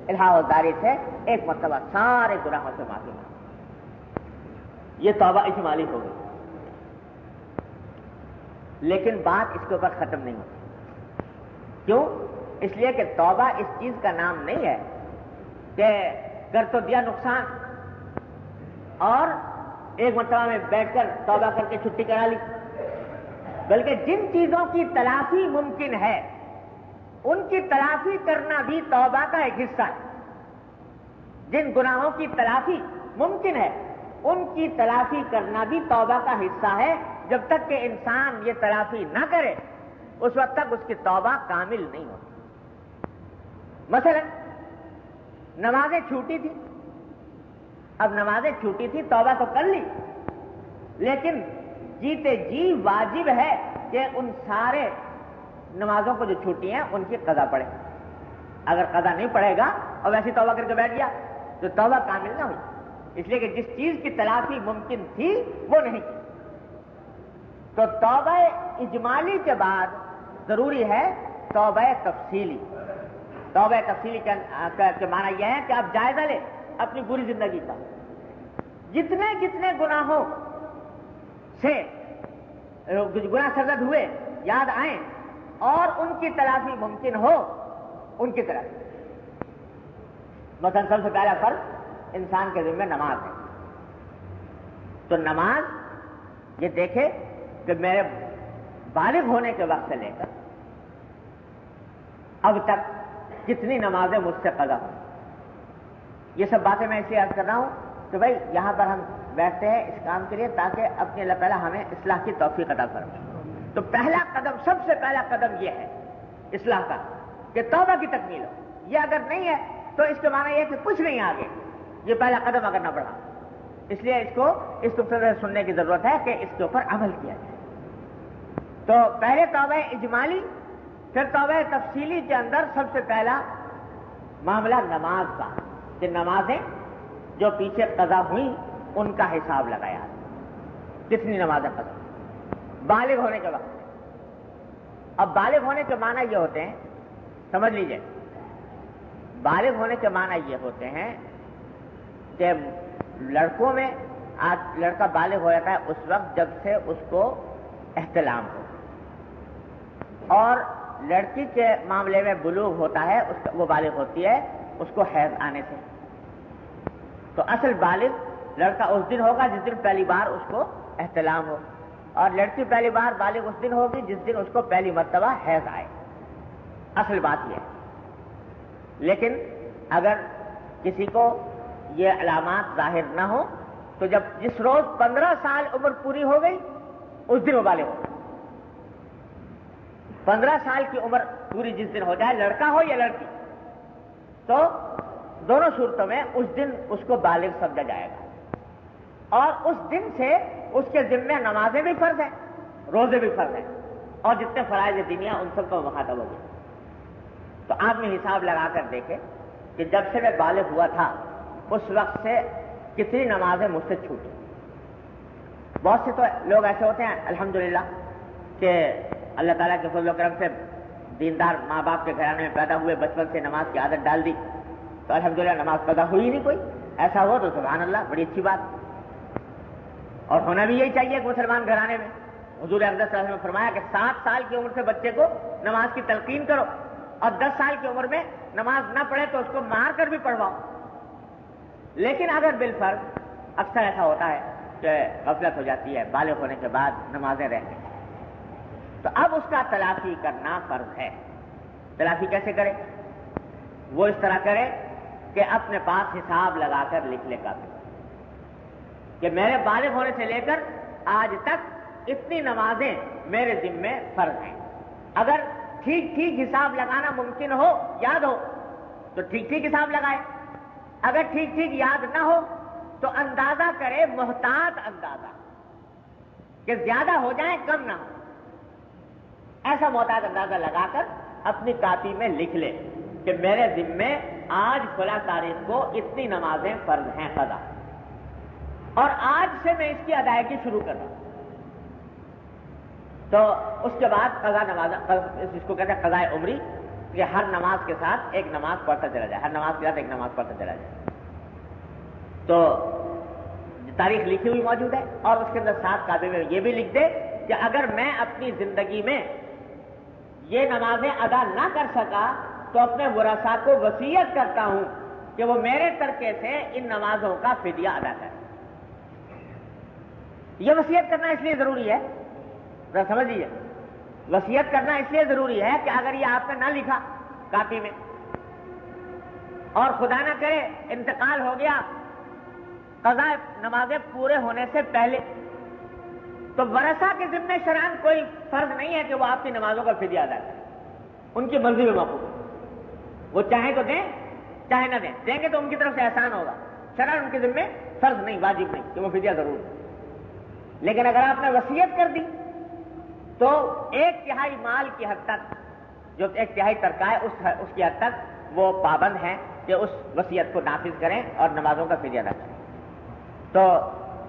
الہا و داری سے ایک مرتبہ سارے گناہوں سے معافی مانگی۔ یہ توبہ اجمالی ہو گئی، لیکن بات اس کے اوپر ختم نہیں ہوتی۔ کیوں؟ اس لیے کہ توبہ اس چیز کا نام نہیں ہے کہ کر تو دیا نقصان اور ایک مرتبہ میں بیٹھ کر توبہ کر کے چھٹی کرا لی، بلکہ جن چیزوں کی تلافی ممکن ہے ان کی تلافی کرنا بھی توبہ کا ایک حصہ ہے۔ جن گناہوں کی تلافی ممکن ہے ان کی تلافی کرنا بھی توبہ کا حصہ ہے۔ جب تک کہ انسان یہ تلافی نہ کرے اس وقت تک اس کی توبہ کامل نہیں ہوتی۔ مثلا نمازیں چھوٹی تھی، اب نمازیں چھوٹی تھی، توبہ تو کر لی، لیکن جیتے جی واجب ہے کہ ان سارے نمازوں کو جو چھوٹی ہیں ان کی قضا پڑے۔ اگر قضا نہیں پڑے گا اور ویسی توبہ کر کے بیٹھ گیا تو توبہ کامل نہ ہوئی، اس لیے کہ جس چیز کی تلافی ممکن تھی وہ نہیں کی۔ تو توبہ اجمالی کے بعد ضروری ہے توبہ تفصیلی۔ توبہ تفصیلی کے معنی یہ ہے کہ آپ جائزہ لیں اپنی پوری زندگی کا، جتنے جتنے گناہوں سے گناہ سرزد ہوئے یاد آئیں اور ان کی تلافی ممکن ہو ان کی طرف۔ مثلا سب سے پہلا فرض انسان کے ذمہ نماز ہے، تو نماز یہ دیکھے کہ میرے بالغ ہونے کے وقت سے لے کر اب تک کتنی نمازیں مجھ سے قضا ہوئی۔ یہ سب باتیں میں اس لیے عرض کر رہا ہوں کہ بھائی یہاں پر ہم بیٹھتے ہیں اس کام کے لیے تاکہ اپنے اللہ تعالیٰ ہمیں اصلاح کی توفیق عطا فرمائے۔ تو پہلا قدم، سب سے پہلا قدم یہ ہے اصلاح کا کہ توبہ کی تکمیل ہو۔ یہ اگر نہیں ہے تو اس کے معنی یہ ہے کہ کچھ نہیں آگے، یہ پہلا قدم اگر نہ بڑھا، اس لیے اس کو سننے کی ضرورت ہے کہ اس کے اوپر عمل کیا جائے۔ تو پہلے توبہ اجمالی، پھر توبہ تفصیلی کے اندر سب سے پہلا معاملہ نماز کا، کہ نمازیں جو پیچھے قضا ہوئیں ان کا حساب لگایا، کتنی نمازیں قضا بالغ ہونے کے وقت۔ اب بالغ ہونے کے معنی یہ ہوتے ہیں، سمجھ لیجئے، بالغ ہونے کے معنی یہ ہوتے ہیں کہ لڑکوں میں آج لڑکا بالغ ہو جاتا ہے اس وقت جب سے اس کو احتلام ہو، اور لڑکی کے معاملے میں بلوغ ہوتا ہے وہ بالغ ہوتی ہے اس کو حیض آنے سے۔ تو اصل بالغ لڑکا اس دن ہوگا جس دن پہلی بار اس کو احتلام ہو، اور لڑکی پہلی بار بالغ اس دن ہوگی جس دن اس کو پہلی مرتبہ حیض آئے۔ اصل بات یہ ہے، لیکن اگر کسی کو یہ علامات ظاہر نہ ہو تو جس روز 15 سال عمر پوری ہو گئی اس دن وہ بالغ ہو۔ 15 سال کی عمر پوری جس دن ہو جائے، لڑکا ہو یا لڑکی، تو دونوں صورتوں میں اس دن اس کو بالغ سمجھا جائے گا، اور اس دن سے اس کے ذمہ نمازیں بھی فرض ہیں، روزے بھی فرض ہیں، اور جتنے فرائض دینیا ان سب کو مخاطب ہوگی۔ تو آپ نے حساب لگا کر دیکھے کہ جب سے میں بالغ ہوا تھا اس وقت سے کتنی نمازیں مجھ سے چھوٹی۔ بہت سے تو لوگ ایسے ہوتے ہیں الحمدللہ کہ اللہ تعالیٰ کے فضل و کرم سے دیندار ماں باپ کے گھرانے میں پیدا ہوئے، بچپن سے نماز کی عادت ڈال دی، تو الحمدللہ نماز قضا ہوئی نہیں کوئی۔ ایسا ہو تو سبحان اللہ، بڑی اچھی بات، اور ہونا بھی یہی چاہیے کہ مسلمان گھرانے میں۔ حضور اقدس صلی اللہ علیہ وسلم نے فرمایا کہ 7 سال کی عمر سے بچے کو نماز کی تلقین کرو، اور 10 سال کی عمر میں نماز نہ پڑھے تو اس کو مار کر بھی پڑھواؤ۔ لیکن اگر بالفرض اکثر ایسا ہوتا ہے کہ غفلت ہو جاتی ہے، بالغ ہونے کے بعد نمازیں رہ گئی، تو اب اس کا تلافی کرنا فرض ہے۔ تلافی کیسے کرے؟ وہ اس طرح کرے کہ اپنے پاس حساب لگا کر لکھ لے کافی کہ میرے بالغ ہونے سے لے کر آج تک اتنی نمازیں میرے ذمے فرض ہیں۔ اگر ٹھیک ٹھیک حساب لگانا ممکن ہو، یاد ہو تو ٹھیک ٹھیک حساب لگائے، اگر ٹھیک ٹھیک یاد نہ ہو تو اندازہ کرے، محتاط اندازہ، کہ زیادہ ہو جائے کم نہ ہو، ایسا محتاط اندازہ لگا کر اپنی کاپی میں لکھ لے کہ میرے ذمے آج فلاں تاریخ کو اتنی نمازیں فرض ہیں قضا، اور آج سے میں اس کی ادائیگی شروع کر رہا ہوں۔ تو اس کے بعد قضا نماز، اس کو کہتے ہیں قضاء عمری، کہ ہر نماز کے ساتھ ایک نماز پڑھتا چلا جائے، ہر نماز کے ساتھ ایک نماز پڑھتا چلا جائے۔ تو تاریخ لکھی ہوئی موجود ہے، اور اس کے اندر ساتھ کاپی میں یہ بھی لکھ دے کہ اگر میں اپنی زندگی میں یہ نمازیں ادا نہ کر سکا تو اپنے ورثاء کو وصیت کرتا ہوں کہ وہ میرے ترکے سے ان نمازوں کا فدیہ ادا کریں۔ یہ وصیت کرنا اس لیے ضروری ہے، ذرا سمجھ لیجیے، وصیت کرنا اس لیے ضروری ہے کہ اگر یہ آپ نے نہ لکھا کاپی میں اور خدا نہ کرے انتقال ہو گیا قضاء نمازیں پورے ہونے سے پہلے، تو ورثاء کے ذمہ شرعاً کوئی فرض نہیں ہے کہ وہ آپ کی نمازوں کا فدیہ ادا کریں، ان کی مرضی میں موقوف ہے، وہ چاہیں تو دیں چاہے نہ دیں، دیں گے تو ان کی طرف سے احسان ہوگا، شرعاً ان کے ذمہ فرض نہیں، واجب نہیں کہ وہ فدیہ ضرور ہے۔ لیکن اگر آپ نے وصیت کر دی تو 1/3 مال کی حد تک، جو 1/3 ترکہ ہے اس کی حد تک وہ پابند ہیں کہ اس وصیت کو نافذ کریں اور نمازوں کا فدیہ ادا کریں۔ تو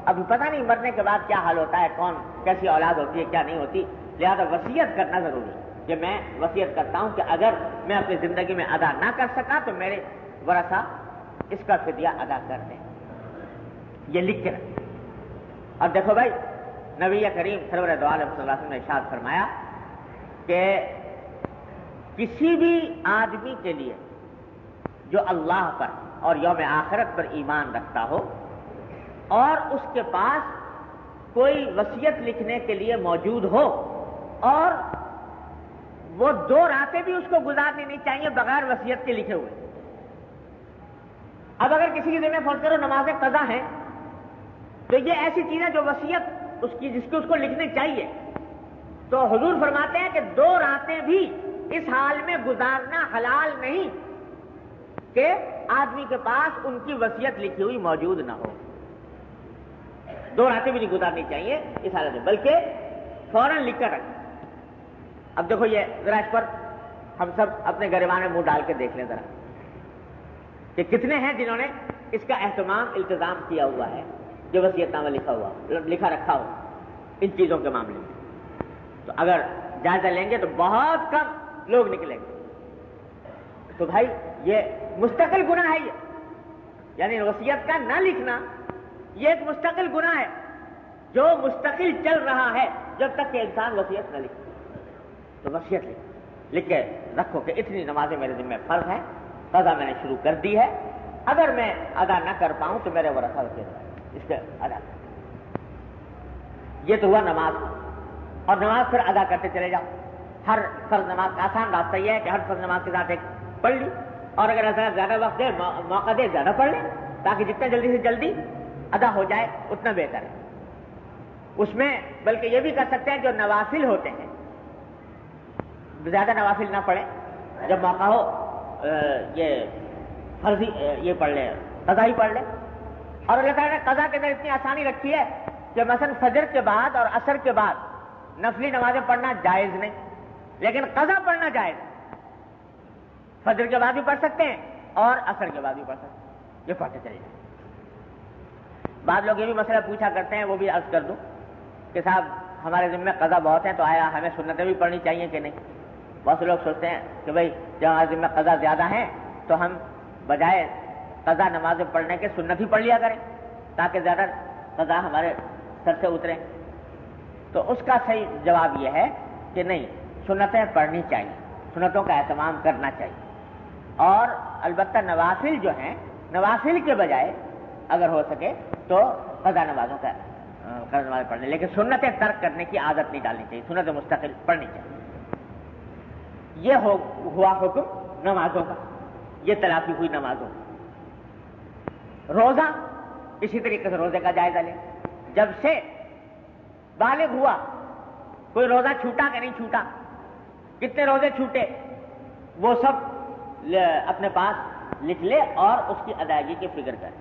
اب پتہ نہیں مرنے کے بعد کیا حال ہوتا ہے، کون کیسی اولاد ہوتی ہے کیا نہیں ہوتی، لہذا وصیت کرنا ضروری ہے کہ میں وصیت کرتا ہوں کہ اگر میں اپنی زندگی میں ادا نہ کر سکا تو میرے ورثاء اس کا فدیہ ادا کر دیں، یہ لکھ کے رکھیں۔ اب دیکھو بھائی، نبی کریم سرور دو عالم صلی اللہ علیہ وسلم نے ارشاد فرمایا کہ کسی بھی آدمی کے لیے جو اللہ پر اور یوم آخرت پر ایمان رکھتا ہو اور اس کے پاس کوئی وصیت لکھنے کے لیے موجود ہو اور وہ 2 راتیں بھی اس کو گزارنی نہیں چاہیے بغیر وصیت کے لکھے ہوئے۔ اب اگر کسی کے ذمہ فرض کرو نمازیں قضا ہیں تو یہ ایسی چیز ہے جو وصیت اس کی جس کو اس کو لکھنے چاہیے، تو حضور فرماتے ہیں کہ 2 راتیں بھی اس حال میں گزارنا حلال نہیں کہ آدمی کے پاس ان کی وصیت لکھی ہوئی موجود نہ ہو۔ 2 راتیں بھی نہیں گزارنی چاہیے اس حالت میں، بلکہ فوراً لکھ کر رکھیں۔ اب دیکھو یہ ذرا اس پر ہم سب اپنے گریبان میں منہ ڈال کے دیکھ لیں ذرا کہ کتنے ہیں جنہوں نے اس کا اہتمام التزام کیا ہوا ہے، جو وصیت نامہ لکھا رکھا ہو ان چیزوں کے معاملے میں۔ تو اگر جائزہ لیں گے تو بہت کم لوگ نکلیں گے۔ تو بھائی یہ مستقل گناہ ہے، یہ یعنی وصیت کا نہ لکھنا یہ ایک مستقل گناہ ہے جو مستقل چل رہا ہے جب تک کہ انسان وصیت نہ لکھے۔ تو وصیت لکھ کے رکھو کہ اتنی نمازیں میرے ذمہ فرض ہیں، قضا میں نے شروع کر دی ہے، اگر میں ادا نہ کر پاؤں تو میرے ورثاء وصیت اس کے ادا کر۔ یہ تو ہوا نماز، اور نماز پھر ادا کرتے چلے جاؤ۔ ہر فرض نماز کا آسان راستہ یہ ہے کہ ہر فرض نماز کے ساتھ ایک پڑھ لی، اور اگر ایسا زیادہ وقت دے موقع دے زیادہ پڑھ لیں تاکہ جتنا جلدی سے جلدی ادا ہو جائے اتنا بہتر ہے۔ اس میں بلکہ یہ بھی کر سکتے ہیں جو نوافل ہوتے ہیں، زیادہ نوافل نہ پڑھیں، جب موقع ہو یہ فرضی یہ پڑھ لیں، قضا ہی پڑھ لیں. اور اللہ تعالیٰ نے قضا کے اندر اتنی آسانی رکھی ہے کہ مثلا فجر کے بعد اور عصر کے بعد نفلی نمازیں پڑھنا جائز نہیں، لیکن قضا پڑھنا جائز. فجر کے بعد بھی پڑھ سکتے ہیں اور عصر کے بعد بھی پڑھ سکتے ہیں، یہ پڑھتے چلے جائیں. بعض لوگ یہ بھی مسئلہ پوچھا کرتے ہیں، وہ بھی عرض کر دوں کہ صاحب ہمارے ذمہ قضا بہت ہیں، تو آیا ہمیں سنتیں بھی پڑھنی چاہیے کہ نہیں؟ بہت سے لوگ سوچتے ہیں کہ بھائی جب ہمارے ذمہ قضا زیادہ ہیں تو ہم بجائے قضا نمازیں پڑھنے کے سنت ہی پڑھ لیا کریں تاکہ زیادہ قضا ہمارے سر سے اتریں. تو اس کا صحیح جواب یہ ہے کہ نہیں، سنتیں پڑھنی چاہیے، سنتوں کا اہتمام کرنا چاہیے. اور البتہ نوافل جو ہیں، نوافل کے بجائے اگر ہو سکے تو قضا نمازوں کا قضا نماز پڑھنے، لیکن سنتیں ترک کرنے کی عادت نہیں ڈالنی چاہیے، سنتیں مستقل پڑھنی چاہیے. یہ ہوا حکم نمازوں کا، یہ تلافی ہوئی نمازوں کا. روزہ اسی طریقے سے روزے کا جائزہ لیں. جب سے بالغ ہوا کوئی روزہ چھوٹا کہ نہیں چھوٹا، کتنے روزے چھوٹے، وہ سب اپنے پاس لکھ لے اور اس کی ادائیگی کی فکر کرے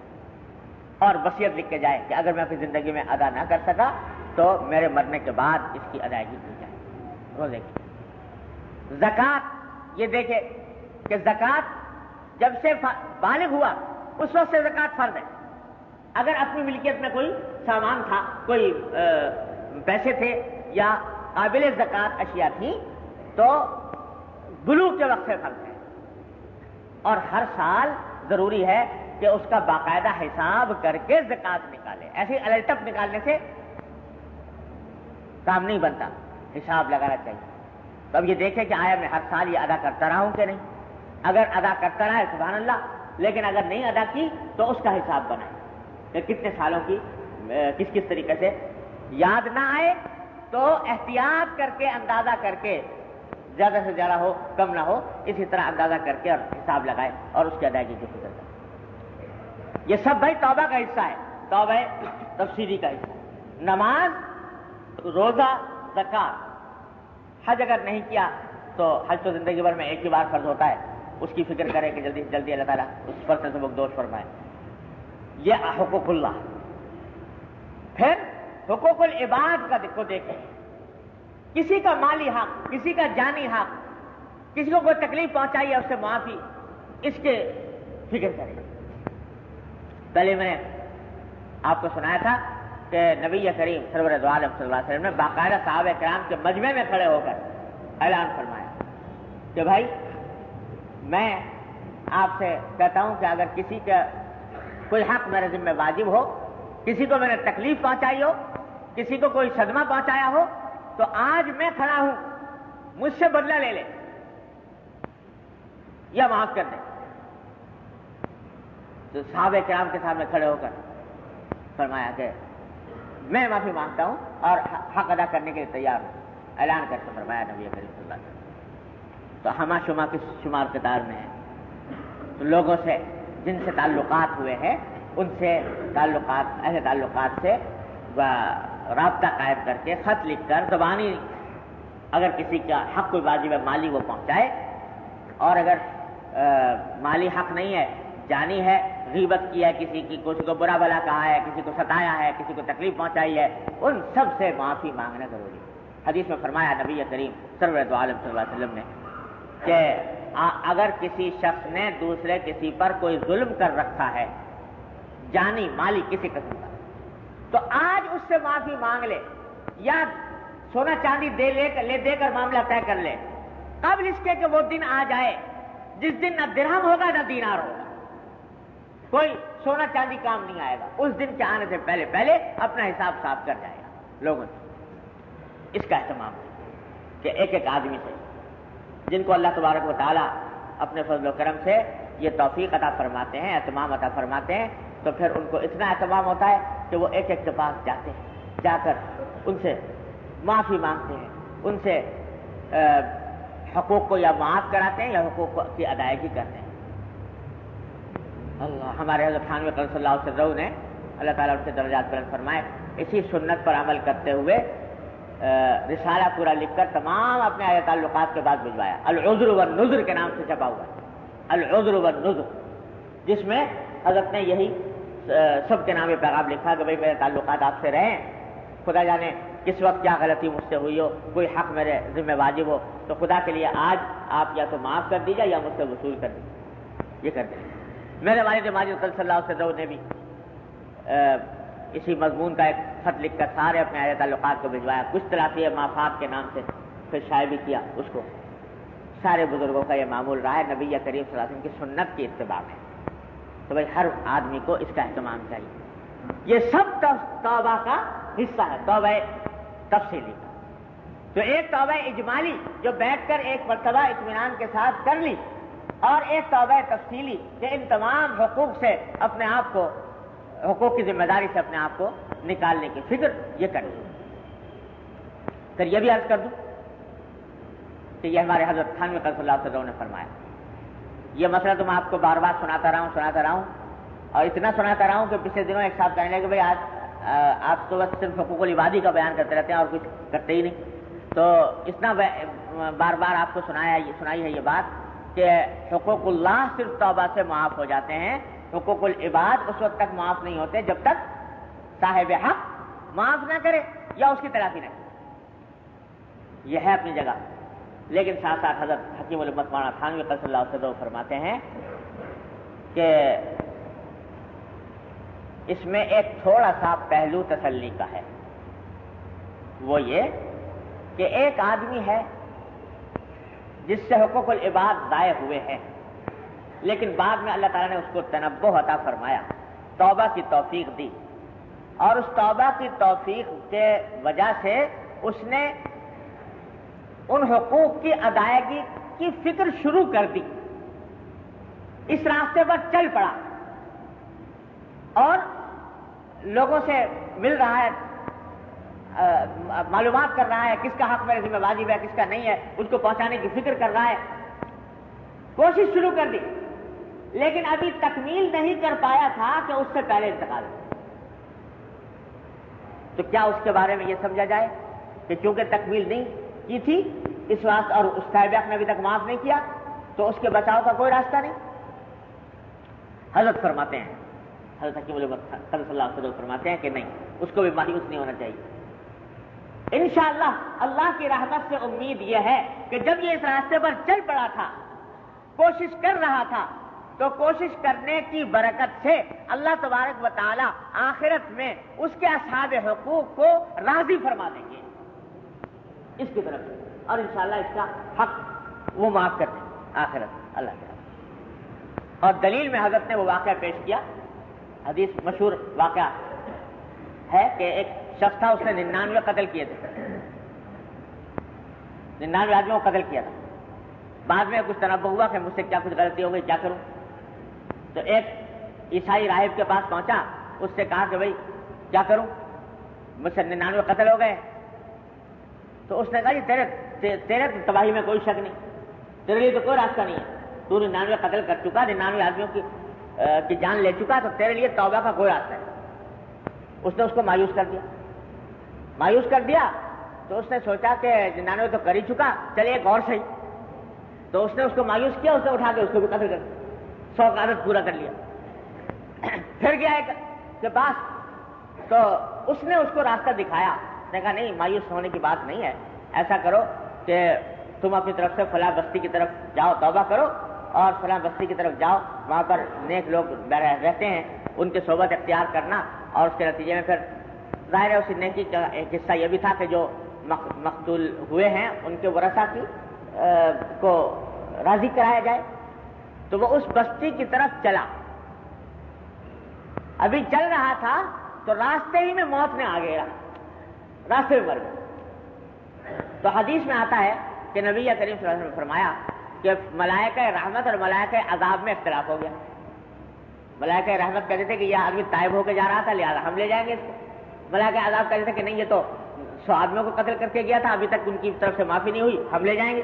اور وصیت لکھ کے جائے کہ اگر میں اپنی زندگی میں ادا نہ کر سکا تو میرے مرنے کے بعد اس کی ادائیگی کی جائے روزے کی. زکوٰۃ، یہ دیکھے کہ زکوٰۃ جب سے بالغ ہوا اس وقت سے زکوٰۃ فرض ہے. اگر اپنی ملکیت میں کوئی سامان تھا، کوئی پیسے تھے یا قابل زکوٰۃ اشیاء تھیں تو بلوغ کے وقت سے فرض ہے. اور ہر سال ضروری ہے کہ اس کا باقاعدہ حساب کر کے زکوٰۃ نکالے. ایسے الٹپ نکالنے سے کام نہیں بنتا، حساب لگانا چاہیے. تو اب یہ دیکھیں کہ آیا میں ہر سال یہ ادا کرتا رہا ہوں کہ نہیں. اگر ادا کرتا رہا ہے سبحان اللہ، لیکن اگر نہیں ادا کی تو اس کا حساب بنائیں کہ کتنے سالوں کی کس کس طریقے سے. یاد نہ آئے تو احتیاط کر کے اندازہ کر کے، زیادہ سے زیادہ ہو کم نہ ہو، اسی طرح اندازہ کر کے اور حساب لگائے اور اس کی ادائیگی کی فکر کرے. یہ سب بھائی توبہ کا حصہ ہے، توبہ تفصیلی کا حصہ ہے. نماز، روزہ، زکوٰۃ. حج اگر نہیں کیا تو حج تو زندگی بھر میں ایک ہی بار فرض ہوتا ہے، اس کی فکر کرے کہ جلدی سے جلدی اللہ تعالیٰ اس پر سے دوش فرمائے. یہ حقوق اللہ. پھر حقوق العباد کا دیکھیں، کسی کا مالی حق، کسی کا جانی حق، کسی کو کوئی تکلیف پہنچائی ہے اس سے معافی، اس کے فکر کریں. پہلے میں نے آپ کو سنایا تھا کہ نبی کریم سرور دو عالم صلی اللہ علیہ وسلم نے باقاعدہ صحابہ کرام کے مجمع میں کھڑے ہو کر اعلان فرمایا کہ بھائی میں آپ سے کہتا ہوں کہ اگر کسی کا کوئی حق میرے ذمہ واجب ہو، کسی کو میں نے تکلیف پہنچائی ہو، کسی کو کوئی صدمہ پہنچایا ہو، تو آج میں کھڑا ہوں، مجھ سے بدلہ لے لے یا معاف کر دے. تو صحابہ کرام کے سامنے کھڑے ہو کر فرمایا کہ میں معافی مانگتا ہوں اور حق ادا کرنے کے لیے تیار ہوں. اعلان کر کے فرمایا نبی کریم صلی اللہ علیہ وسلم. تو ہما شما کس شمار کتار میں ہے، تو لوگوں سے جن سے تعلقات ہوئے ہیں ان سے تعلقات، ایسے تعلقات سے رابطہ قائم کر کے خط لکھ کر زبانی اگر کسی کا حق کوئی واجب ہے مالی وہ پہنچائے، اور اگر مالی حق نہیں ہے، جانی ہے، غیبت کی ہے کسی کی، کسی کو برا بھلا کہا ہے، کسی کو ستایا ہے، کسی کو تکلیف پہنچائی ہے، ان سب سے معافی مانگنا ضروری ہے. حدیث میں فرمایا نبی کریم سرور دو عالم صلی اللہ علیہ وسلم نے کہ اگر کسی شخص نے دوسرے کسی پر کوئی ظلم کر رکھا ہے، جانی مالی کسی قسم کا، تو آج اس سے معافی مانگ لے یا سونا چاندی دے کر معاملہ طے کر لے، قبل اس کے کہ وہ دن آ جائے جس دن نہ درہم ہوگا نہ دینار ہوگا، کوئی سونا چاندی کام نہیں آئے گا. اس دن کے آنے سے پہلے پہلے اپنا حساب صاف کر جائے گا لوگوں سے. اس کا اہتمام کہ ایک ایک آدمی سے جن کو اللہ تبارک و تعالیٰ اپنے فضل و کرم سے یہ توفیق عطا فرماتے ہیں، اہتمام عطا فرماتے ہیں، تو پھر ان کو اتنا اہتمام ہوتا ہے کہ وہ ایک ایک کے پاس جاتے ہیں، جا کر ان سے معافی مانگتے ہیں، ان سے حقوق کو یا معاف کراتے ہیں یا حقوق کی ادائیگی کرتے ہیں. اللہ ہمارے حضرت خانوی صلی اللہ علیہ وسلم نے اللہ تعالیٰ ان سے درجات بلند فرمائے، اسی سنت پر عمل کرتے ہوئے رسالہ پورا لکھ کر تمام اپنے آیا تعلقات کے بعد بھجوایا. العذر والنذر کے نام سے چھپا ہوا ہے. العذر والنذر، جس میں حضرت نے یہی سب کے نام پیغام لکھا کہ بھائی میرے تعلقات آپ سے رہیں، خدا جانے کس وقت کیا غلطی مجھ سے ہوئی ہو، کوئی حق میرے ذمہ واجب ہو تو خدا کے لیے آج آپ یا تو معاف کر دیجیے یا مجھ سے وصول کر دیجیے، یہ کر دیجیے. میرے والد ماجد صلی اللہ علیہ وسلم نے بھی اسی مضمون کا ایک خط لکھ کر سارے اپنے آیا تعلقات کو بھجوایا. کچھ تلافی مافات کے نام سے پھر شائع بھی کیا اس کو. سارے بزرگوں کا یہ معمول رہا ہے، نبی کریم صلی اللہ علیہ وسلم کی سنت کی اتباع ہے. تو بھائی ہر آدمی کو اس کا اہتمام چاہیے. یہ سب توبہ کا حصہ ہے، توبہ تفصیلی کا. تو ایک توبہ اجمالی جو بیٹھ کر ایک مرتبہ اطمینان کے ساتھ کر لی، اور ایک توبہ تفصیلی کہ ان تمام حقوق سے اپنے آپ کو، حقوق کی ذمہ داری سے اپنے آپ کو نکالنے کی فکر یہ کریں. پھر یہ بھی عرض کر دوں کہ یہ ہمارے حضرت تھانوی قدس اللہ علیہ وسلم نے فرمایا. یہ مسئلہ تو میں آپ کو بار بار سناتا رہا ہوں اور اتنا سناتا رہا ہوں کہ پچھلے دنوں ایک صاحب کہنے لگے بھائی آج آپ تو بس صرف حقوق العبادی کا بیان کرتے رہتے ہیں اور کچھ کرتے ہی نہیں. تو اتنا بار بار آپ کو سنائی ہے یہ بات کہ حقوق اللہ صرف توبہ سے معاف ہو جاتے ہیں، حقوق العباد اس وقت تک معاف نہیں ہوتے جب تک صاحب حق معاف نہ کرے یا اس کی تلافی نہ کرے. یہ ہے اپنی جگہ. لیکن ساتھ ساتھ حضرت حکیم الامت مولانا تھانوی قدس اللہ علیہ وسلم فرماتے ہیں کہ اس میں ایک تھوڑا سا پہلو تسلی کا ہے. وہ یہ کہ ایک آدمی ہے جس سے حقوق العباد ضائع ہوئے ہیں، لیکن بعد میں اللہ تعالیٰ نے اس کو تنبہ عطا فرمایا، توبہ کی توفیق دی، اور اس توبہ کی توفیق کے وجہ سے اس نے ان حقوق کی ادائیگی کی فکر شروع کر دی، اس راستے پر چل پڑا اور لوگوں سے مل رہا ہے، معلومات کر رہا ہے کس کا حق میرے ذمہ واجب ہے کس کا نہیں ہے، اس کو پہنچانے کی فکر کر رہا ہے، کوشش شروع کر دی، لیکن ابھی تکمیل نہیں کر پایا تھا کہ اس سے پہلے انتقال ہو. تو کیا اس کے بارے میں یہ سمجھا جائے کہ چونکہ تکمیل نہیں کی تھی اس واسطے اور اس صاحب حق نے ابھی تک معاف نہیں کیا تو اس کے بچاؤ کا کوئی راستہ نہیں؟ حضرت فرماتے ہیں، حضرت حکیم الامت صلی اللہ علیہ وسلم فرماتے ہیں کہ نہیں، اس کو بھی مایوس نہیں ہونا چاہیے. انشاءاللہ اللہ کی رحمت سے امید یہ ہے کہ جب یہ اس راستے پر چل پڑا تھا، کوشش کر رہا تھا، تو کوشش کرنے کی برکت سے اللہ تبارک و تعالی آخرت میں اس کے اصحاب حقوق کو راضی فرما دیں گے اس کی طرف سے، اور انشاءاللہ اس کا حق وہ معاف کر دیں گے آخرت اللہ تعالی. اور دلیل میں حضرت نے وہ واقعہ پیش کیا، حدیث مشہور واقعہ ہے کہ ایک شخص تھا، اس نے 99 قتل کیے تھے، 99 آدمیوں کو قتل کیا تھا. بعد میں کچھ تنبہ ہوا کہ مجھ سے کیا کچھ غلطی ہو گئی، کیا کروں؟ تو ایک عیسائی راہب کے پاس پہنچا، اس سے کہا کہ بھائی کیا کروں، مجھ سے 99 قتل ہو گئے. تو اس نے کہا جی تیرے تباہی میں کوئی شک نہیں، تیرے لیے تو کوئی راستہ نہیں ہے، تو 99 قتل کر چکا، 99 آدمیوں کی جان لے چکا، تو تیرے لیے توبہ کا کوئی راستہ ہے. اس نے اس کو مایوس کر دیا. تو اس نے سوچا کہ 99 تو کر ہی چکا، چلے ایک اور صحیح. تو اس نے اس کو مایوس کیا، اس نے اٹھا کے اس کو بھی قتل کر دیا، 100 کا عدد پورا کر لیا. پھر گیا ایک کے پاس، تو اس نے اس کو راستہ دکھایا. اس نے کہا نہیں، مایوس ہونے کی بات نہیں ہے، ایسا کرو کہ تم اپنی طرف سے فلاں بستی کی طرف جاؤ، توبہ کرو اور فلاں بستی کی طرف جاؤ، وہاں پر نیک لوگ رہتے ہیں، ان کی صحبت اختیار کرنا، اور اس کے نتیجے میں پھر ظاہر ہے اس نیکی کا ایک حصہ یہ بھی تھا کہ جو مقتول ہوئے ہیں ان کے ورثہ کی کو راضی کرایا جائے. تو وہ اس بستی کی طرف چلا. ابھی چل رہا تھا تو راستے ہی میں موت نے آ گیا، راستے میں مر گیا. تو حدیث میں آتا ہے کہ نبی کریم صلی اللہ علیہ وسلم نے فرمایا کہ ملائکہ رحمت اور ملائکہ عذاب میں اختلاف ہو گیا. ملائکہ رحمت کہتے تھے کہ یہ آدمی تائب ہو کے جا رہا تھا لہٰذا ہم لے جائیں گے اس کو. ملائکہ عذاب کہتے تھے کہ نہیں، یہ تو 100 آدمیوں کو قتل کر کے گیا تھا، ابھی تک ان کی طرف سے معافی نہیں ہوئی، ہم لے جائیں گے.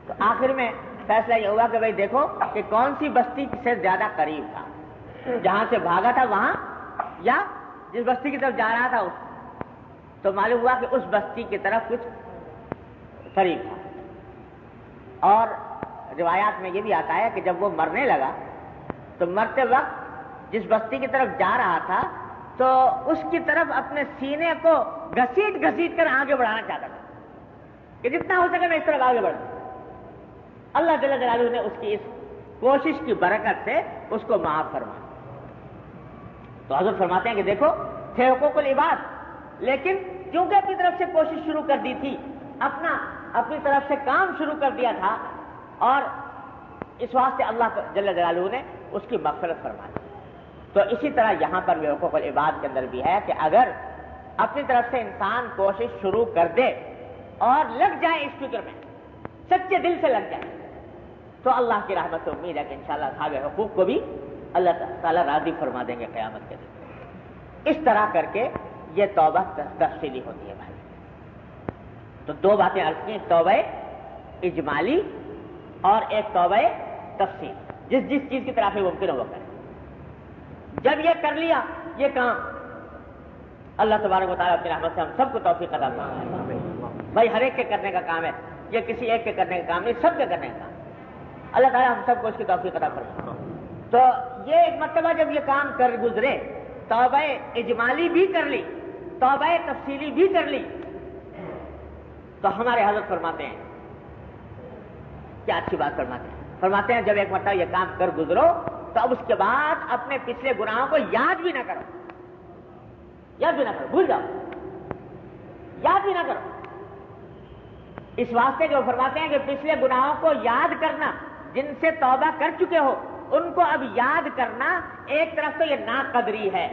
تو آخر میں فیصلہ یہ ہوا کہ بھائی دیکھو کہ کون سی بستی سے زیادہ قریب تھا، جہاں سے بھاگا تھا وہاں یا جس بستی کی طرف جا رہا تھا اس. تو معلوم ہوا کہ اس بستی کی طرف کچھ قریب تھا. اور روایات میں یہ بھی آتا ہے کہ جب وہ مرنے لگا تو مرتے وقت جس بستی کی طرف جا رہا تھا تو اس کی طرف اپنے سینے کو گھسیٹ گھسیٹ کر آگے بڑھانا چاہتا تھا کہ جتنا ہو سکے میں اس طرف آگے بڑھ دوں. اللہ جل جلالہ نے اس کی اس کوشش کی برکت سے اس کو معاف فرمایا. تو حضرت فرماتے ہیں کہ دیکھو تھے حقوق العباد، لیکن کیونکہ اپنی طرف سے کوشش شروع کر دی تھی، اپنی طرف سے کام شروع کر دیا تھا، اور اس واسطے اللہ جل جلالہ نے اس کی مغفرت فرمائی. تو اسی طرح یہاں پر بھی حقوق العباد کے اندر بھی ہے کہ اگر اپنی طرف سے انسان کوشش شروع کر دے اور لگ جائے اس فکر میں، سچے دل سے لگ جائے، تو اللہ کی رحمت سے امید ہے کہ انشاءاللہ اصحاب حقوق کو بھی اللہ تعالیٰ راضی فرما دیں گے قیامت کے دن. اس طرح کر کے یہ توبہ تفصیلی ہوتی ہے بھائی. تو دو باتیں عرض کی، توبہ اجمالی اور ایک توبہ تفصیل. جس چیز کی طرف ممکن ہو وہ کرے. جب یہ کر لیا یہ کام، اللہ تبارک و تعالیٰ اپنی رحمت سے ہم سب کو توفیق عطا فرمائے. بھائی ہر ایک کے کرنے کا کام ہے، یہ کسی ایک کے کرنے کا کام نہیں، سب کے کرنے کا کام. اللہ تعالیٰ ہم سب کو اس کی توفیق عطا فرمائے. تو یہ ایک مرتبہ جب یہ کام کر گزرے، توبہ اجمالی بھی کر لی، توبہ تفصیلی بھی کر لی، تو ہمارے حضرت فرماتے ہیں، کیا اچھی بات فرماتے ہیں جب ایک مرتبہ یہ کام کر گزرو تو اب اس کے بعد اپنے پچھلے گناہوں کو یاد بھی نہ کرو، بھول جاؤ، یاد بھی نہ کرو. اس واسطے جو فرماتے ہیں کہ پچھلے گناہوں کو یاد کرنا، جن سے توبہ کر چکے ہو ان کو اب یاد کرنا، ایک طرف تو یہ ناقدری ہے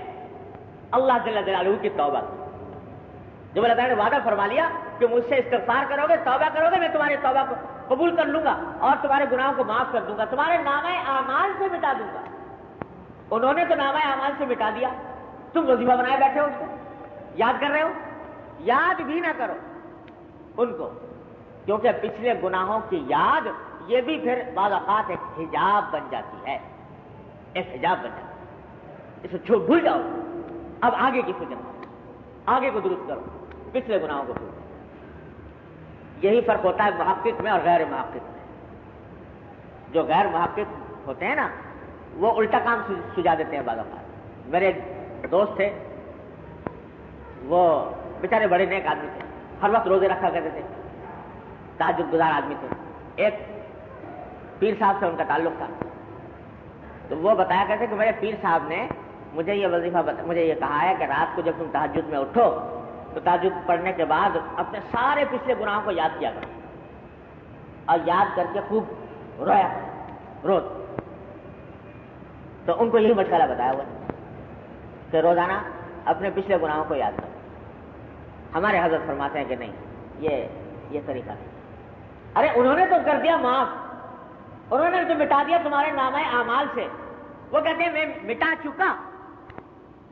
اللہ جل جلالہ کی توبہ. جب اللہ تعالیٰ نے وعدہ فرما لیا کہ مجھ سے استغفار کرو گے، توبہ کرو گے، میں تمہاری توبہ کو قبول کر لوں گا اور تمہارے گناہوں کو معاف کر دوں گا، تمہارے نامہ اعمال سے مٹا دوں گا. انہوں نے تو نامہ اعمال سے مٹا دیا، تم وظیفہ بنائے بیٹھے ہو، اس کو یاد کر رہے ہو. یاد بھی نہ کرو ان کو، کیونکہ پچھلے گناہوں کی یاد یہ بھی پھر بعض اوقات ایک حجاب بن جاتی ہے، ایک حجاب بن جاتی ہے. اسے بھول جاؤ، اب آگے کی فکر کرو، آگے کو درست کرو، پچھلے گناہوں کو بھول. یہی فرق ہوتا ہے محقق میں اور غیر محقق میں. جو غیر محقق ہوتے ہیں نا وہ الٹا کام سجا دیتے ہیں بعض اوقات. میرے دوست تھے، وہ بیچارے بڑے نیک آدمی تھے، ہر وقت روزے رکھا کرتے تھے، تہجد گزار آدمی تھے. ایک پیر صاحب سے ان کا تعلق تھا، تو وہ بتایا کرتے کہ میرے پیر صاحب نے مجھے یہ وظیفہ مجھے یہ کہا ہے کہ رات کو جب تم تہجد میں اٹھو تو تہجد پڑھنے کے بعد اپنے سارے پچھلے گناہوں کو یاد کیا کرو، اور یاد کر کے خوب رویا روز. تو ان کو یہی مشغلہ بتایا ہوا کہ روزانہ اپنے پچھلے گناہوں کو یاد کرو. ہمارے حضرت فرماتے ہیں کہ نہیں، یہ طریقہ نہیں. ارے انہوں نے تو کر دیا معاف، انہوں نے تو مٹا دیا تمہارے نامہ اعمال سے. وہ کہتے ہیں میں مٹا چکا،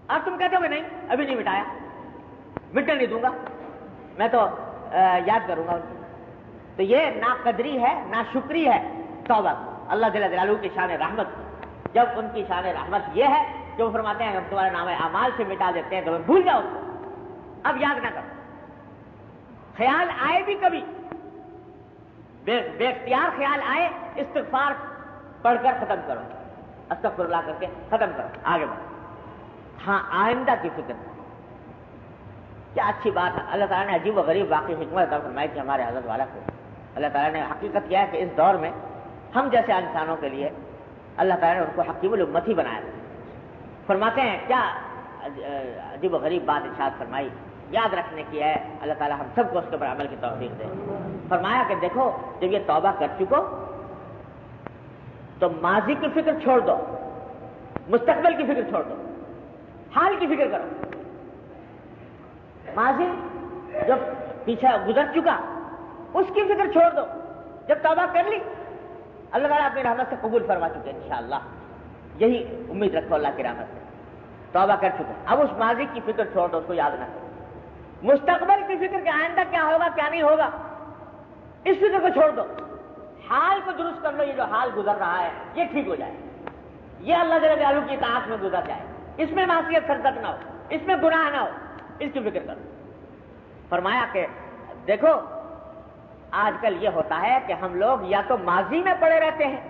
اور تم کہتے ہو کہ نہیں ابھی نہیں مٹایا، مٹنے نہیں دوں گا، میں تو یاد کروں گا. تو یہ ناقدری ہے، ناشکری ہے توبہ. اللہ جل جلالہ کی شان رحمت، جب ان کی شان رحمت یہ ہے کہ وہ فرماتے ہیں ہم تمہارے نامہ اعمال سے مٹا دیتے ہیں، تو بھول جاؤ، اب یاد نہ کرو. خیال آئے بھی کبھی، بے اختیار خیال آئے، استغفار پڑھ کر ختم کرو، استغفر اللہ کر کے ختم کرو، آگے بڑھو. ہاں آئندہ کی فکر. کیا اچھی بات ہے. اللہ تعالیٰ نے عجیب و غریب واقعی حکمت عطا فرمائی کہ ہمارے حضرت والا کو اللہ تعالیٰ نے حقیقت کیا ہے کہ اس دور میں ہم جیسے انسانوں کے لیے اللہ تعالیٰ نے ان کو حکیم الامت ہی بنایا. فرماتے ہیں کیا عجیب و غریب بات ارشاد فرمائی، یاد رکھنے کی ہے. اللہ تعالیٰ ہم سب کو اس کے اوپر عمل کی توفیق دے. فرمایا کہ دیکھو جب یہ توبہ کر چکو تو ماضی کی فکر چھوڑ دو، مستقبل کی فکر چھوڑ دو، حال کی فکر کرو. ماضی جب پیچھے گزر چکا اس کی فکر چھوڑ دو. جب توبہ کر لی اللہ تعالیٰ اپنی رحمت سے قبول فرما چکے انشاءاللہ. یہی امید رکھو اللہ کی رحمت سے. توبہ کر چکے، اب اس ماضی کی فکر چھوڑ دو، اس کو یاد نہ کرو. مستقبل کی فکر کہ آئندہ کیا ہوگا کیا نہیں ہوگا، اس فکر کو چھوڑ دو. حال کو درست کر لو، یہ جو حال گزر رہا ہے یہ ٹھیک ہو جائے، یہ اللہ جل جلالہ کی اطاعت میں گزر جائے، اس میں معصیت سرزد نہ ہو، اس میں گناہ نہ ہو، اس کی فکر کرو. فرمایا کہ دیکھو آج کل یہ ہوتا ہے کہ ہم لوگ یا تو ماضی میں پڑے رہتے ہیں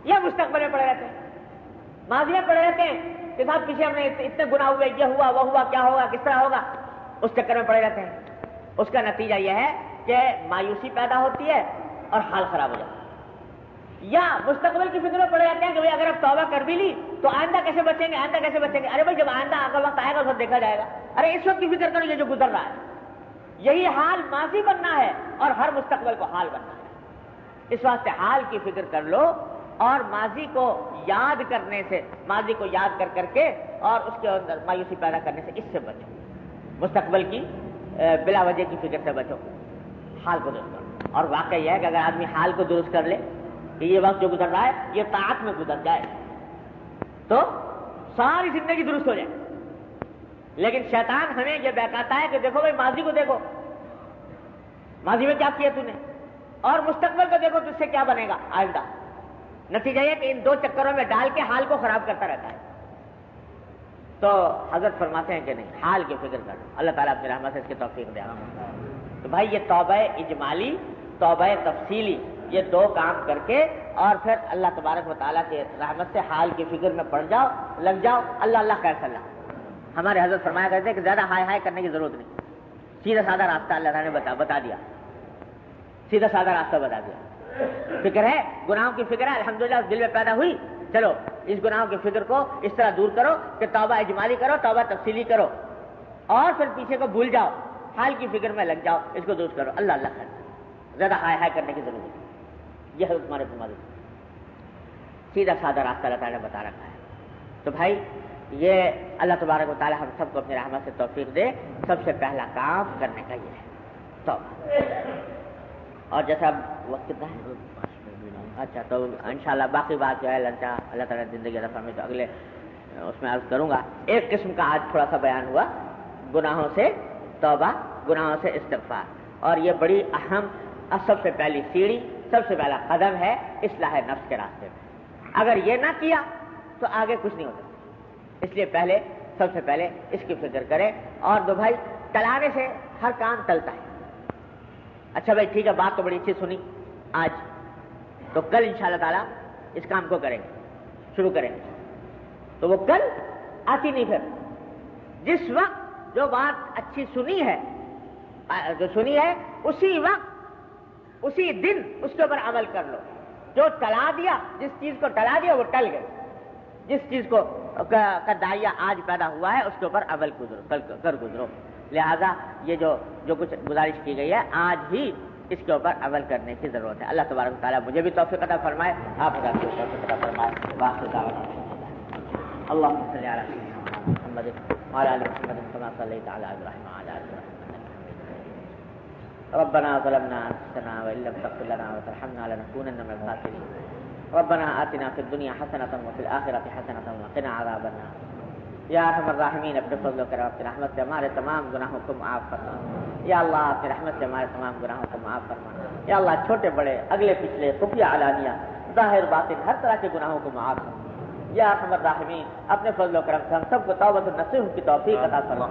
یا مستقبل میں پڑے رہتے ہیں. ماضی میں پڑے رہتے ہیں کہ صاحب پیچھے ہم نے اتنے گناہ ہوئے, یہ ہوا وہ ہوا, کیا ہوگا کس طرح ہوگا, اس چکر میں پڑے رہتے ہیں. اس کا نتیجہ یہ ہے کہ مایوسی پیدا ہوتی ہے اور حال خراب ہو جاتا ہے. یا مستقبل کی فکر میں پڑے رہتے ہیں کہ بھائی اگر اب توبہ کر بھی لی تو آئندہ کیسے بچیں گے, آئندہ کیسے بچیں گے. ارے بھائی جب آئندہ اگر وقت آئے گا تو دیکھا جائے گا. ارے اس وقت کی فکر کرو یہ جو گزر رہا ہے. یہی حال ماضی بننا ہے اور ہر مستقبل کو حال بننا ہے. اس واسطے حال کی فکر کر لو اور ماضی کو یاد کرنے سے, ماضی کو یاد کر کر کے اور اس کے اندر مایوسی پیدا کرنے سے اس سے بچو. مستقبل کی بلا وجہ کی فکر سے بچو, حال کو درست کرو. اور واقعہ یہ ہے کہ اگر آدمی حال کو درست کر لے کہ یہ وقت جو گزر رہا ہے یہ طاعت میں گزر جائے تو ساری زندگی درست ہو جائے. لیکن شیطان ہمیں یہ بہکاتا ہے کہ دیکھو بھائی ماضی کو دیکھو, ماضی میں کیا کیا تو نے, اور مستقبل کو دیکھو تجھ سے کیا بنے گا آئندہ. نتیجہ یہ کہ ان دو چکروں میں ڈال کے حال کو خراب کرتا رہتا ہے. تو حضرت فرماتے ہیں کہ نہیں, حال کی فکر کر. اللہ تعالیٰ اپنی رحمت سے اس کی توفیق دے. تو بھائی یہ توبہ اجمالی, توبہ تفصیلی, یہ دو کام کر کے اور پھر اللہ تبارک و تعالیٰ کی رحمت سے حال کی فکر میں پڑ جاؤ, لگ جاؤ. اللہ اللہ خیر صلی اللہ. ہمارے حضرت فرمایا کرتے ہیں کہ زیادہ ہائے ہائے کرنے کی ضرورت نہیں, سیدھا سادہ راستہ اللہ تعالیٰ نے بتا دیا, سیدھا سادہ راستہ بتا دیا. فکر ہے, گناہوں کی فکر ہے, الحمدللہ دل میں پیدا ہوئی, چلو اس گناہوں کی فکر کو اس طرح دور کرو کہ توبہ اجمالی کرو, توبہ تفصیلی کرو, اور پھر پیچھے کو بھول جاؤ, حال کی فکر میں لگ جاؤ, اس کو درست کرو. اللہ اللہ خیر, زیادہ ہائے ہائے کرنے کی ضرورت نہیں. یہ ہے تمہارے فرماتے, سیدھا سادہ راستہ اللہ تعالیٰ نے بتا رکھا ہے. تو بھائی یہ اللہ تبارک و تعالیٰ ہم سب کو اپنی رحمت سے توفیق دے. سب سے پہلا کام کرنے کا یہ ہے توبہ. اور جیسا اب وقت کتنا ہے, اچھا تو انشاءاللہ باقی بات جو ہے اللہ تعالیٰ زندگی رفع میں تو اگلے اس میں عرض کروں گا. ایک قسم کا آج تھوڑا سا بیان ہوا, گناہوں سے توبہ, گناہوں سے استغفار. اور یہ بڑی اہم اور سب سے پہلی سیڑھی, سب سے پہلا قدم ہے اصلاح نفس کے راستے میں. اگر یہ نہ کیا تو آگے کچھ نہیں ہو سکتا. اس لیے پہلے, سب سے پہلے اس کی فکر کریں. اور دو بھائی, ٹلانے سے ہر کام ٹلتا ہے. اچھا بھائی ٹھیک ہے, بات تو بڑی اچھی سنی آج, تو کل انشاءاللہ تعالیٰ اس کام کو کریں گے, شروع کریں گے. تو وہ کل آتی نہیں. پھر جس وقت جو بات اچھی سنی ہے, جو سنی ہے, اسی وقت اسی دن اس کے اوپر عمل کر لو. جو ٹلا دیا, جس چیز کو ٹلا دیا وہ ٹل گئی. جس چیز کو کا داعیہ آج پیدا ہوا ہے اس کے اوپر عمل کر گزرو. لہذا یہ جو کچھ گزارش کی گئی ہے آج ہی اس کے اوپر عمل کرنے کی ضرورت ہے. اللہ تبارک و تعالیٰ مجھے بھی توفیق عطا فرمائے, آپ کو توفیق عطا فرمائے. اللهم صل على سيدنا محمد وعلى ال محمد كما صليت على ابراهيم وعلى ال ابراهيم ربنا ظلمنا انفسنا وان لم تغفر لنا وترحمنا لنكونن من الخاسرين. ربنا آتنا في الدنيا حسنة وفي الآخرة حسنة وقنا عذاب النار. یا ارحم الراحمین, اپنے فضل و کرم اپنی رحمت سے ہمارے تمام گناہوں کو معاف فرما. یا اللہ اپنی رحمت سے ہمارے تمام گناہوں کو معاف فرما. یا اللہ چھوٹے بڑے, اگلے پچھلے, خفیہ علانیہ, ظاہر باطن, ہر طرح کے گناہوں کو معاف فرما. یا ارحم الراحمین, اپنے فضل و کرم سے ہم سب کو توبۃ النصوح کی توفیق عطا فرما.